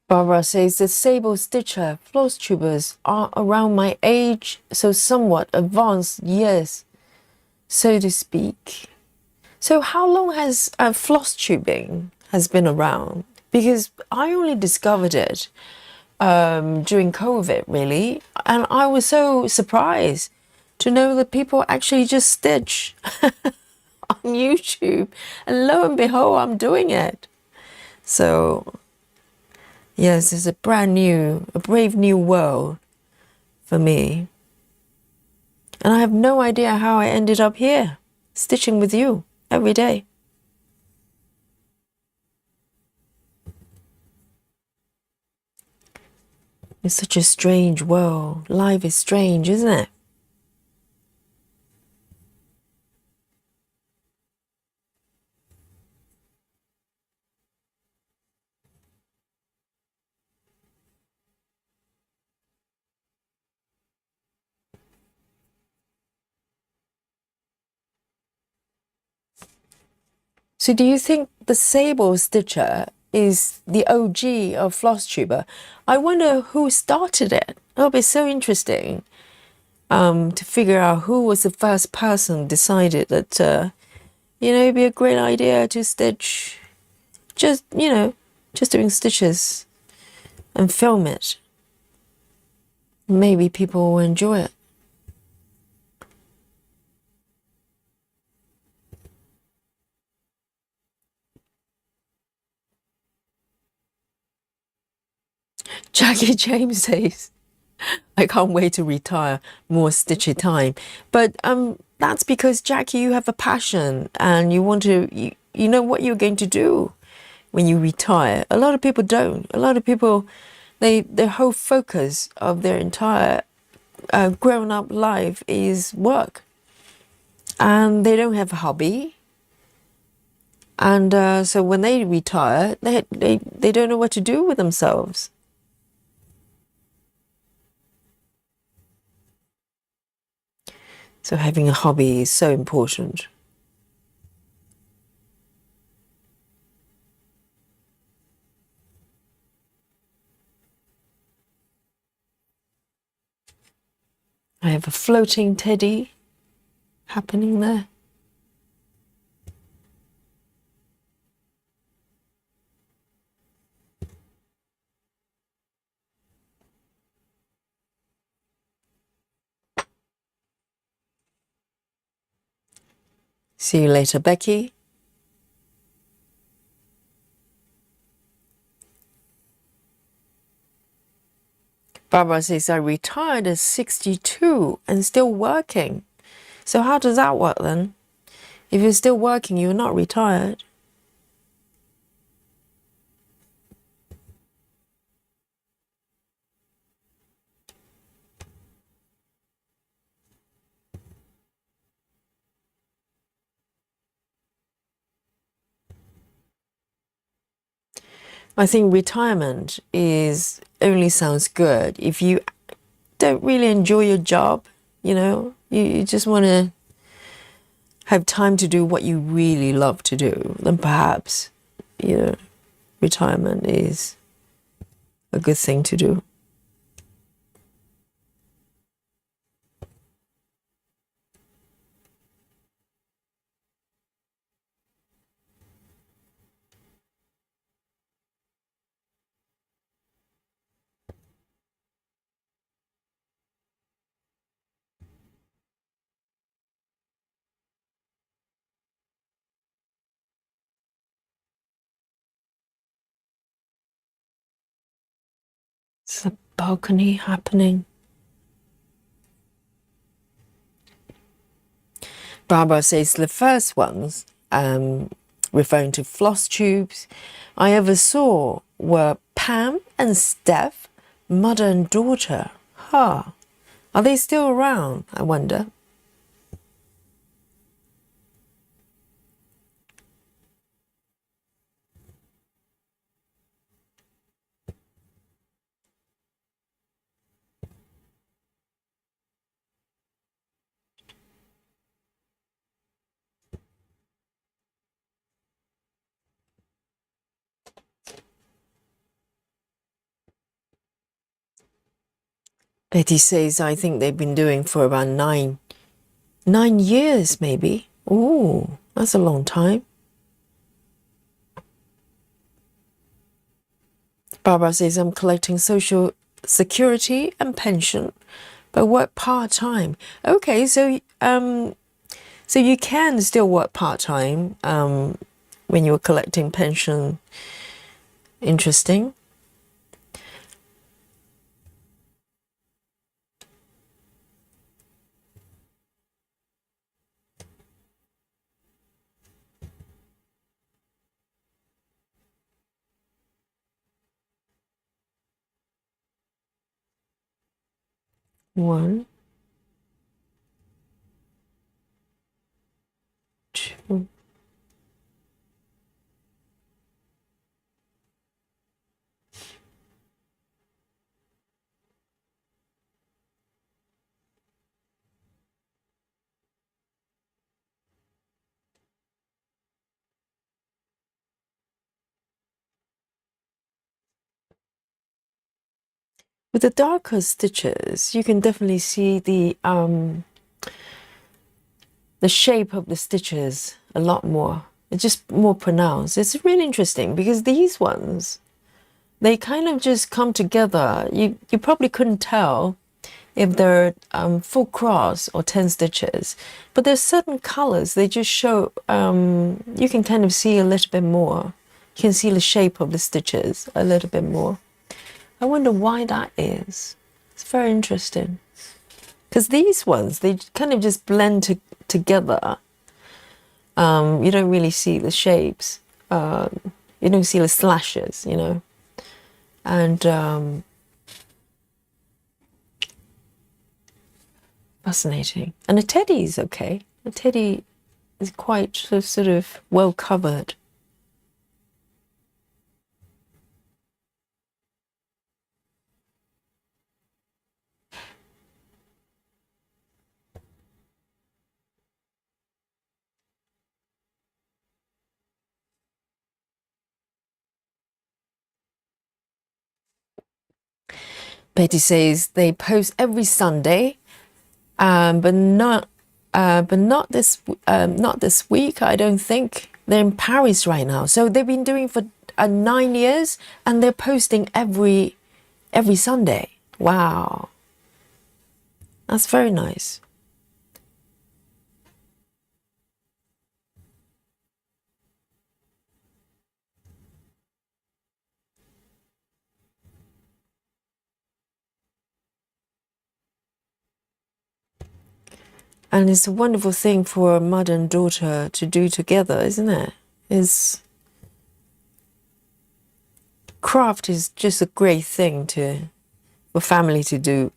Barbara says the sable stitcher floss tubers are around my age, so somewhat advanced years, so to speak. So how long has floss tubing has been around? Because I only discovered it during COVID, really, and I was so surprised to know that people actually just stitch on YouTube, and lo and behold, I'm doing it. So yes, it's a brave new world for me. And I have no idea how I ended up here, stitching with you every day. It's such a strange world. Life is strange, isn't it? So do you think the sable stitcher is the OG of floss tuber? I wonder who started it. It'll be so interesting to figure out who was the first person decided that, it'd be a great idea to stitch, just doing stitches and film it. Maybe people will enjoy it. Jackie James says, I can't wait to retire, more stitchy time. But that's because, Jackie, you have a passion and you want to, you know what you're going to do when you retire. A lot of people don't. A lot of people, their whole focus of their entire grown-up life is work. And they don't have a hobby. And so when they retire, they don't know what to do with themselves. So having a hobby is so important. I have a floating teddy happening there. See you later, Becky. Barbara says, I retired at 62 and still working. So how does that work then? If you're still working, you're not retired. I think retirement only sounds good if you don't really enjoy your job, you just want to have time to do what you really love to do, then perhaps, retirement is a good thing to do. It's a balcony happening. Barbara says the first ones, referring to floss tubes, I ever saw were Pam and Steph, mother and daughter. Huh. Are they still around, I wonder? Betty says, I think they've been doing for about 9 years, maybe. Ooh, that's a long time. Barbara says, I'm collecting social security and pension, but work part-time. Okay, so you can still work part-time when you're collecting pension. Interesting. One, two. With the darker stitches, you can definitely see the shape of the stitches a lot more. It's just more pronounced. It's really interesting because these ones, they kind of just come together. You probably couldn't tell if they're full cross or 10 stitches, but there's certain colors, they just show, you can kind of see a little bit more. You can see the shape of the stitches a little bit more. I wonder why that is. It's very interesting. Because these ones, they kind of just blend together. You don't really see the shapes. You don't see the slashes, you know. And fascinating. And the teddy is okay. The teddy is quite sort of well covered. Betty says they post every Sunday, but not this week. I don't think. They're in Paris right now, so they've been doing for 9 years, and they're posting every Sunday. Wow, that's very nice. And it's a wonderful thing for a mother and daughter to do together, isn't it? Craft is just a great thing for family to do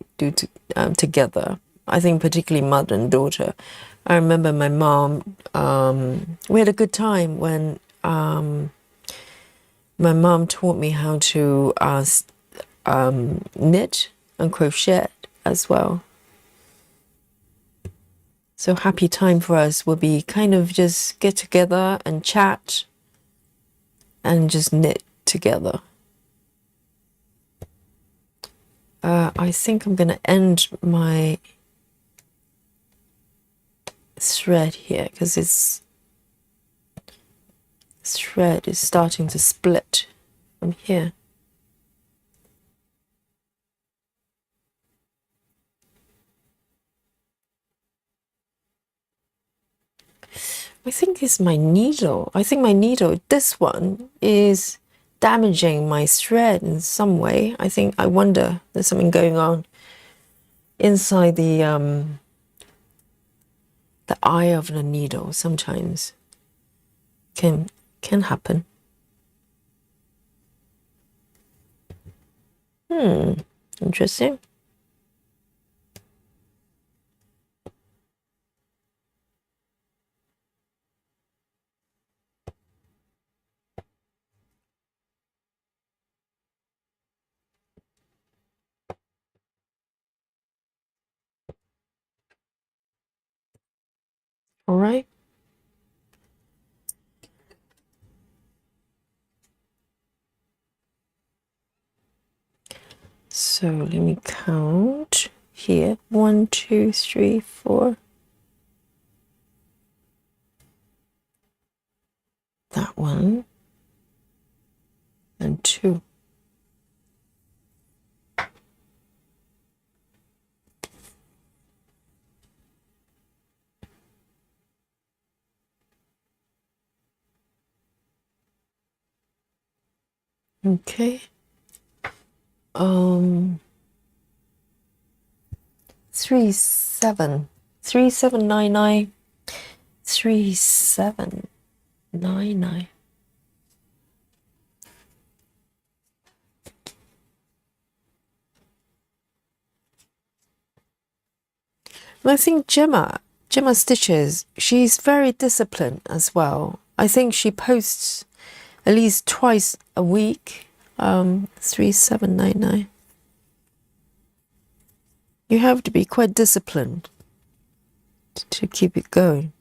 together. I think particularly mother and daughter. I remember my mom. We had a good time when my mom taught me how to knit and crochet as well. So happy time for us will be kind of just get together and chat and just knit together. I think I'm going to end my thread here because its thread is starting to split from here. I think it's my needle. I think my needle, this one is damaging my thread in some way. I wonder there's something going on inside the eye of the needle. Sometimes can happen. Interesting. All right. So let me count here. 1, 2, 3, 4. That one. And 2. Okay. 3, 7. 3, 7, 9, 9. 3, 7, 9, 9. And I think Gemma Stitches, she's very disciplined as well. I think she posts at least twice a week. 3, 7, 9, 9. You have to be quite disciplined to keep it going.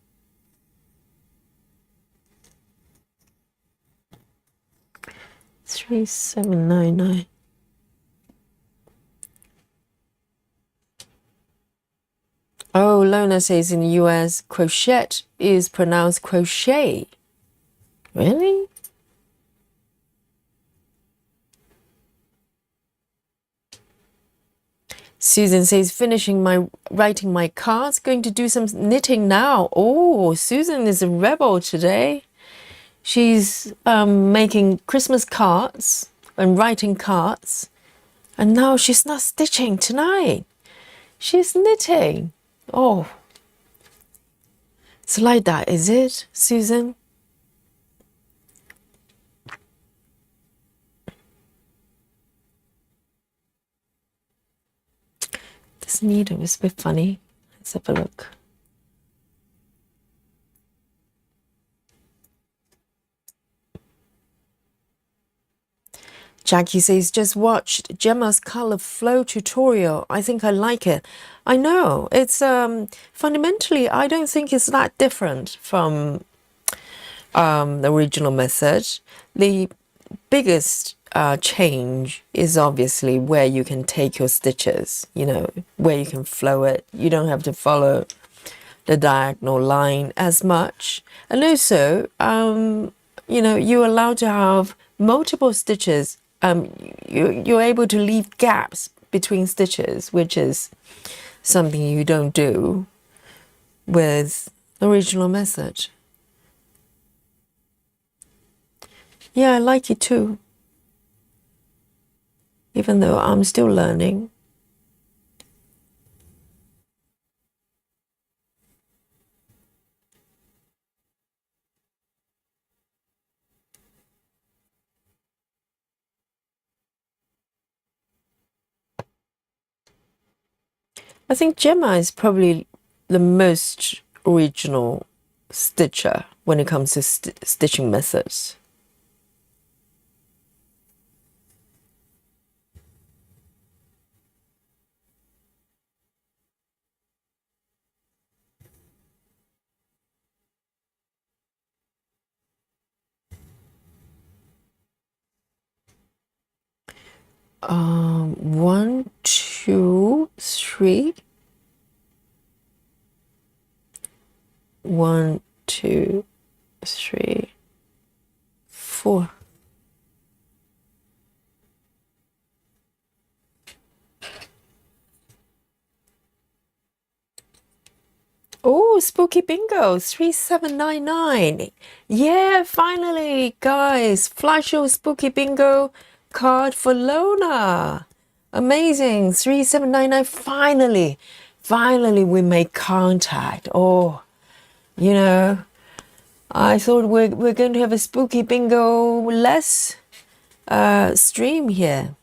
3, 7, 9, 9. Oh, Lona says in the US, crochet is pronounced crochet. Really? Susan says, writing my cards, going to do some knitting now. Oh, Susan is a rebel today. She's making Christmas cards and writing cards. And now she's not stitching tonight. She's knitting. Oh. It's like that, is it, Susan? This needle is a bit funny. Let's have a look. Jackie says, just watched Gemma's color flow tutorial. I think I like it. I know. It's fundamentally, I don't think it's that different from the original method. The biggest change is obviously where you can take your stitches, where you can flow it. You don't have to follow the diagonal line as much. And also, you're allowed to have multiple stitches. You're able to leave gaps between stitches, which is something you don't do with the original method. Yeah, I like it too, even though I'm still learning. I think Gemma is probably the most original stitcher when it comes to stitching methods. One, two, three. 1, 2, 3, 4. Oh, Spooky Bingo, 3799. Yeah, finally, guys. Flash your Spooky Bingo card for Lona. Amazing. 3799. Finally. Finally, we made contact. Oh, you know, I thought we're going to have a Spooky Bingo less stream here.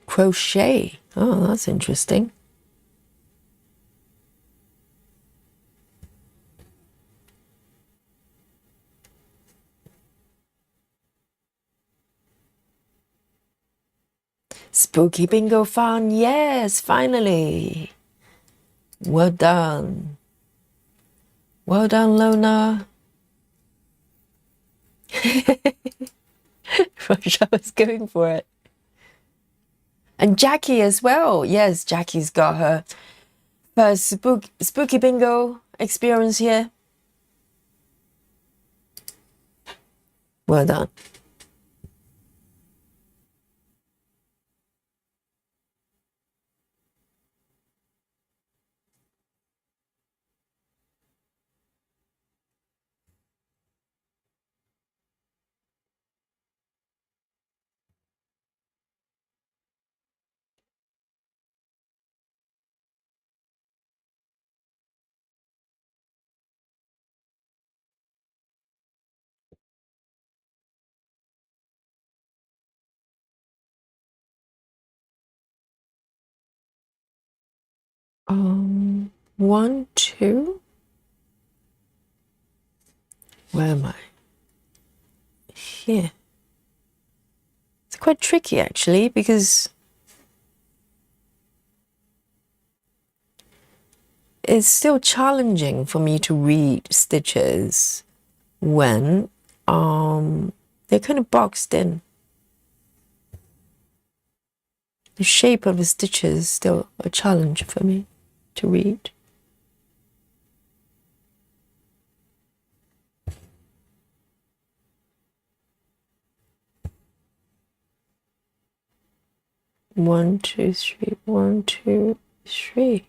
Crochet. Oh, that's interesting. Spooky Bingo fun. Yes, finally. Well done. Well done, Lona. I was going for it. And Jackie as well. Yes, Jackie's got her first Spooky Bingo experience here. Well done. One, two. Where am I? Here. It's quite tricky actually because it's still challenging for me to read stitches when they're kind of boxed in. The shape of the stitches is still a challenge for me to read. One, two, three, one, two, three.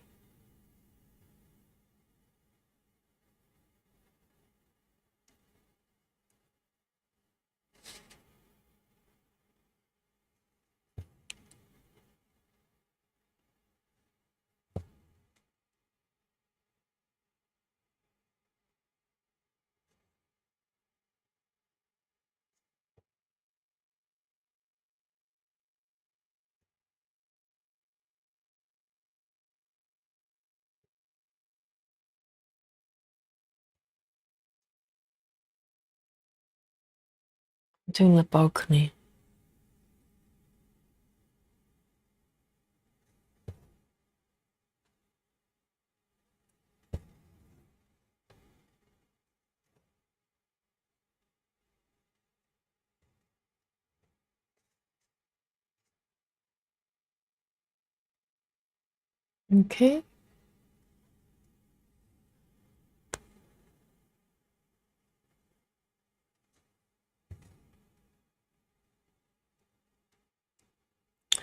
Doing the balcony. Okay.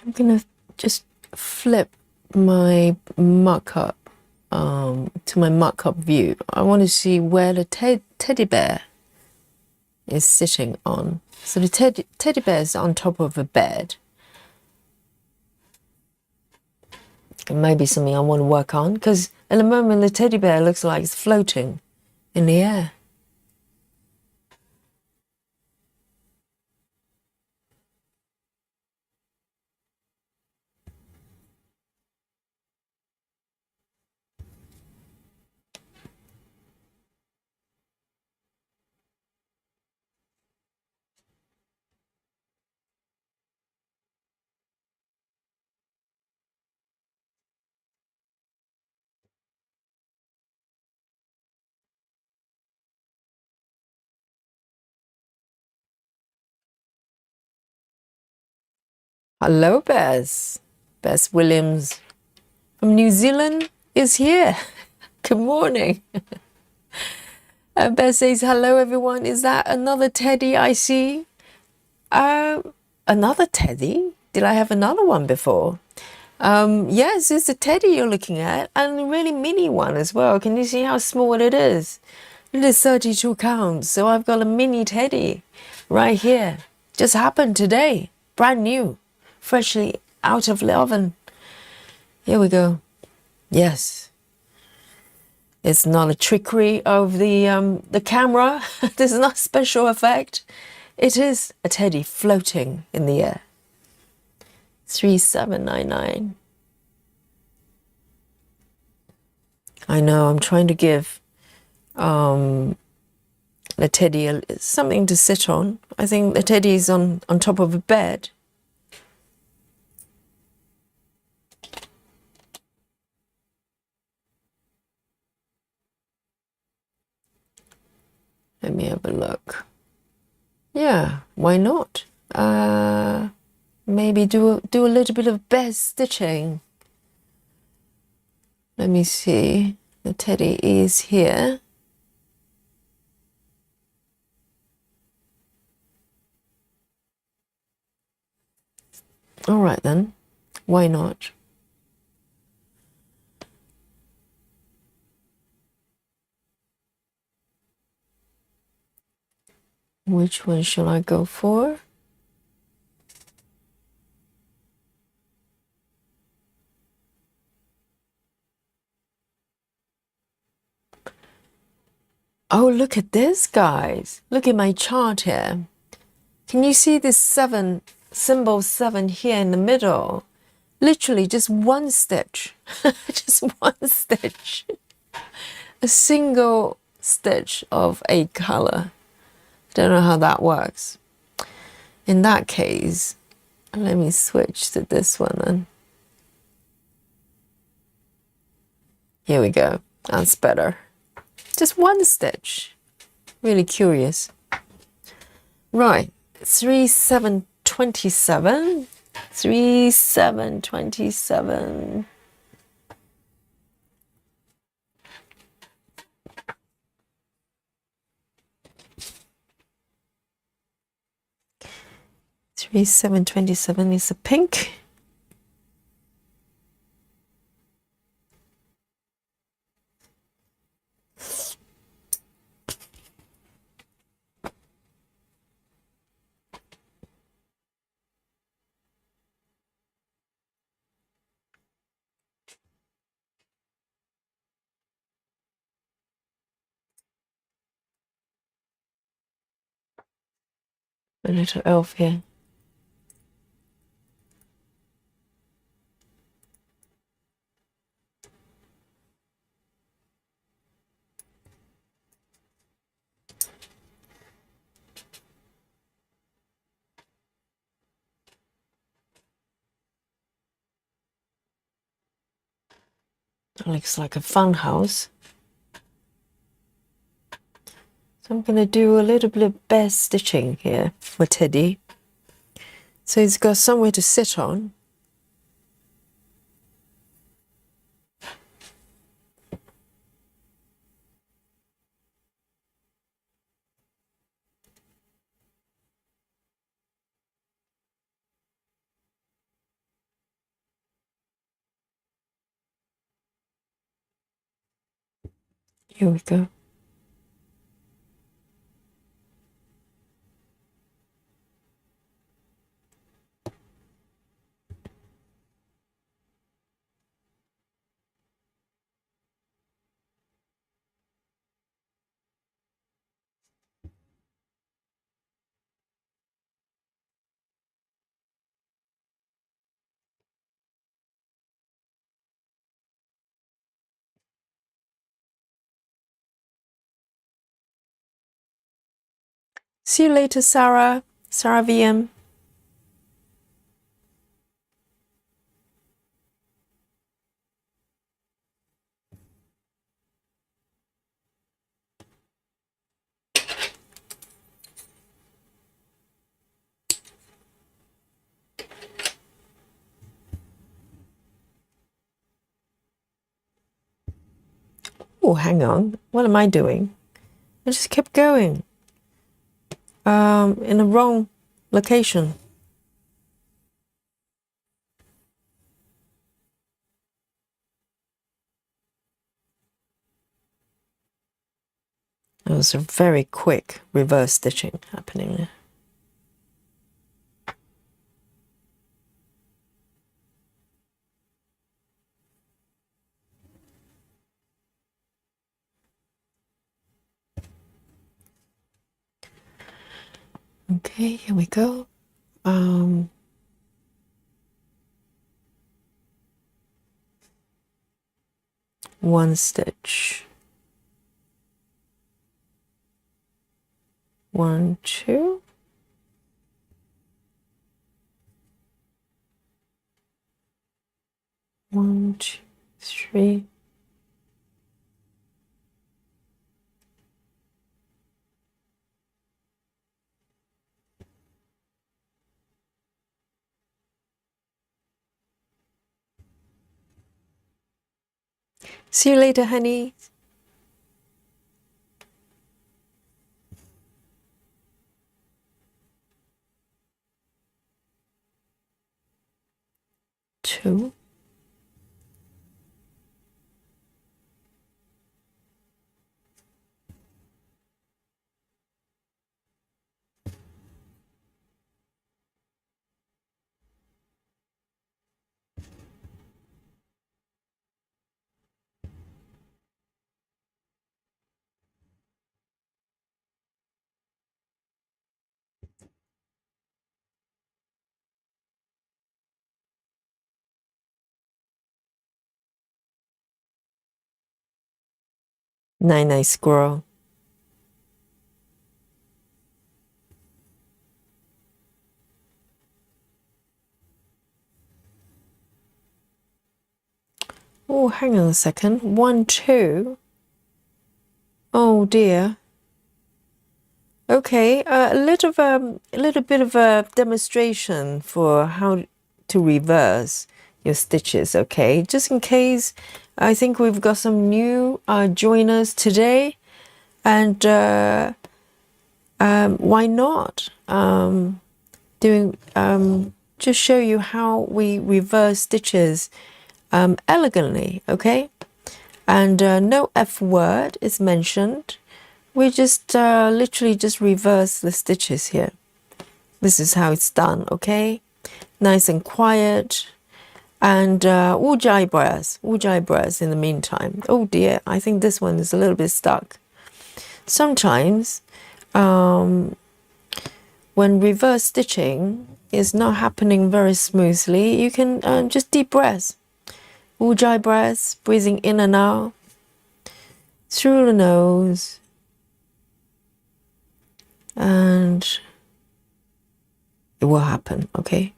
I'm gonna just flip my mock-up to my mock-up view. I want to see where the teddy bear is sitting on. So the teddy bear is on top of a bed. It may be something I want to work on because at the moment the teddy bear looks like it's floating in the air. Hello, Bess. Bess Williams from New Zealand is here. Good morning. Beth says, hello everyone. Is that another teddy I see? Another teddy? Did I have another one before? Yes, it's a teddy you're looking at, and a really mini one as well. Can you see how small it is? It is 32 counts, so I've got a mini teddy right here. Just happened today, brand new, freshly out of the oven. Here we go. Yes. It's not a trickery of the camera. This is not a special effect. It is a teddy floating in the air. 3799. I know, I'm trying to give the teddy something to sit on. I think the teddy is on top of a bed. Let me have a look. Yeah, why not? Maybe do a little bit of bed stitching. Let me see. The teddy is here. All right then. Why not? Which one shall I go for? Oh, look at this, guys. Look at my chart here. Can you see this symbol 7 here in the middle? Literally just one stitch. Just one stitch. A single stitch of a color. Don't know how that works. In that case, let me switch to this one then. Here we go. That's better. Just one stitch. Really curious. Right. 3727. 3727. Three 727 is a pink. A little elf here. It looks like a fun house. So I'm going to do a little bit of bare stitching here for Teddy. So he's got somewhere to sit on. Here we go. See you later, Sarah. Sarah VM. Oh, hang on. What am I doing? I just kept going in the wrong location. There was a very quick reverse stitching happening there. Okay, here we go. One stitch. 1, 2. 1, 2, 3. See you later, honey. Two. Nice squirrel. Oh, hang on a second. 1, 2. Oh dear. Okay, a little bit of a demonstration for how to reverse your stitches. Okay, just in case. I think we've got some new joiners today, and why not doing just show you how we reverse stitches elegantly. Okay, and no F word is mentioned. We just literally just reverse the stitches here. This is how it's done. Okay, nice and quiet. And ujjayi breaths in the meantime. Oh dear, I think this one is a little bit stuck. Sometimes when reverse stitching is not happening very smoothly, you can just deep breaths. Ujjayi breaths, breathing in and out through the nose, and it will happen. Okay,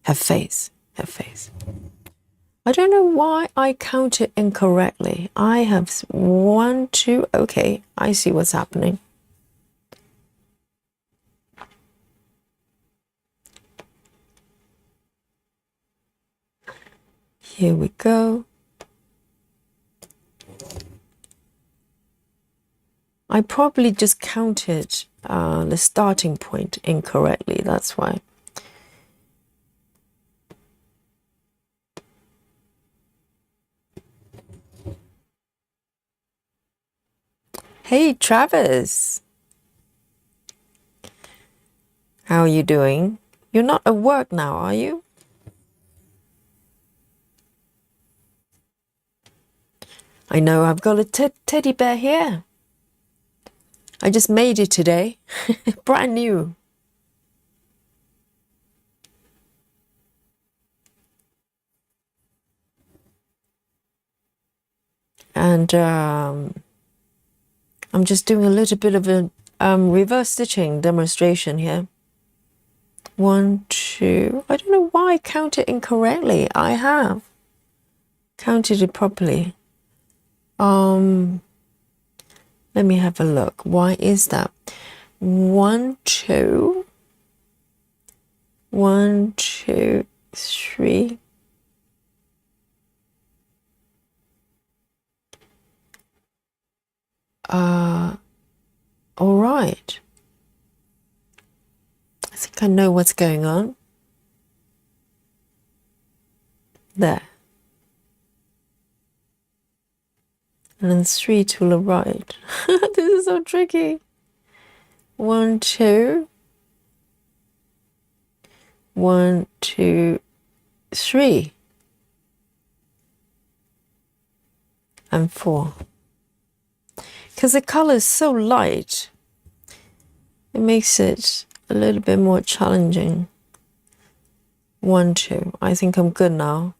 have faith. Have faith. I don't know why I counted incorrectly. I have 1, 2. Okay, I see what's happening. Here we go. I probably just counted the starting point incorrectly. That's why. Hey, Travis. How are you doing? You're not at work now, are you? I know, I've got a teddy bear here. I just made it today. Brand new. And I'm just doing a little bit of a reverse stitching demonstration here. 1, 2. I don't know why I counted incorrectly. I have counted it properly. Let me have a look. Why is that? 1, 2. 1, 2, 3. All right. I think I know what's going on. There. And then 3 to the right. This is so tricky. 1, 2. 1, 2, 3. And 4. Because the color is so light, it makes it a little bit more challenging. 1, 2. I think I'm good now.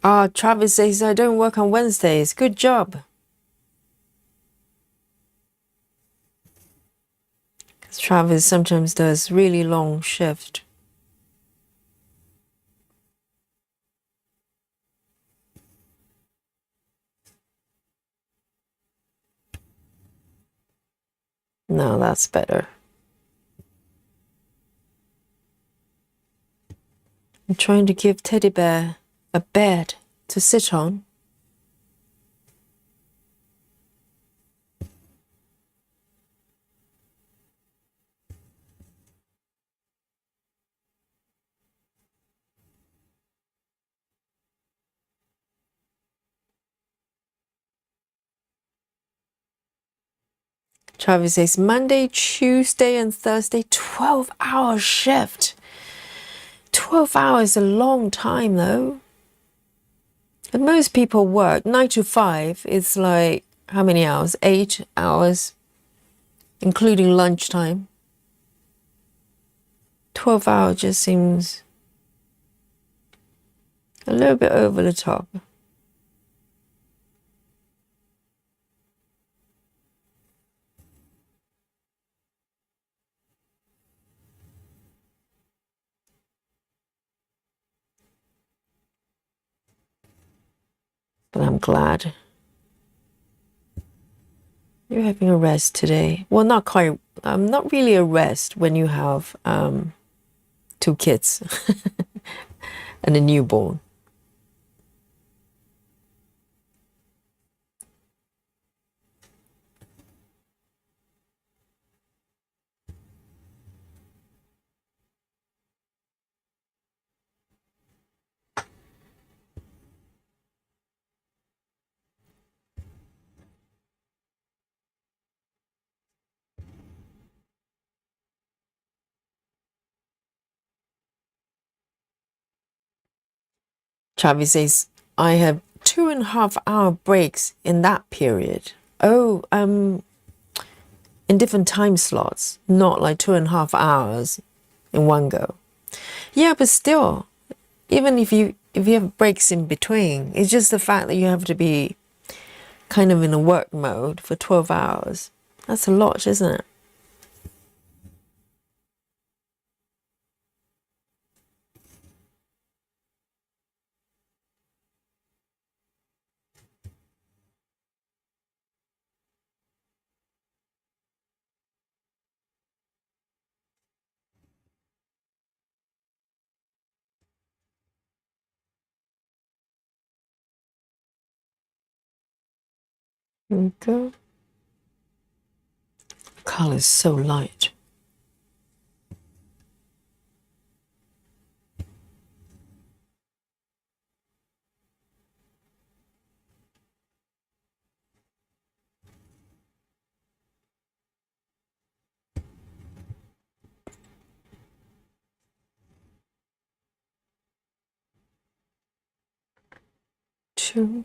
Ah, Travis says I don't work on Wednesdays. Good job. Because Travis sometimes does really long shift. No, that's better. I'm trying to give Teddy Bear a bed to sit on. Travis says Monday, Tuesday, and Thursday, 12-hour shift. 12 hours is a long time though. And most people work 9 to 5. It's like how many hours? 8 hours, including lunchtime. 12 hours just seems a little bit over the top. But I'm glad you're having a rest today. Well, not quite. Not really a rest when you have 2 kids and a newborn. Travis says, I have 2.5-hour breaks in that period. Oh, in different time slots, not like 2.5 hours in one go. Yeah, but still, even if you have breaks in between, it's just the fact that you have to be kind of in a work mode for 12 hours. That's a lot, isn't it? Here we go. Color is so light. Two.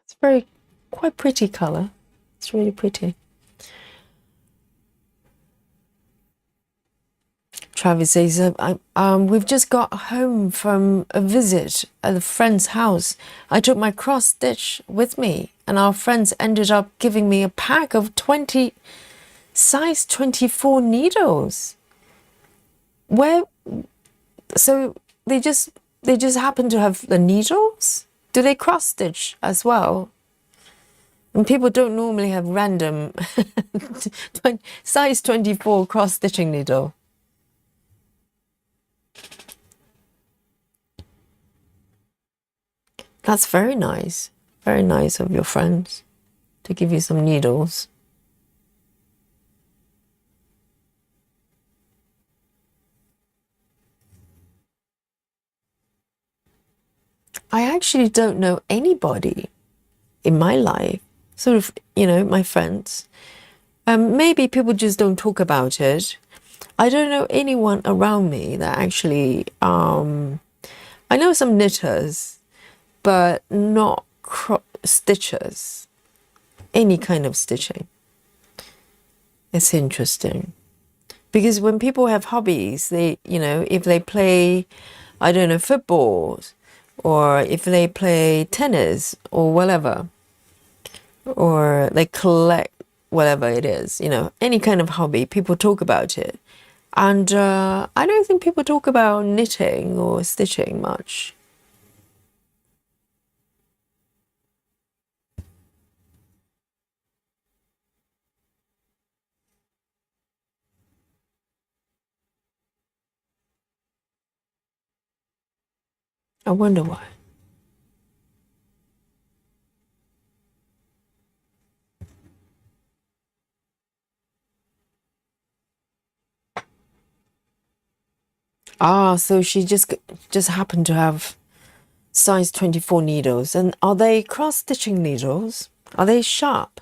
It's very quite pretty color. It's really pretty. Travis says, we've just got home from a visit at a friend's house. I took my cross stitch with me, and our friends ended up giving me a pack of 20 size 24 needles. So they just happen to have the needles? Do they cross stitch as well? And people don't normally have random size 24 cross stitching needle. That's very nice. Very nice of your friends to give you some needles. I actually don't know anybody in my life, sort of, my friends. Maybe people just don't talk about it. I don't know anyone around me that actually, I know some knitters, but not stitchers, any kind of stitching. It's interesting. Because when people have hobbies, they, if they play, I don't know, football, or if they play tennis or whatever, or they collect whatever it is, any kind of hobby, people talk about it. And I don't think people talk about knitting or stitching much. I wonder why. So she just happened to have size 24 needles. And are they cross-stitching needles? Are they sharp?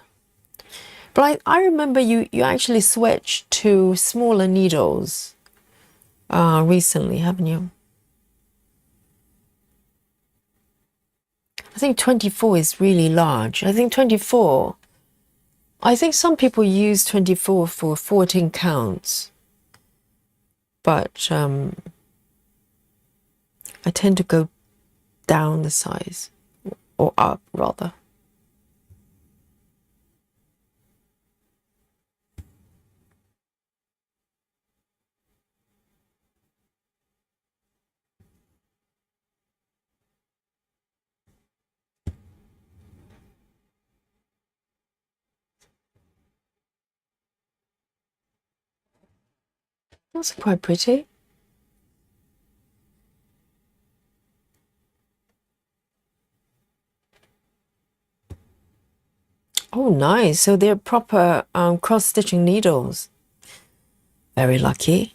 But I remember you actually switched to smaller needles recently, haven't you? I think 24 is really large. I think some people use 24 for 14 counts. But I tend to go down the size, or up rather. That's quite pretty. Oh, nice. So they're proper cross-stitching needles. Very lucky.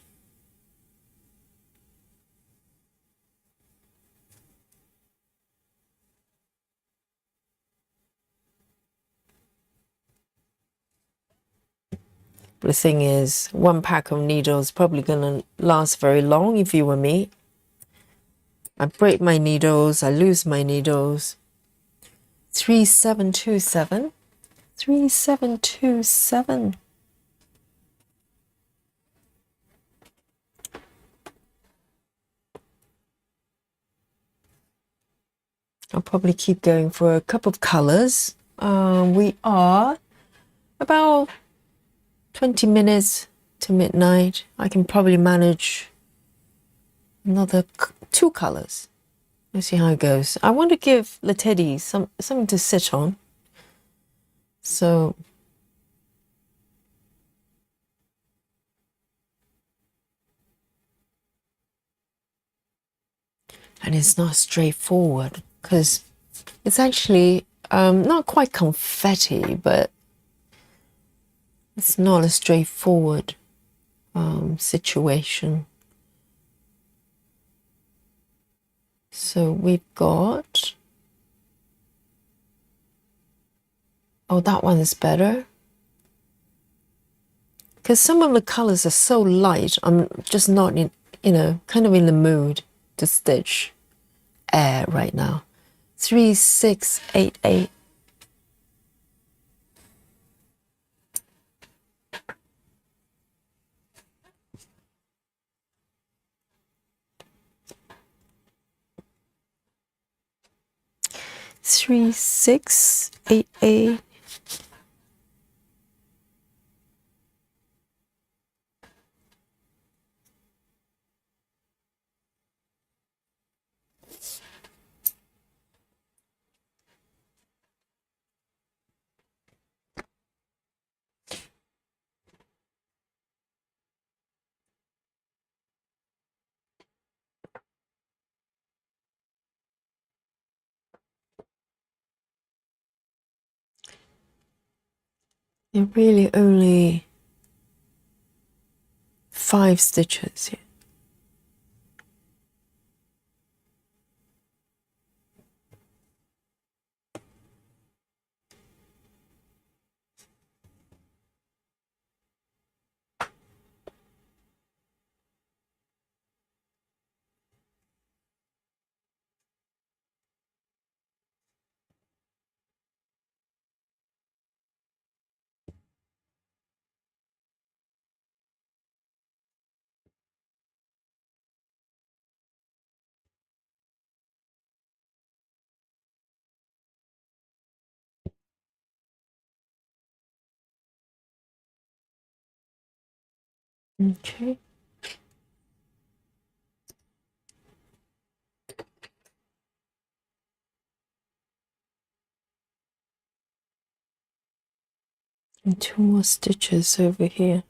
The thing is, one pack of needles probably gonna last very long if you were me. I break my needles, I lose my needles. 3727. 3727. I'll probably keep going for a couple of colors. We are about 20 minutes to midnight. I can probably manage another 2 colors. Let's see how it goes. I want to give the teddy something to sit on. So and it's not straightforward because it's actually not quite confetti, but it's not a straightforward situation. So we've got, oh, that one is better. Because some of the colors are so light, I'm just not in, kind of in the mood to stitch air right now. 3688. 3688. You're really only 5 stitches here. Okay. And 2 more stitches over here.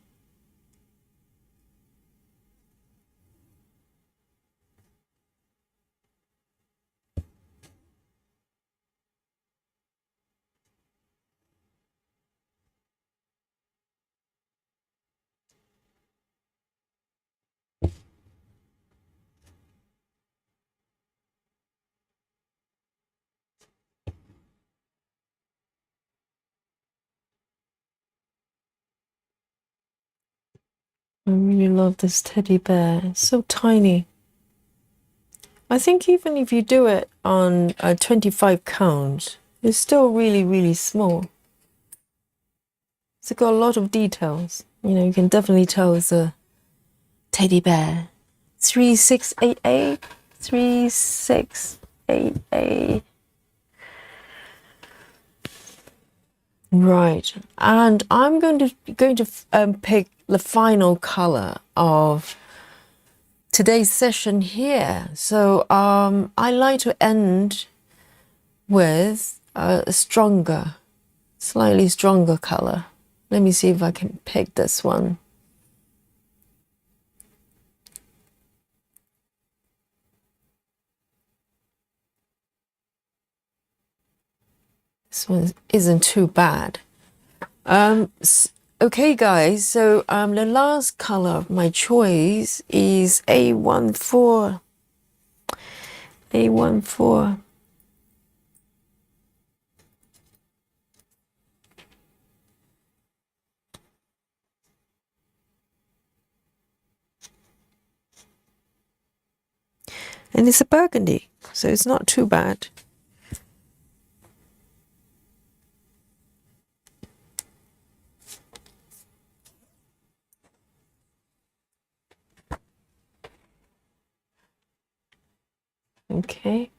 I really love this teddy bear. It's so tiny. I think even if you do it on 25 count, it's still really, really small. It's got a lot of details. You know, you can definitely tell it's a teddy bear. 3688, 3688. Right, and I'm going to pick the final color of today's session here. So I like to end with a stronger, slightly stronger color. Let me see if I can pick this one. This one isn't too bad. Okay, guys, so the last color of my choice is A14. A14. And it's a burgundy, so it's not too bad. Okay.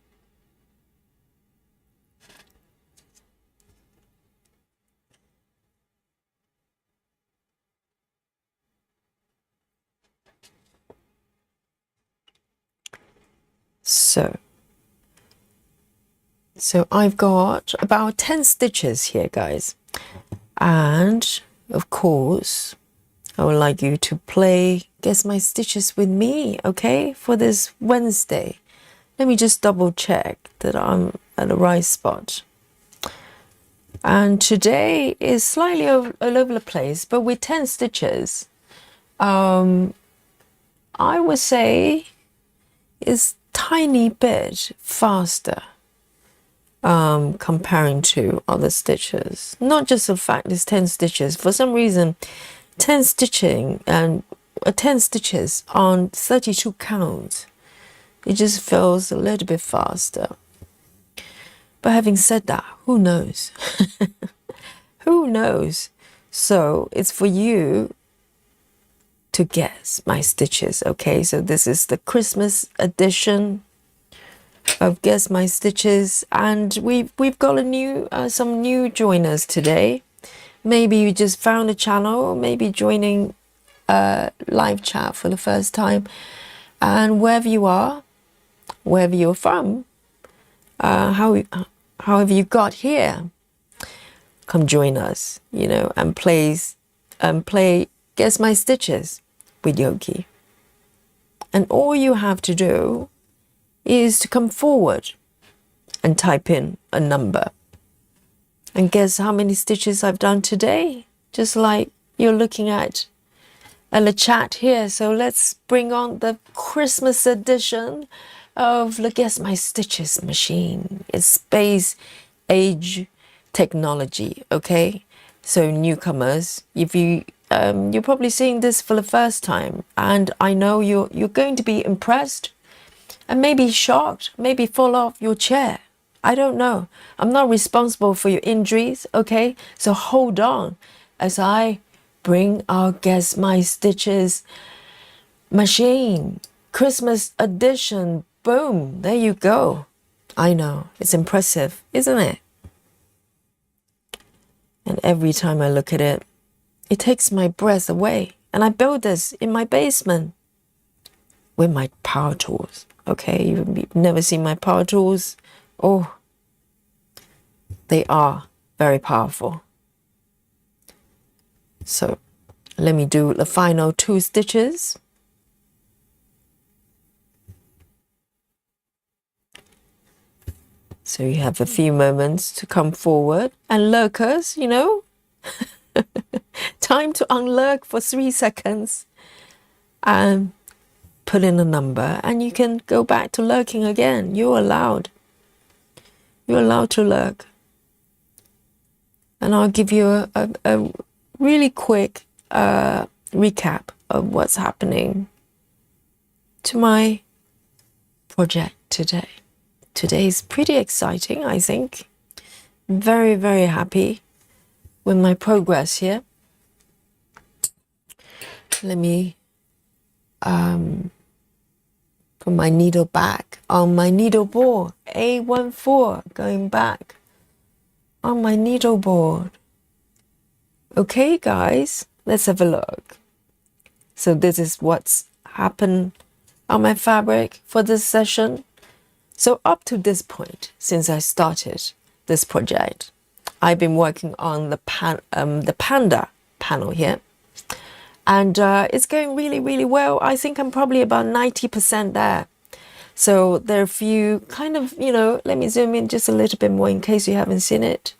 So I've got about 10 stitches here, guys. And of course, I would like you to play Guess My Stitches with me, okay, for this Wednesday. Let me just double check that I'm at the right spot. And today is slightly all over the place, but with 10 stitches, I would say it's tiny bit faster comparing to other stitches. Not just the fact it's 10 stitches. For some reason, 10 stitching and 10 stitches on 32 count, it just feels a little bit faster. But having said that, who knows? Who knows? So it's for you to guess my stitches, okay? So this is the Christmas edition of Guess My Stitches, and we've got a new some new joiners today. Maybe you just found a channel, maybe joining live chat for the first time, and wherever you are, wherever you're from, however you got here, come join us, you know, and play Guess My Stitches with Yogi. And all you have to do is to come forward and type in a number. And guess how many stitches I've done today? Just like you're looking at the chat here. So let's bring on the Christmas edition of the Guess My Stitches machine. It's space age technology, okay? So newcomers, if you're probably seeing this for the first time, and I know you're going to be impressed and maybe shocked, maybe fall off your chair. I don't know. I'm not responsible for your injuries, okay? So hold on as I bring our Guess My Stitches machine. Christmas edition. Boom. There you go. I know. It's impressive, isn't it? And every time I look at it, it takes my breath away. And I built this in my basement with my power tools. Okay, you've never seen my power tools. Oh, they are very powerful. So let me do the final 2 stitches. So you have a few moments to come forward. And lurkers, you know, time to unlurk for 3 seconds and put in a number, and you can go back to lurking again. You're allowed. You're allowed to lurk. And I'll give you a really quick recap of what's happening to my project today. Today is pretty exciting, I think. Very, very happy with my progress here. Let me put my needle back on my needle board. A14 going back on my needle board. Okay, guys, let's have a look. So this is what's happened on my fabric for this session. So up to this point, since I started this project, I've been working on the panda panel here. And it's going really, really well. I think I'm probably about 90% there. So there are a few kind of, you know, let me zoom in just a little bit more in case you haven't seen it.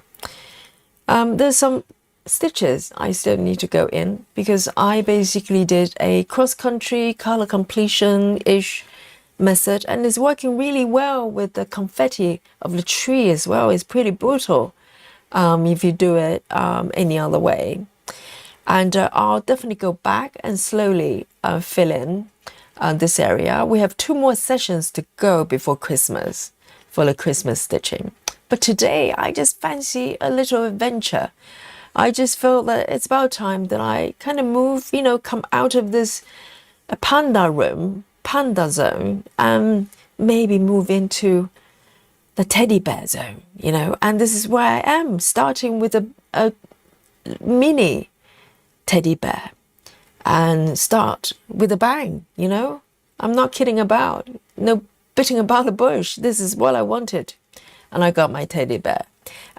There's some stitches I still need to go in because I basically did a cross-country color completion-ish method, and it's working really well with the confetti of the tree as well. It's pretty brutal if you do it any other way. And I'll definitely go back and slowly fill in this area. We have 2 more sessions to go before Christmas for the Christmas stitching. But today I just fancy a little adventure. I just feel that it's about time that I kind of move, you know, come out of this panda room, panda zone, and maybe move into the teddy bear zone, you know. And this is where I am, starting with a mini teddy bear and start with a bang, you know. I'm not kidding about. No beating about the bush. This is what I wanted. And I got my teddy bear.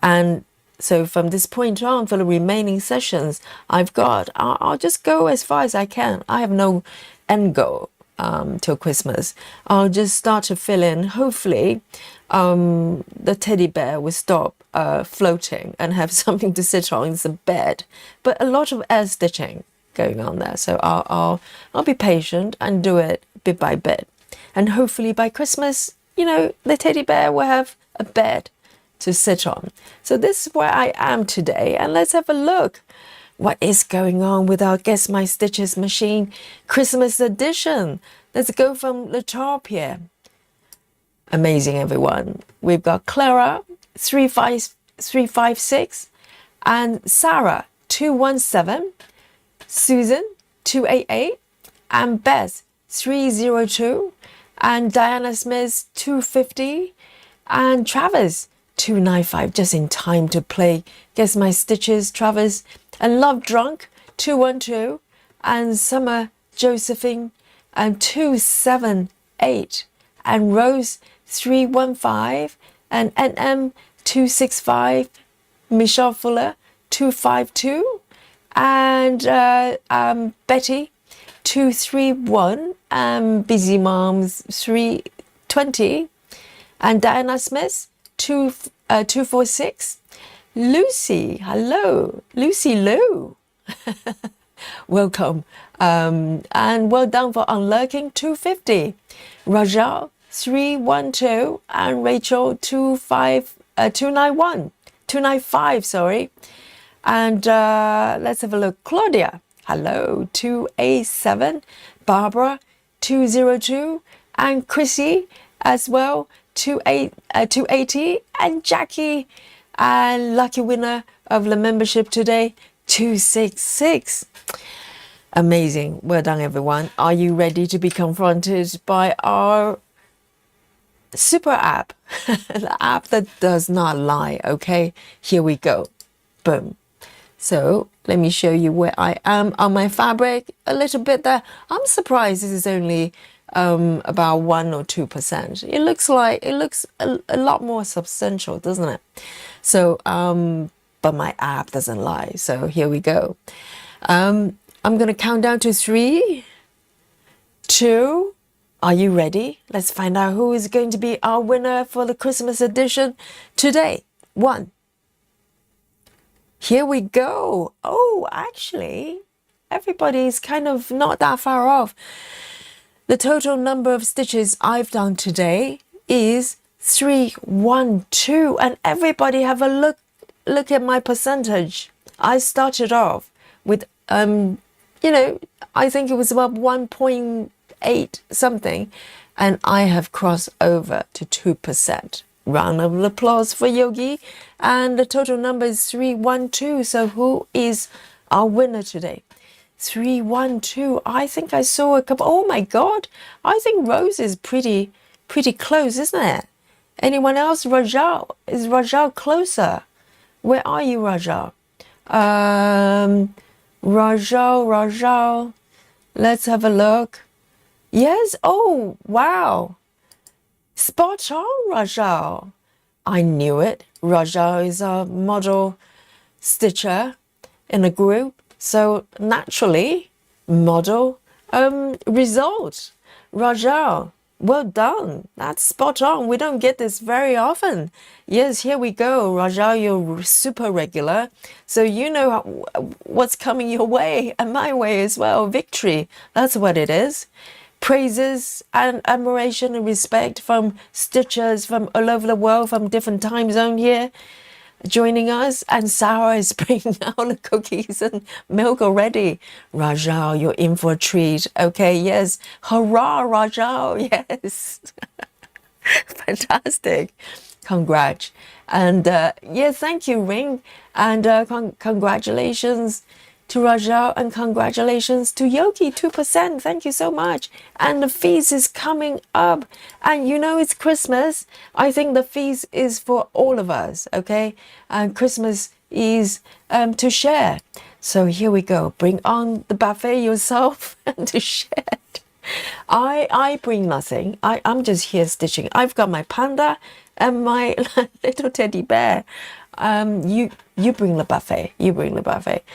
And so from this point on, for the remaining sessions I'll just go as far as I can. I have no end goal till Christmas. I'll just start to fill in. Hopefully the teddy bear will stop floating and have something to sit on. It's a bed, but a lot of air stitching going on there. So I'll be patient and do it bit by bit. And hopefully by Christmas, you know, the teddy bear will have a bed to sit on. So this is where I am today, and let's have a look. What is going on with our Guess My Stitches machine Christmas edition? Let's go from the top here. Amazing, everyone. We've got Clara 356 and Sarah 217, Susan 288, and Beth 302, and Diana Smith 250, and Travis 295, just in time to play Guess My Stitches, Travis, and Love Drunk 212, and Summer Josephine 278, and Rose 315, and NM 265, Michelle Fuller 252, and Betty 231, Busy Moms 320, and Diana Smith 246. Lucy, hello, Lucy Lou. Welcome, and well done for unlurking 250. Rajal 312, and Rachel 295, sorry. And let's have a look. Claudia, hello, 287. Barbara 202, and Chrissy as well 280, and Jackie, and lucky winner of the membership today 266. Amazing. Well done, everyone. Are you ready to be confronted by our super app? The app that does not lie. Okay, here we go. Boom. So let me show you where I am on my fabric. A little bit there. I'm surprised this is only about 1 or 2%. It looks a lot more substantial, doesn't it? So but my app doesn't lie. So here we go. I'm gonna count down to 3, 2. Are you ready? Let's find out who is going to be our winner for the Christmas edition today. 1. Here we go. Oh, actually, everybody's kind of not that far off. The total number of stitches I've done today is 312, and everybody have a look at my percentage. I started off with I think it was about 1.8 something, and I have crossed over to 2%. Round of applause for Yogi, and the total number is 312. So who is our winner today? 312. I think I saw a couple. Oh my God, I think Rose is pretty close, isn't it? Anyone else? Rajal, is Rajal closer? Where are you, Rajal? Rajal. Let's have a look. Yes. Oh wow. Spot on, Rajal. I knew it. Rajal is a model stitcher in a group. So naturally, model result. Rajal, well done. That's spot on. We don't get this very often. Yes, here we go. Rajal, you're super regular. So you know what's coming your way and my way as well. Victory. That's what it is. Praises and admiration and respect from stitchers from all over the world, from different time zone here, joining us. And Sarah is bringing out the cookies and milk already. Rajal, you're in for a treat. Okay, yes. Hurrah, Rajal, yes. Fantastic. Congrats. And thank you, Ring. And congratulations to Rajal, and congratulations to Yogi, 2%. Thank you so much. And the feast is coming up, and you know it's Christmas. I think the feast is for all of us, okay? And Christmas is to share. So here we go. Bring on the buffet yourself and to share it. I bring nothing. I'm just here stitching. I've got my panda and my little teddy bear. You bring the buffet. You bring the buffet.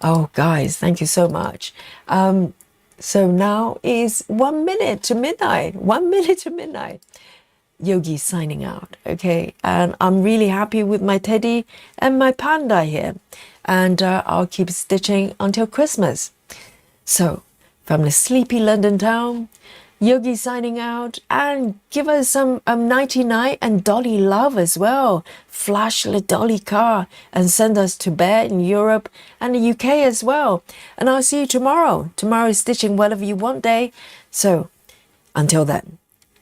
Oh, guys, thank you so much. So now is 1 minute to midnight. 1 minute to midnight. Yogi signing out, okay? And I'm really happy with my teddy and my panda here. And I'll keep stitching until Christmas. So, from the sleepy London town, Yogi signing out, and give us some nighty night and Dolly love as well. Flash the Dolly car and send us to bed in Europe and the UK as well. And I'll see you tomorrow. Tomorrow is Stitching Whatever You Want Day. So until then,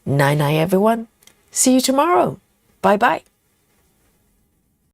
night night everyone. See you tomorrow. Bye bye.